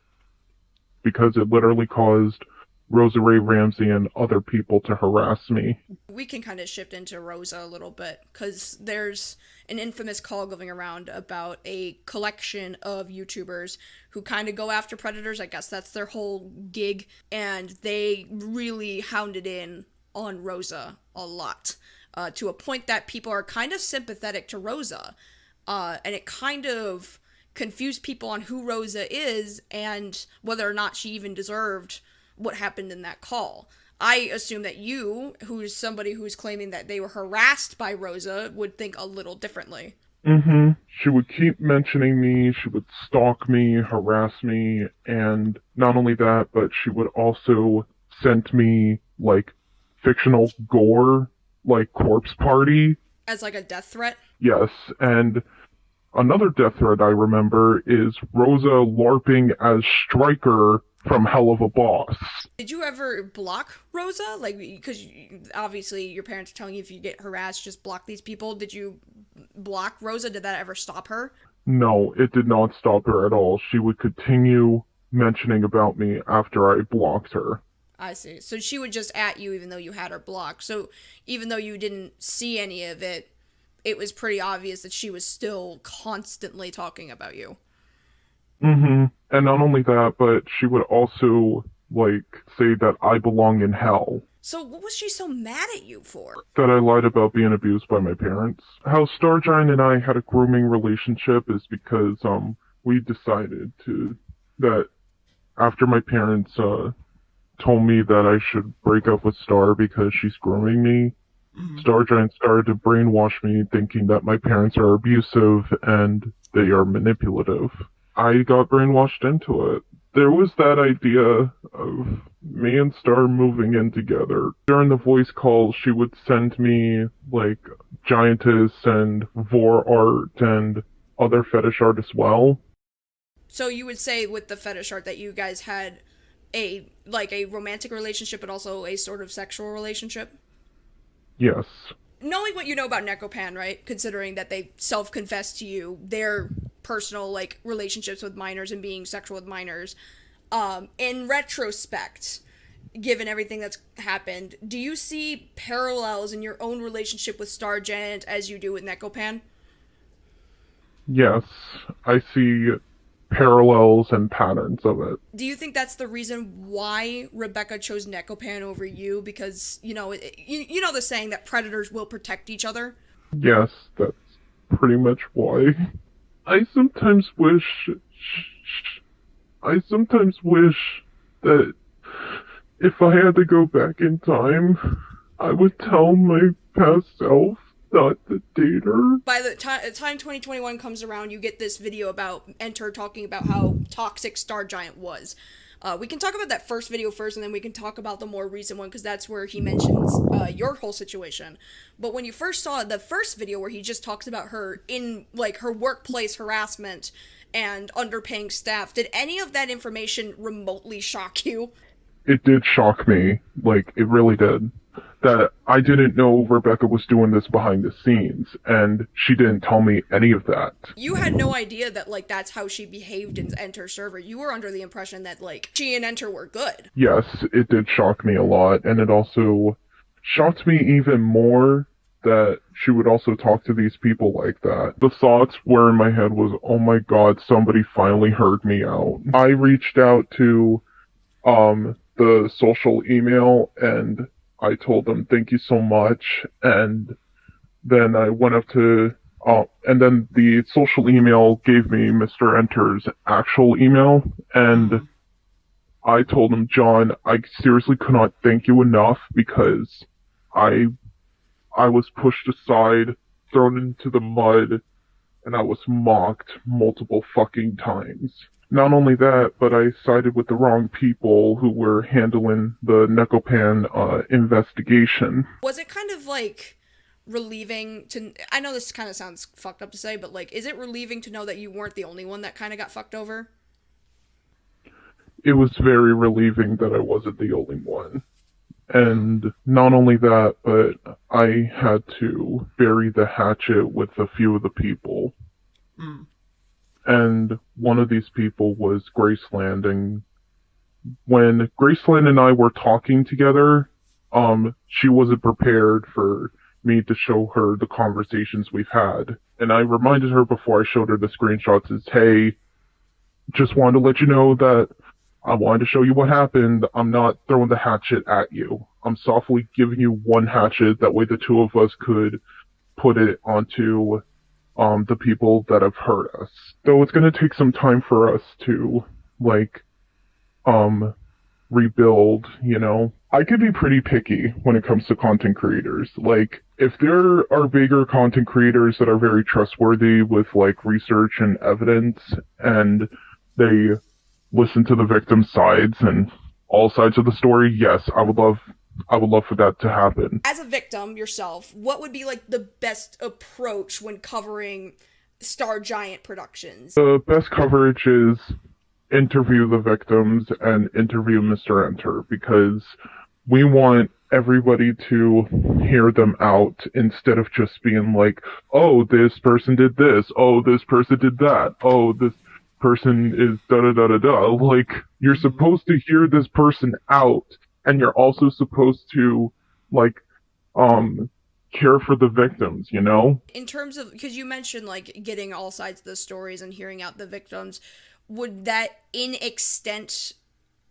because it literally caused Rosa Ray Ramsey and other people to harass me. We can kind of shift into Rosa a little bit, because there's an infamous call going around about a collection of YouTubers who kind of go after predators. I guess that's their whole gig, and they really hounded in on Rosa a lot, to a point that people are kind of sympathetic to Rosa, and it kind of confused people on who Rosa is and whether or not she even deserved what happened in that call. I assume that you, who's somebody who's claiming that they were harassed by Rosa, would think a little differently. She would keep mentioning me, she would stalk me, harass me, and not only that, but she would also send me, like, fictional gore, like corpse party. As like a death threat? Yes, and another death threat I remember is Rosa LARPing as Stryker from Hell of a Boss. Did you ever block Rosa? Like, because obviously your parents are telling you if you get harassed, just block these people. Did you block Rosa? Did that ever stop her? No, it did not stop her at all. She would continue mentioning about me after I blocked her. I see. So she would just at you even though you had her blocked. So even though you didn't see any of it, it was pretty obvious that she was still constantly talking about you. And not only that, but she would also, like, say that I belong in hell. So what was she so mad at you for? That I lied about being abused by my parents. How StarGiant and I had a grooming relationship is because, we decided that after my parents, told me that I should break up with Star because she's grooming me, StarGiant started to brainwash me, thinking that my parents are abusive and they are manipulative. I got brainwashed into it. There was that idea of me and Star moving in together. During the voice calls, she would send me, like, Giantess and Vor art and other fetish art as well. So you would say with the fetish art that you guys had a romantic relationship, but also a sort of sexual relationship? Yes. Knowing what you know about Nekopan, right? Considering that they self-confessed to you their personal, like, relationships with minors and being sexual with minors, in retrospect, given everything that's happened, do you see parallels in your own relationship with StarGiant as you do with Nekopan? Yes. I see parallels and patterns of it. Do you think that's the reason why Rebecca chose Nekopan over you? Because, you know the saying that predators will protect each other? Yes, that's pretty much why. I sometimes wish that if I had to go back in time, I would tell my past self not to date her. By the time 2021 comes around, you get this video about Enter talking about how toxic StarGiant was. We can talk about that first video first, and then we can talk about the more recent one, because that's where he mentions your whole situation. But when you first saw the first video where he just talks about her in, like, her workplace harassment and underpaying staff, did any of that information remotely shock you? It did shock me. Like, it really did. That I didn't know Rebecca was doing this behind the scenes, and she didn't tell me any of that. You had no idea that, like, that's how she behaved in Enter's server. You were under the impression that, like, she and Enter were good. Yes, it did shock me a lot, and it also shocked me even more that she would also talk to these people like that. The thoughts were in my head was, oh my god, somebody finally heard me out. I reached out to the social email, and I told them, thank you so much, and then I went up to, and then the social email gave me Mr. Enter's actual email, and I told him, John, I seriously could not thank you enough, because I was pushed aside, thrown into the mud, and I was mocked multiple fucking times. Not only that, but I sided with the wrong people who were handling the Nekopan investigation. Was it kind of, like, relieving to... I know this kind of sounds fucked up to say, but, like, is it relieving to know that you weren't the only one that kind of got fucked over? It was very relieving that I wasn't the only one. And not only that, but I had to bury the hatchet with a few of the people. And one of these people was Graceland, and when Graceland and I were talking together, she wasn't prepared for me to show her the conversations we've had. And I reminded her before I showed her the screenshots is, hey, just wanted to let you know that I wanted to show you what happened. I'm not throwing the hatchet at you. I'm softly giving you one hatchet, that way the two of us could put it onto the people that have hurt us. Though it's going to take some time for us to, like, rebuild, you know. I could be pretty picky when it comes to content creators. Like, if there are bigger content creators that are very trustworthy with, like, research and evidence, and they listen to the victim's sides and all sides of the story, yes, I would love for that to happen. As a victim yourself, what would be, like, the best approach when covering StarGiant Productions? The best coverage is interview the victims and interview Mr. Enter, because we want everybody to hear them out instead of just being like, oh, this person did this, oh, this person did that, oh, this person is da-da-da-da-da. Like, you're supposed to hear this person out, and you're also supposed to, like, care for the victims, you know? In terms of, because you mentioned, like, getting all sides of the stories and hearing out the victims, would that, in extent,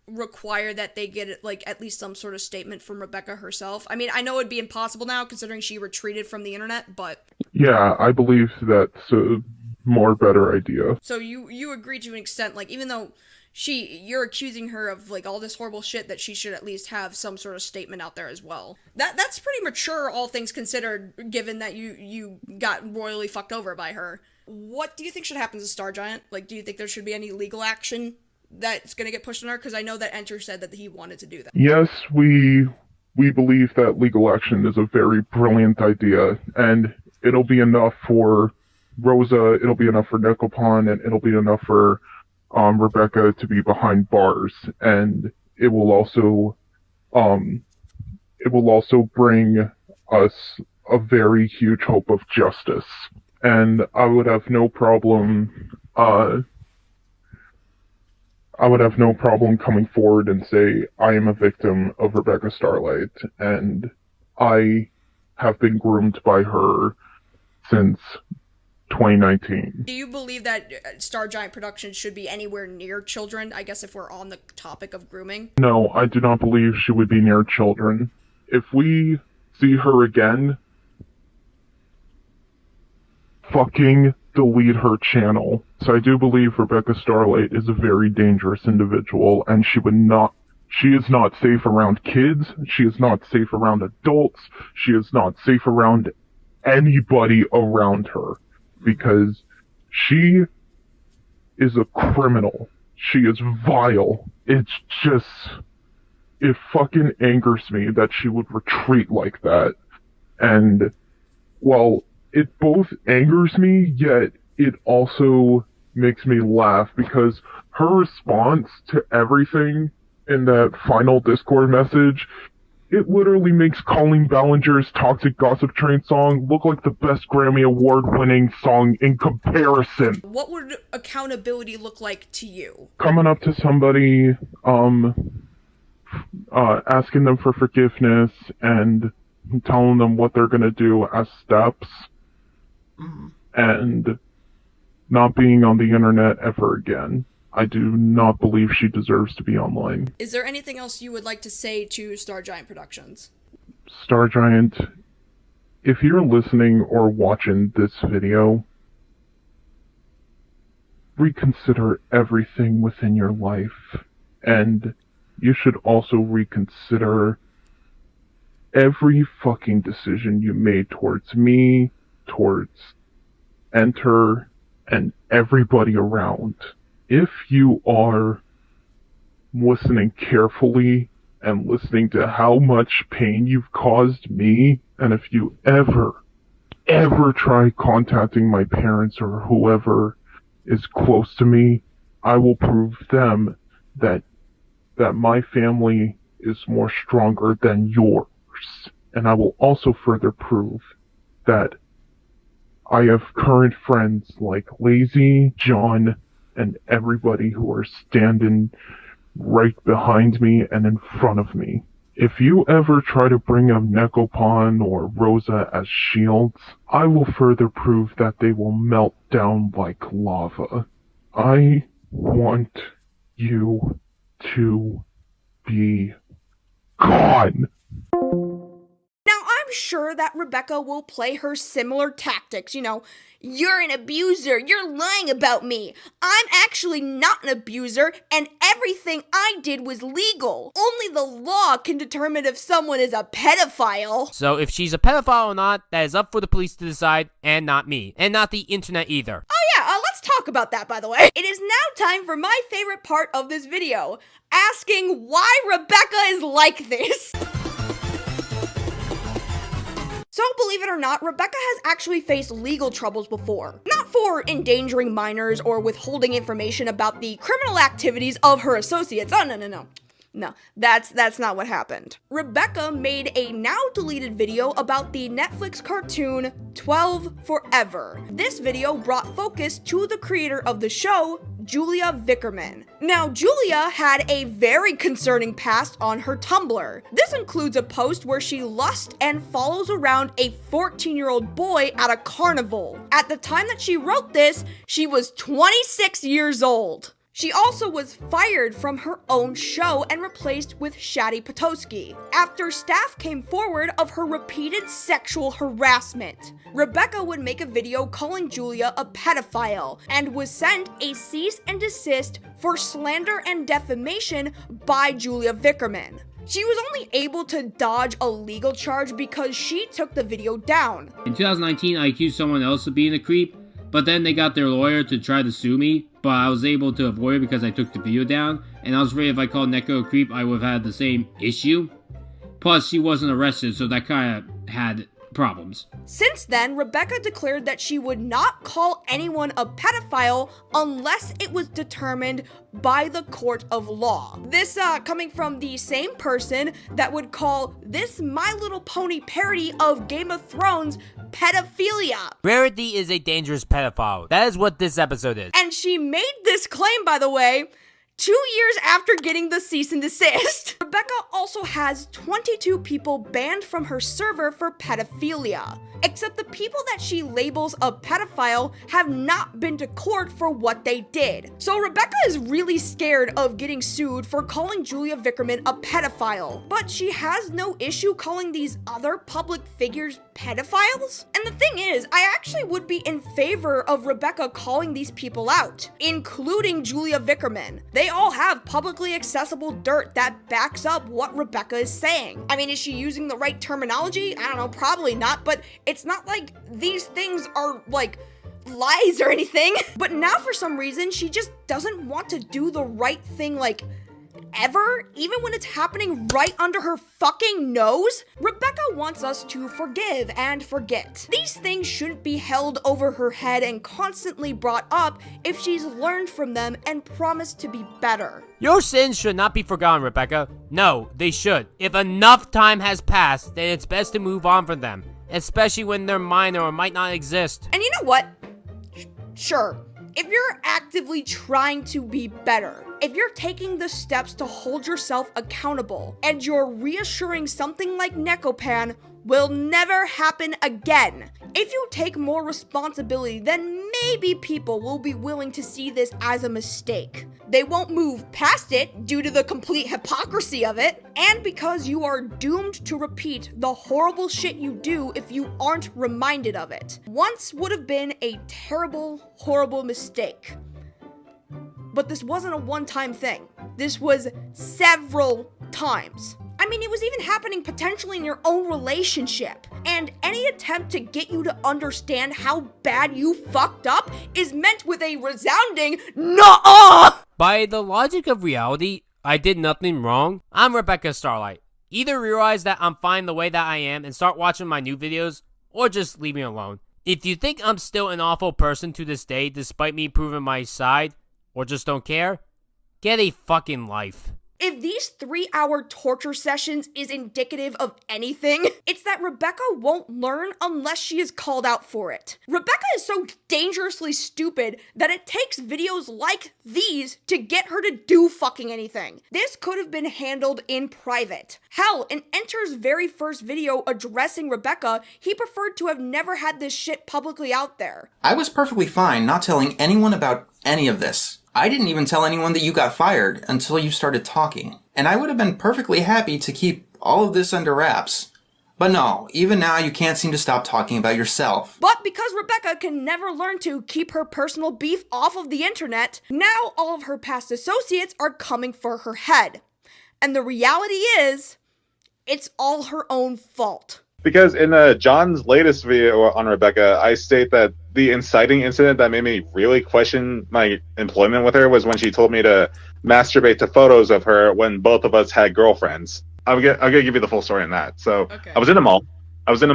require that they get, like, at least some sort of statement from Rebecca herself? I mean, I know it'd be impossible now, considering she retreated from the internet, but... Yeah, I believe that's a more better idea. So you agree to an extent, like, even though you're accusing her of, like, all this horrible shit, that she should at least have some sort of statement out there as well. That's pretty mature, all things considered, given that you got royally fucked over by her. What do you think should happen to StarGiant? Like, do you think there should be any legal action that's gonna get pushed on her? Because I know that Enter said that he wanted to do that. Yes, we believe that legal action is a very brilliant idea, and it'll be enough for Rosa, it'll be enough for Nekopan, and it'll be enough for Rebecca to be behind bars, and it will also bring us a very huge hope of justice. And I would have no problem coming forward and say I am a victim of Rebecca Starlight, and I have been groomed by her since 2019. Do you believe that StarGiant Productions should be anywhere near children? I guess if we're on the topic of grooming. No, I do not believe she would be near children. If we see her again, fucking delete her channel. So I do believe Rebecca Starlight is a very dangerous individual, and she is not safe around kids, she is not safe around adults, she is not safe around anybody around her, because she is a criminal. She is vile. It fucking angers me that she would retreat like that. And, well, it both angers me, yet it also makes me laugh, because her response to everything in that final Discord message, it literally makes Colleen Ballinger's Toxic Gossip Train song look like the best Grammy Award-winning song in comparison. What would accountability look like to you? Coming up to somebody, asking them for forgiveness and telling them what they're gonna do as steps, and not being on the internet ever again. I do not believe she deserves to be online. Is there anything else you would like to say to StarGiant Productions? StarGiant, if you're listening or watching this video, reconsider everything within your life, and you should also reconsider every fucking decision you made towards me, towards Enter, and everybody around. If you are listening carefully and listening to how much pain you've caused me, and if you ever try contacting my parents or whoever is close to me, I will prove them that my family is more stronger than yours. And I will also further prove that I have current friends like Lazy, John, and everybody who are standing right behind me and in front of me. If you ever try to bring up Nekopon or Rosa as shields, I will further prove that they will melt down like lava. I want you to be gone. Now, I'm sure that Rebecca will play her similar tactics. You know, you're an abuser, you're lying about me. I'm actually not an abuser, and everything I did was legal. Only the law can determine if someone is a pedophile. So if she's a pedophile or not, that is up for the police to decide, and not me. And not the internet either. Oh yeah, let's talk about that, by the way. It is now time for my favorite part of this video, asking why Rebecca is like this. So, believe it or not, Rebecca has actually faced legal troubles before. Not for endangering minors or withholding information about the criminal activities of her associates. Oh, no. No, that's not what happened. Rebecca made a now deleted video about the Netflix cartoon 12 Forever. This video brought focus to the creator of the show, Julia Vickerman. Now, Julia had a very concerning past on her Tumblr. This includes a post where she lusts and follows around a 14-year-old boy at a carnival. At the time that she wrote this, she was 26 years old. She also was fired from her own show and replaced with Shadi Potosky after staff came forward of her repeated sexual harassment. Rebecca would make a video calling Julia a pedophile and was sent a cease and desist for slander and defamation by Julia Vickerman. She was only able to dodge a legal charge because she took the video down. In 2019, I accused someone else of being a creep, but then they got their lawyer to try to sue me, but I was able to avoid it because I took the video down, and I was afraid if I called Neko a creep, I would have had the same issue. Plus, she wasn't arrested, so that kind of had problems. Since then, Rebecca declared that she would not call anyone a pedophile unless it was determined by the court of law. This coming from the same person that would call this My Little Pony parody of Game of Thrones pedophilia. Rarity is a dangerous pedophile. That is what this episode is. And she made this claim, by the way, 2 years after getting the cease and desist. Rebecca also has 22 people banned from her server for pedophilia. except the people that she labels a pedophile have not been to court for what they did. So Rebecca is really scared of getting sued for calling Julia Vickerman a pedophile, but she has no issue calling these other public figures pedophiles? And the thing is, I actually would be in favor of Rebecca calling these people out, including Julia Vickerman. They all have publicly accessible dirt that backs up what Rebecca is saying. I mean, is she using the right terminology? I don't know, probably not, but it's not like these things are like lies or anything. But now for some reason, she just doesn't want to do the right thing, like, ever, even when it's happening right under her fucking nose. Rebecca wants us to forgive and forget. These things shouldn't be held over her head and constantly brought up if she's learned from them and promised to be better. Your sins should not be forgotten, Rebecca. No, they should. If enough time has passed, then it's best to move on from them, especially when they're minor or might not exist. And you know what? Sure, if you're actively trying to be better, if you're taking the steps to hold yourself accountable, and you're reassuring something like Nekopan will never happen again, if you take more responsibility, then maybe people will be willing to see this as a mistake. They won't move past it due to the complete hypocrisy of it, and because you are doomed to repeat the horrible shit you do if you aren't reminded of it. Once would have been a terrible, horrible mistake. But this wasn't a one-time thing. This was several times. I mean, it was even happening potentially in your own relationship. And any attempt to get you to understand how bad you fucked up is meant with a resounding nuh-uh! By the logic of reality, I did nothing wrong. I'm Rebecca Starlight. Either realize that I'm fine the way that I am and start watching my new videos, or just leave me alone. If you think I'm still an awful person to this day despite me proving my side, or just don't care, get a fucking life. If these 3-hour torture sessions is indicative of anything, it's that Rebecca won't learn unless she is called out for it. Rebecca is so dangerously stupid that it takes videos like these to get her to do fucking anything. This could have been handled in private. Hell, in Enter's very first video addressing Rebecca, he preferred to have never had this shit publicly out there. I was perfectly fine not telling anyone about any of this. I didn't even tell anyone that you got fired until you started talking. And I would have been perfectly happy to keep all of this under wraps. But no, even now you can't seem to stop talking about yourself. But because Rebecca can never learn to keep her personal beef off of the internet, now all of her past associates are coming for her head. And the reality is, it's all her own fault. Because in John's latest video on Rebecca, I state that the inciting incident that made me really question my employment with her was when she told me to masturbate to photos of her when both of us had girlfriends. I'm gonna give you the full story on that. So okay. I was in a mall. I was in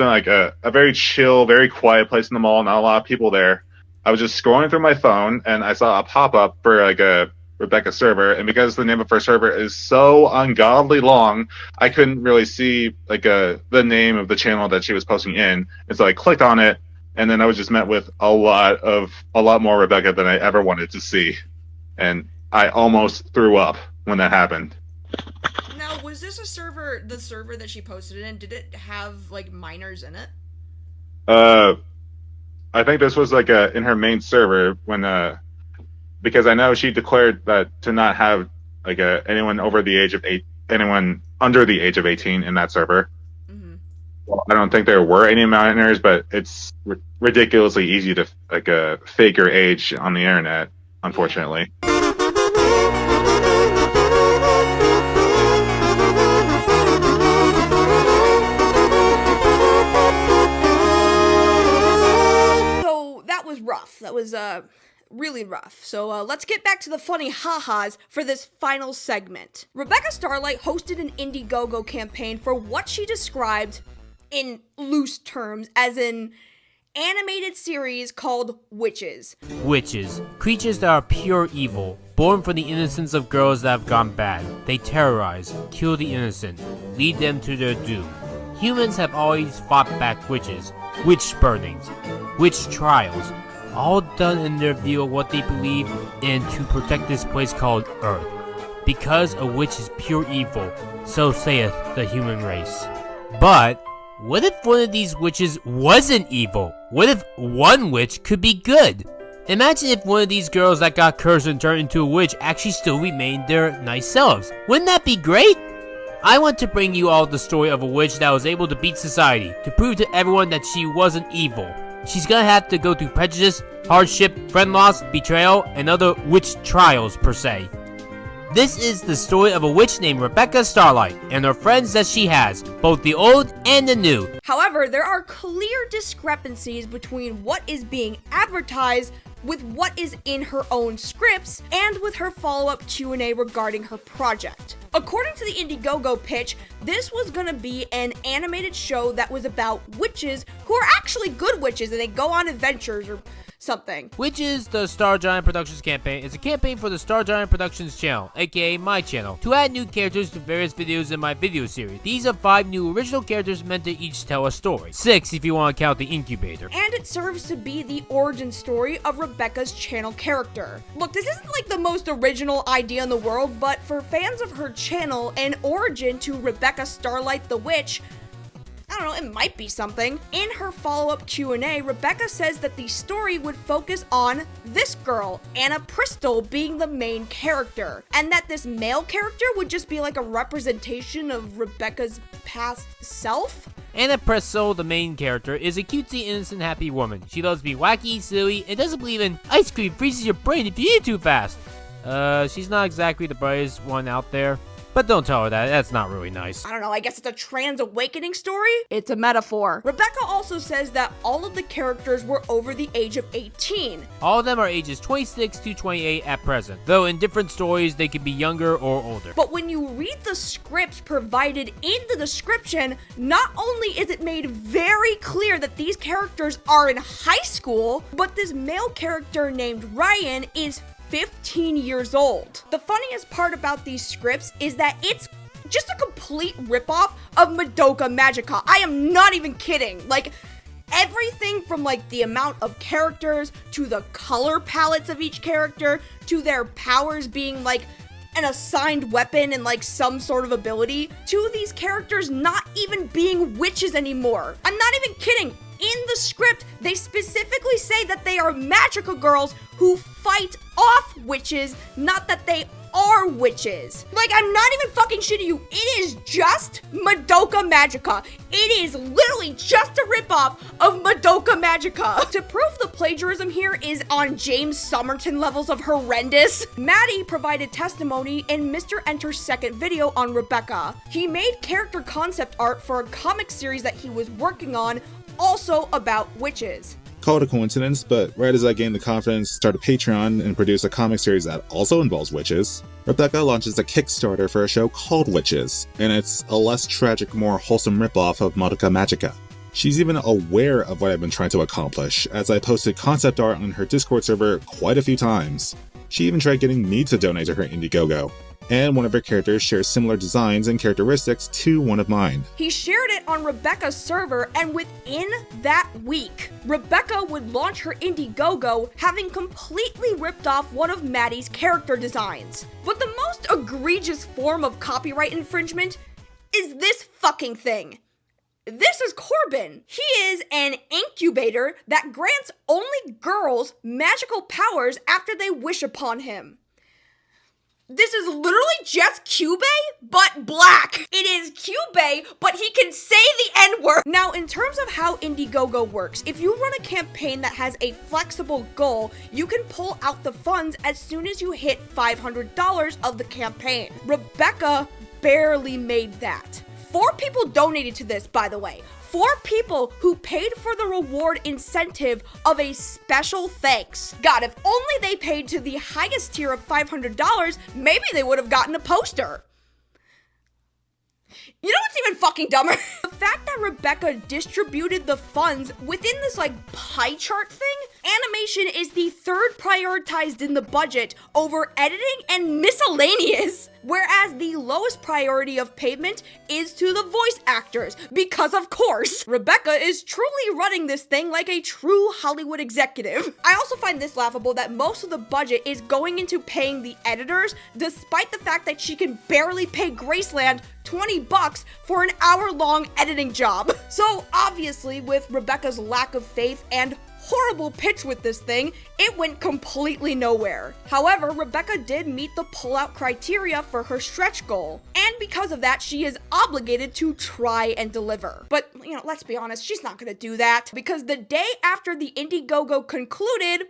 like a very chill, very quiet place in the mall, not a lot of people there. I was just scrolling through my phone and I saw a pop-up for like a Rebecca server, and because the name of her server is so ungodly long, I couldn't really see like the name of the channel that she was posting in. And so I clicked on it, and then I was just met with a lot more Rebecca than I ever wanted to see, and I almost threw up when that happened. Now, was this the server that she posted it in? Did it have like minors in it? I think this was like in her main server when because I know she declared that to not have like anyone under the age of 18 in that server. Mm-hmm. Well, I don't think there were any minors, but it's ridiculously easy to like fake your age on the internet, unfortunately. So that was rough. That was really rough. So let's get back to the funny ha-has for this final segment. Rebecca Starlight hosted an Indiegogo campaign for what she described in loose terms as an animated series called Witches. Witches, creatures that are pure evil, born from the innocence of girls that have gone bad. They terrorize, kill the innocent, lead them to their doom. Humans have always fought back witches, witch burnings, witch trials, all done in their view of what they believe in to protect this place called Earth. Because a witch is pure evil, so saith the human race. But What if one of these witches wasn't evil? What if one witch could be good? Imagine if one of these girls that got cursed and turned into a witch actually still remained their nice selves. Wouldn't that be great? I want to bring you all the story of a witch that was able to beat society, to prove to everyone that she wasn't evil. She's gonna have to go through prejudice, hardship, friend loss, betrayal, and other witch trials per se. This is the story of a witch named Rebecca Starlight and her friends that she has, both the old and the new. However, there are clear discrepancies between what is being advertised with what is in her own scripts and with her follow-up Q&A regarding her project. According to the Indiegogo pitch, this was gonna be an animated show that was about witches who are actually good witches and they go on adventures or something. Witches, the StarGiant Productions campaign, is a campaign for the StarGiant Productions channel, aka my channel, to add new characters to various videos in my video series. These are 5 new original characters meant to each tell a story. 6 if you want to count the incubator. And it serves to be the origin story of Rebecca's channel character. Look, this isn't like the most original idea in the world, but for fans of her channel, an origin to Rebecca Starlight the Witch, I don't know, it might be something. In her follow-up Q&A, Rebecca says that the story would focus on this girl, Anna Bristol, being the main character, and that this male character would just be like a representation of Rebecca's past self? Anna Bristol, the main character, is a cutesy, innocent, happy woman. She loves to be wacky, silly, and doesn't believe in ice cream freezes your brain if you eat too fast. She's not exactly the brightest one out there. But don't tell her that, that's not really nice. I don't know, I guess it's a trans awakening story? It's a metaphor. Rebecca also says that all of the characters were over the age of 18. All of them are ages 26 to 28 at present, though in different stories they can be younger or older. But when you read the scripts provided in the description, not only is it made very clear that these characters are in high school, but this male character named Ryan is 15 years old. The funniest part about these scripts is that it's just a complete ripoff of Madoka Magica. I am not even kidding. Like, everything from like the amount of characters to the color palettes of each character to their powers being like an assigned weapon and like some sort of ability to these characters not even being witches anymore. I'm not even kidding. In the script, they specifically say that they are magical girls who fight off witches, not that they are witches. Like, I'm not even fucking shitting you. It is just Madoka Magica. It is literally just a ripoff of Madoka Magica. To prove the plagiarism here is on James Somerton levels of horrendous, Maddie provided testimony in MrEnter's second video on Rebecca. He made character concept art for a comic series that he was working on, also about witches. Call it a coincidence, but right as I gained the confidence to start a Patreon and produce a comic series that also involves witches, Rebecca launches a Kickstarter for a show called Witches, and it's a less tragic, more wholesome ripoff of Madoka Magica. She's even aware of what I've been trying to accomplish, as I posted concept art on her Discord server quite a few times. She even tried getting me to donate to her Indiegogo. And one of her characters shares similar designs and characteristics to one of mine. He shared it on Rebecca's server, and within that week, Rebecca would launch her Indiegogo, having completely ripped off one of Maddie's character designs. But the most egregious form of copyright infringement is this fucking thing. This is Corbin. He is an incubator that grants only girls magical powers after they wish upon him. This is literally just Cube, but black. It is Cube, but he can say the N-word. Now, in terms of how Indiegogo works, if you run a campaign that has a flexible goal, you can pull out the funds as soon as you hit $500 of the campaign. Rebecca barely made that. 4 people donated to this, by the way. 4 people who paid for the reward incentive of a special thanks. God, if only they paid to the highest tier of $500, maybe they would have gotten a poster. You know what's even fucking dumber? The fact that Rebecca distributed the funds within this like pie chart thing, Animation is the third prioritized in the budget over editing and miscellaneous, whereas the lowest priority of payment is to the voice actors, because of course, Rebecca is truly running this thing like a true Hollywood executive. I also find this laughable that most of the budget is going into paying the editors, despite the fact that she can barely pay Graceland $20 for an hour-long editing job. So obviously, with Rebecca's lack of faith and horrible pitch with this thing, it went completely nowhere. However, Rebecca did meet the pullout criteria for her stretch goal, and because of that, she is obligated to try and deliver. But, let's be honest, she's not gonna do that, because the day after the Indiegogo concluded,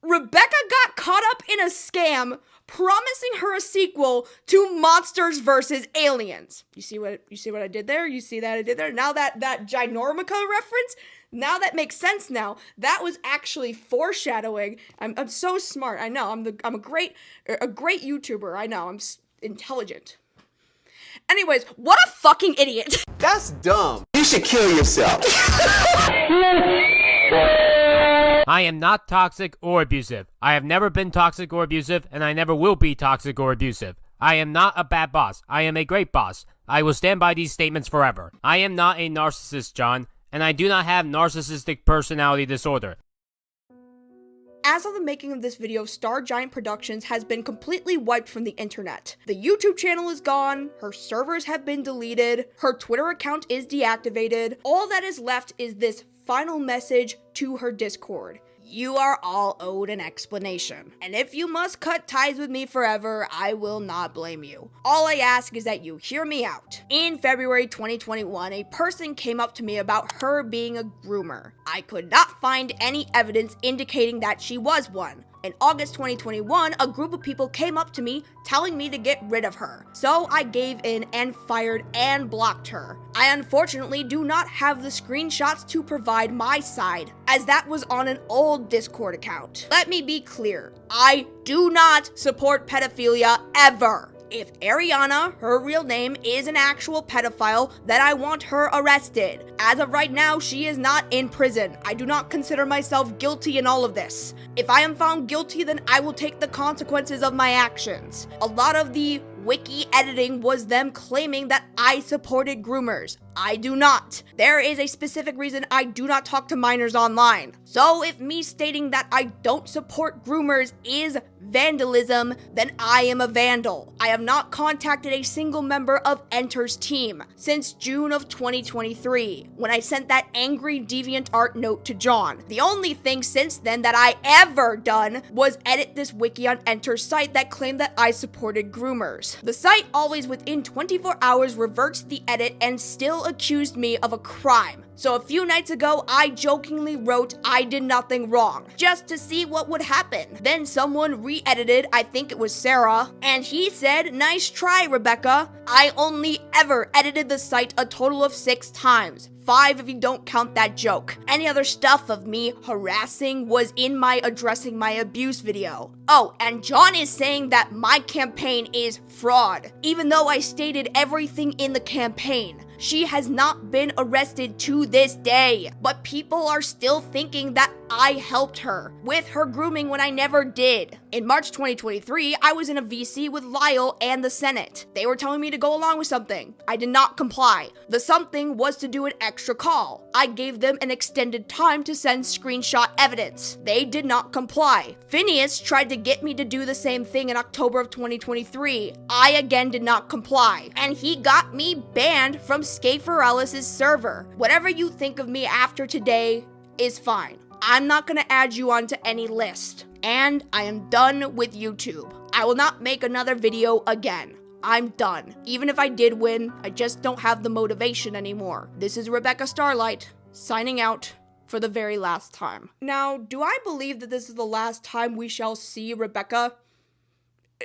Rebecca got caught up in a scam promising her a sequel to Monsters vs. Aliens. You see what I did there? You see that I did there? Now that Ginormica reference, now that makes sense now. That was actually foreshadowing. I'm so smart. I know. I'm a great YouTuber. I know. I'm intelligent. Anyways, what a fucking idiot. That's dumb. You should kill yourself. I am not toxic or abusive. I have never been toxic or abusive, and I never will be toxic or abusive. I am not a bad boss. I am a great boss. I will stand by these statements forever. I am not a narcissist, John, and I do not have narcissistic personality disorder. As of the making of this video, StarGiant Productions has been completely wiped from the internet. The YouTube channel is gone, her servers have been deleted, her Twitter account is deactivated. All that is left is this final message to her Discord. You are all owed an explanation. And if you must cut ties with me forever, I will not blame you. All I ask is that you hear me out. In February 2021, a person came up to me about her being a groomer. I could not find any evidence indicating that she was one. In August 2021, a group of people came up to me telling me to get rid of her. So I gave in and fired and blocked her. I unfortunately do not have the screenshots to provide my side, as that was on an old Discord account. Let me be clear, I do not support pedophilia ever. If Ariana, her real name, is an actual pedophile, then I want her arrested. As of right now, she is not in prison. I do not consider myself guilty in all of this. If I am found guilty, then I will take the consequences of my actions. A lot of the wiki editing was them claiming that I supported groomers. I do not. There is a specific reason I do not talk to minors online. So if me stating that I don't support groomers is vandalism, then I am a vandal. I have not contacted a single member of Enter's team since June of 2023, when I sent that angry DeviantArt note to John. The only thing since then that I ever done was edit this wiki on Enter's site that claimed that I supported groomers. The site always within 24 hours reverts the edit and still accused me of a crime. So a few nights ago, I jokingly wrote I did nothing wrong, just to see what would happen. Then someone re-edited, I think it was Sarah, and he said, "Nice try, Rebecca." I only ever edited the site a total of 6 times. 5 if you don't count that joke. Any other stuff of me harassing was in my addressing my abuse video. Oh, and John is saying that my campaign is fraud, even though I stated everything in the campaign. She has not been arrested to this day, but people are still thinking that I helped her with her grooming when I never did. In March 2023, I was in a VC with Lyle and the Senate. They were telling me to go along with something. I did not comply. The something was to do an extra call. I gave them an extended time to send screenshot evidence. They did not comply. Phineas tried to get me to do the same thing in October of 2023. I again did not comply. And he got me banned from Scaferellis' server. Whatever you think of me after today is fine. I'm not gonna add you onto any list. And I am done with YouTube. I will not make another video again. I'm done. Even if I did win, I just don't have the motivation anymore. This is Rebecca Starlight, signing out for the very last time. Now, do I believe that this is the last time we shall see Rebecca?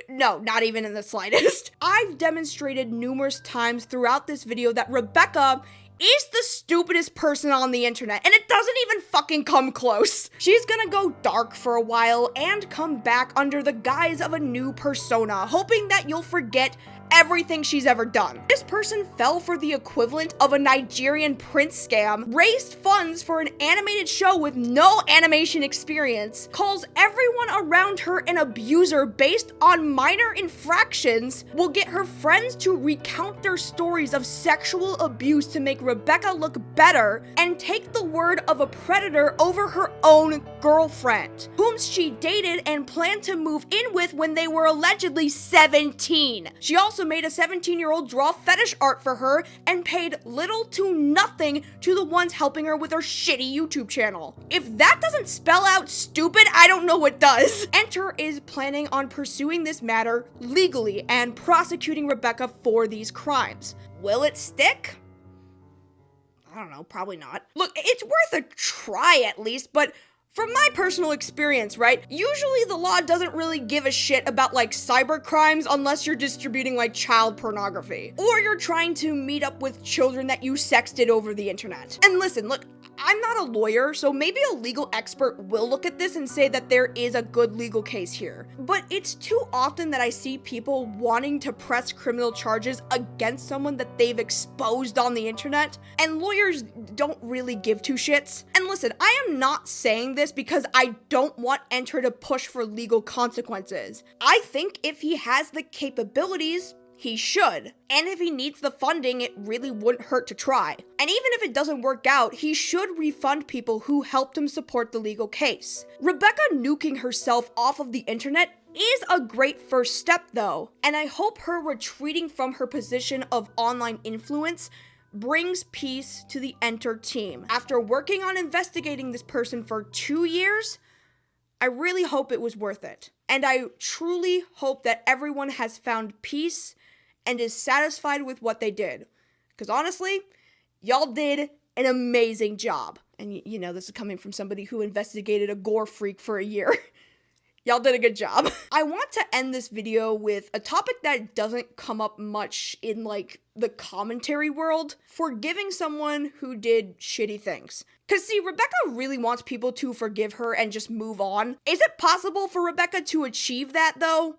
No, not even in the slightest. I've demonstrated numerous times throughout this video that Rebecca is the stupidest person on the internet, and it doesn't even fucking come close. She's gonna go dark for a while and come back under the guise of a new persona, hoping that you'll forget everything she's ever done. This person fell for the equivalent of a Nigerian prince scam, raised funds for an animated show with no animation experience, calls everyone around her an abuser based on minor infractions, will get her friends to recount their stories of sexual abuse to make Rebecca look better, and take the word of a predator over her own girlfriend, whom she dated and planned to move in with when they were allegedly 17. She also made a 17-year-old draw fetish art for her and paid little to nothing to the ones helping her with her shitty YouTube channel. If that doesn't spell out stupid, I don't know what does. Enter is planning on pursuing this matter legally and prosecuting Rebecca for these crimes. Will it stick? I don't know, probably not. Look, it's worth a try at least, but from my personal experience, right, usually the law doesn't really give a shit about, like, cyber crimes unless you're distributing, like, child pornography. Or you're trying to meet up with children that you sexted over the internet. And listen, look, I'm not a lawyer, so maybe a legal expert will look at this and say that there is a good legal case here. But it's too often that I see people wanting to press criminal charges against someone that they've exposed on the internet, and lawyers don't really give two shits. And listen, I am not saying this because I don't want Enter to push for legal consequences. I think if he has the capabilities, he should. And if he needs the funding, it really wouldn't hurt to try. And even if it doesn't work out, he should refund people who helped him support the legal case. Rebecca nuking herself off of the internet is a great first step though, and I hope her retreating from her position of online influence brings peace to the Enter team. After working on investigating this person for 2 years, I really hope it was worth it. And I truly hope that everyone has found peace and is satisfied with what they did. Because honestly, y'all did an amazing job. And you know, this is coming from somebody who investigated a gore freak for a year. Y'all did a good job. I want to end this video with a topic that doesn't come up much in, like, the commentary world: forgiving someone who did shitty things. Cause see, Rebecca really wants people to forgive her and just move on. Is it possible for Rebecca to achieve that though?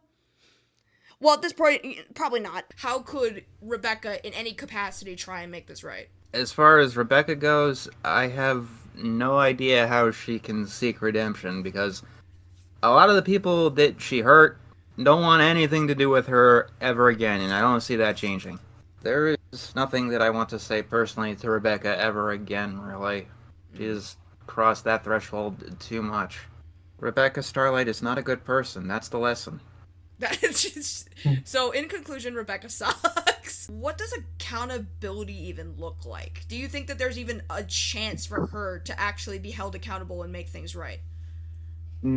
Well, at this point, probably not. How could Rebecca in any capacity try and make this right? As far as Rebecca goes, I have no idea how she can seek redemption, because a lot of the people that she hurt don't want anything to do with her ever again, and I don't see that changing. There is nothing that I want to say personally to Rebecca ever again, really. She's crossed that threshold too much. Rebecca Starlight is not a good person, that's the lesson. So, in conclusion, Rebecca sucks. What does accountability even look like? Do you think that there's even a chance for her to actually be held accountable and make things right?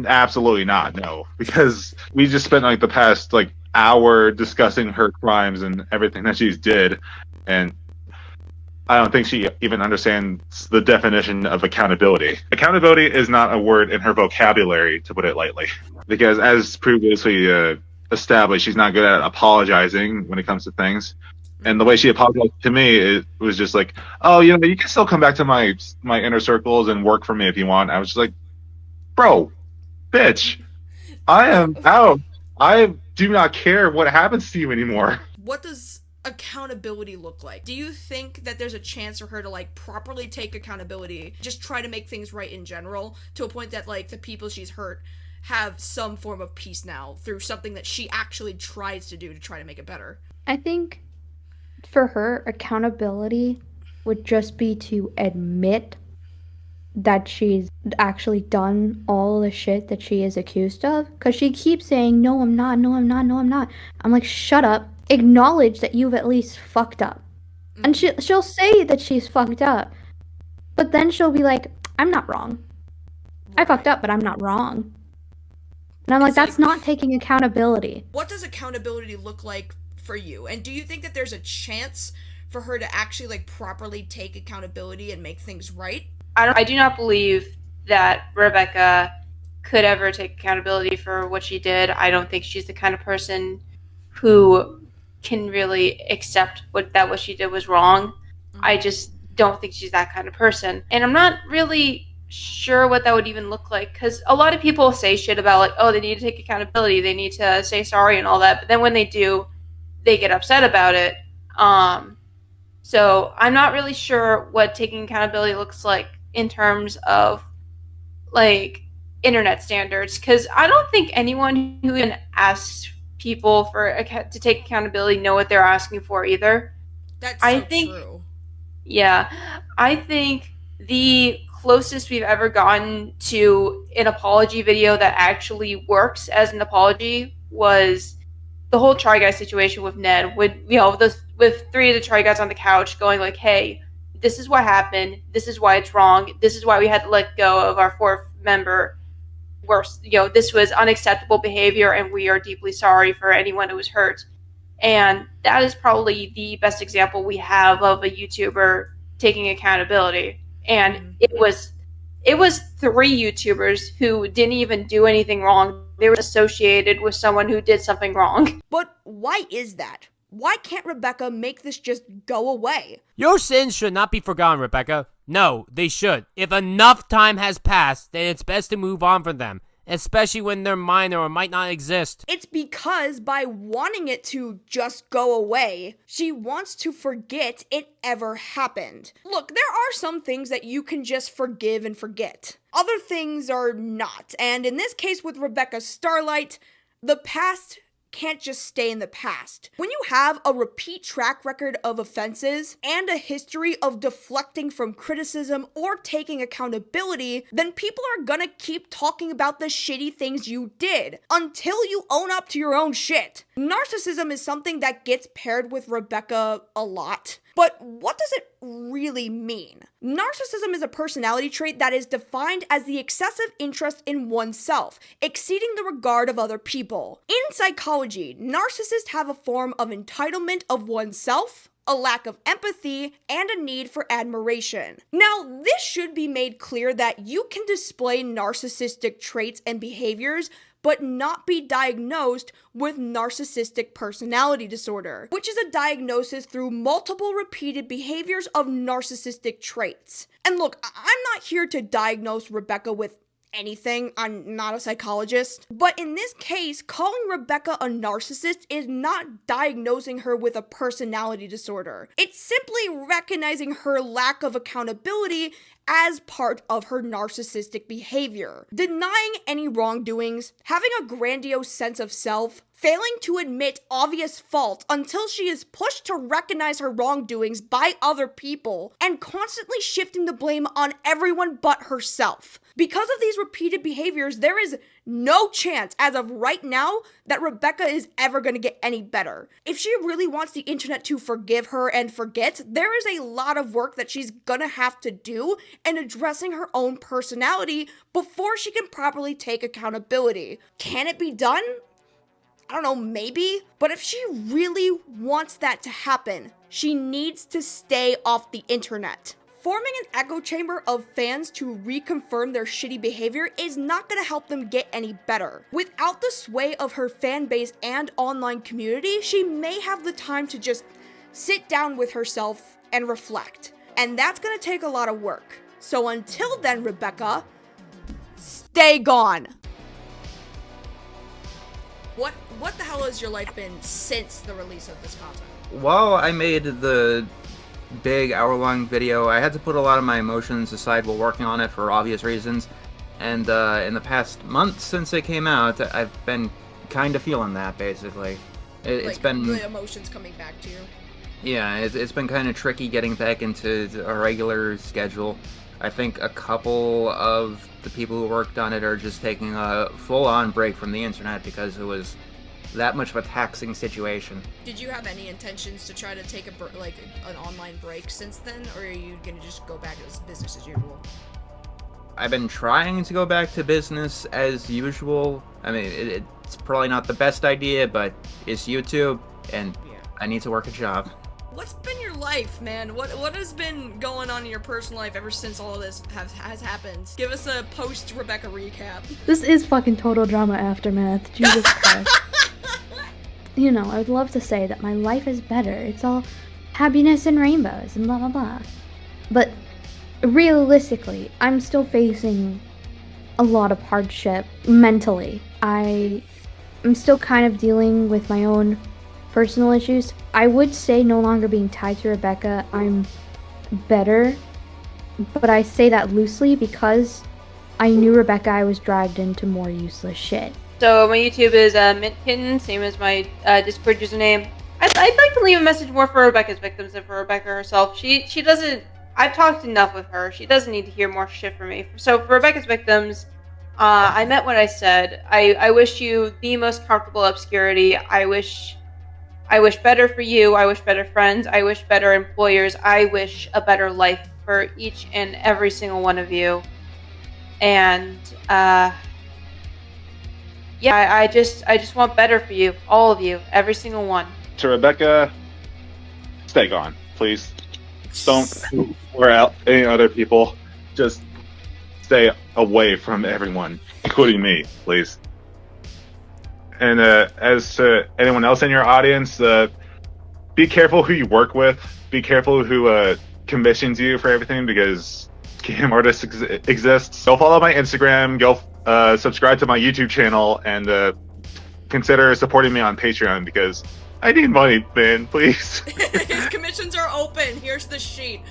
Absolutely not, no. Because we just spent like the past hour discussing her crimes and everything that she's did, and I don't think she even understands the definition of accountability. Accountability is not a word in her vocabulary, to put it lightly. Because as previously established, she's not good at apologizing when it comes to things. And the way she apologized to me, it was just like, oh, you know, you can still come back to my inner circles and work for me if you want. I was just like, bro, bitch, I am out. I do not care what happens to you anymore. What does accountability look like? Do you think that there's a chance for her to, like, properly take accountability, just try to make things right in general, to a point that, like, the people she's hurt have some form of peace now through something that she actually tries to do to try to make it better? I think for her, accountability would just be to admit that she's actually done all the shit that she is accused of. Because she keeps saying, no, I'm not, no, I'm not, no, I'm not. I'm like, shut up. Acknowledge that you've at least fucked up. And she'll say that she's fucked up. But then she'll be like, I'm not wrong. I fucked up, but I'm not wrong. And I'm like, that's not taking accountability. What does accountability look like for you? And do you think that there's a chance for her to actually, like, properly take accountability and make things right? I do not believe that Rebecca could ever take accountability for what she did. I don't think she's the kind of person who can really accept what she did was wrong. Mm-hmm. I just don't think she's that kind of person. And I'm not really sure what that would even look like, because a lot of people say shit about, like, oh, they need to take accountability, they need to say sorry and all that, but then when they do, they get upset about it. So I'm not really sure what taking accountability looks like in terms of like internet standards, because I don't think anyone who even asks people to take accountability know what they're asking for either. That's I so think, true. yeah, I think the closest we've ever gotten to an apology video that actually works as an apology was the whole Try Guy situation with Ned, with with 3 of the Try Guys on the couch going like, "Hey, this is what happened. This is why it's wrong. This is why we had to let go of our 4th member. This was unacceptable behavior, and we are deeply sorry for anyone who was hurt." And that is probably the best example we have of a YouTuber taking accountability. And it was 3 YouTubers who didn't even do anything wrong. They were associated with someone who did something wrong. But why is that? Why can't Rebecca make this just go away? Your sins should not be forgotten, Rebecca. No, they should. If enough time has passed, then it's best to move on from them, especially when they're minor or might not exist. It's because by wanting it to just go away, she wants to forget it ever happened. Look, there are some things that you can just forgive and forget. Other things are not. And in this case with Rebecca Starlight, the past can't just stay in the past. When you have a repeat track record of offenses and a history of deflecting from criticism or taking accountability, then people are gonna keep talking about the shitty things you did until you own up to your own shit. Narcissism is something that gets paired with Rebecca a lot. But what does it really mean? Narcissism is a personality trait that is defined as the excessive interest in oneself, exceeding the regard of other people. In psychology, narcissists have a form of entitlement of oneself, a lack of empathy, and a need for admiration. Now, this should be made clear that you can display narcissistic traits and behaviors but not be diagnosed with narcissistic personality disorder, which is a diagnosis through multiple repeated behaviors of narcissistic traits. And look, I'm not here to diagnose Rebecca with anything. I'm not a psychologist. But in this case, calling Rebecca a narcissist is not diagnosing her with a personality disorder. It's simply recognizing her lack of accountability as part of her narcissistic behavior. Denying any wrongdoings, having a grandiose sense of self, failing to admit obvious fault until she is pushed to recognize her wrongdoings by other people, and constantly shifting the blame on everyone but herself. Because of these repeated behaviors, there is no chance, as of right now, that Rebecca is ever going to get any better. If she really wants the internet to forgive her and forget, there is a lot of work that she's gonna have to do in addressing her own personality before she can properly take accountability. Can it be done? I don't know, maybe? But if she really wants that to happen, she needs to stay off the internet. Forming an echo chamber of fans to reconfirm their shitty behavior is not going to help them get any better. Without the sway of her fan base and online community, she may have the time to just sit down with herself and reflect. And that's going to take a lot of work. So until then, Rebecca, stay gone. What the hell has your life been since the release of this content? While I made the big hour-long video, I had to put a lot of my emotions aside while working on it for obvious reasons. And in the past month since it came out, I've been kind of feeling that, basically. It's been the emotions coming back to you. Yeah, it's been kind of tricky getting back into a regular schedule. I think a couple of the people who worked on it are just taking a full-on break from the internet because it was that much of a taxing situation. Did you have any intentions to try to take an online break since then, or are you gonna just go back as business as usual? I've been trying to go back to business as usual. I mean, it's probably not the best idea, but it's YouTube, and I need to work a job. What's been your life, man? What has been going on in your personal life ever since all of this has happened? Give us a post-Rebecca recap. This is fucking total drama aftermath. Jesus Christ. You know, I would love to say that my life is better. It's all happiness and rainbows and blah blah blah. But realistically, I'm still facing a lot of hardship mentally. I'm still kind of dealing with my own personal issues. I would say no longer being tied to Rebecca, I'm better, but I say that loosely because I knew Rebecca, I was dragged into more useless shit. So my YouTube is Mint Kitten, same as my Discord username. I'd like to leave a message more for Rebecca's victims than for Rebecca herself. She doesn't. I've talked enough with her. She doesn't need to hear more shit from me. So for Rebecca's victims, I meant what I said. I wish you the most comfortable obscurity. I wish better for you. I wish better friends. I wish better employers. I wish a better life for each and every single one of you. And yeah, I just want better for you, all of you, every single one. To Rebecca, stay gone, please. Don't wear out any other people. Just stay away from everyone, including me, please. And as to anyone else in your audience, be careful who you work with. Be careful who commissions you for everything, because scam artists exist. Go follow my Instagram. Go subscribe to my YouTube channel, and consider supporting me on Patreon, because I need money, man, please. His commissions are open. Here's the sheet.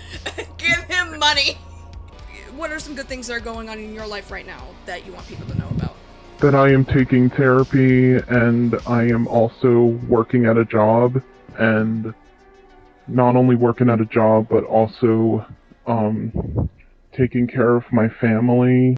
Give him money. What are some good things that are going on in your life right now that you want people to know about? That I am taking therapy, and I am also working at a job, and not only working at a job, but also taking care of my family.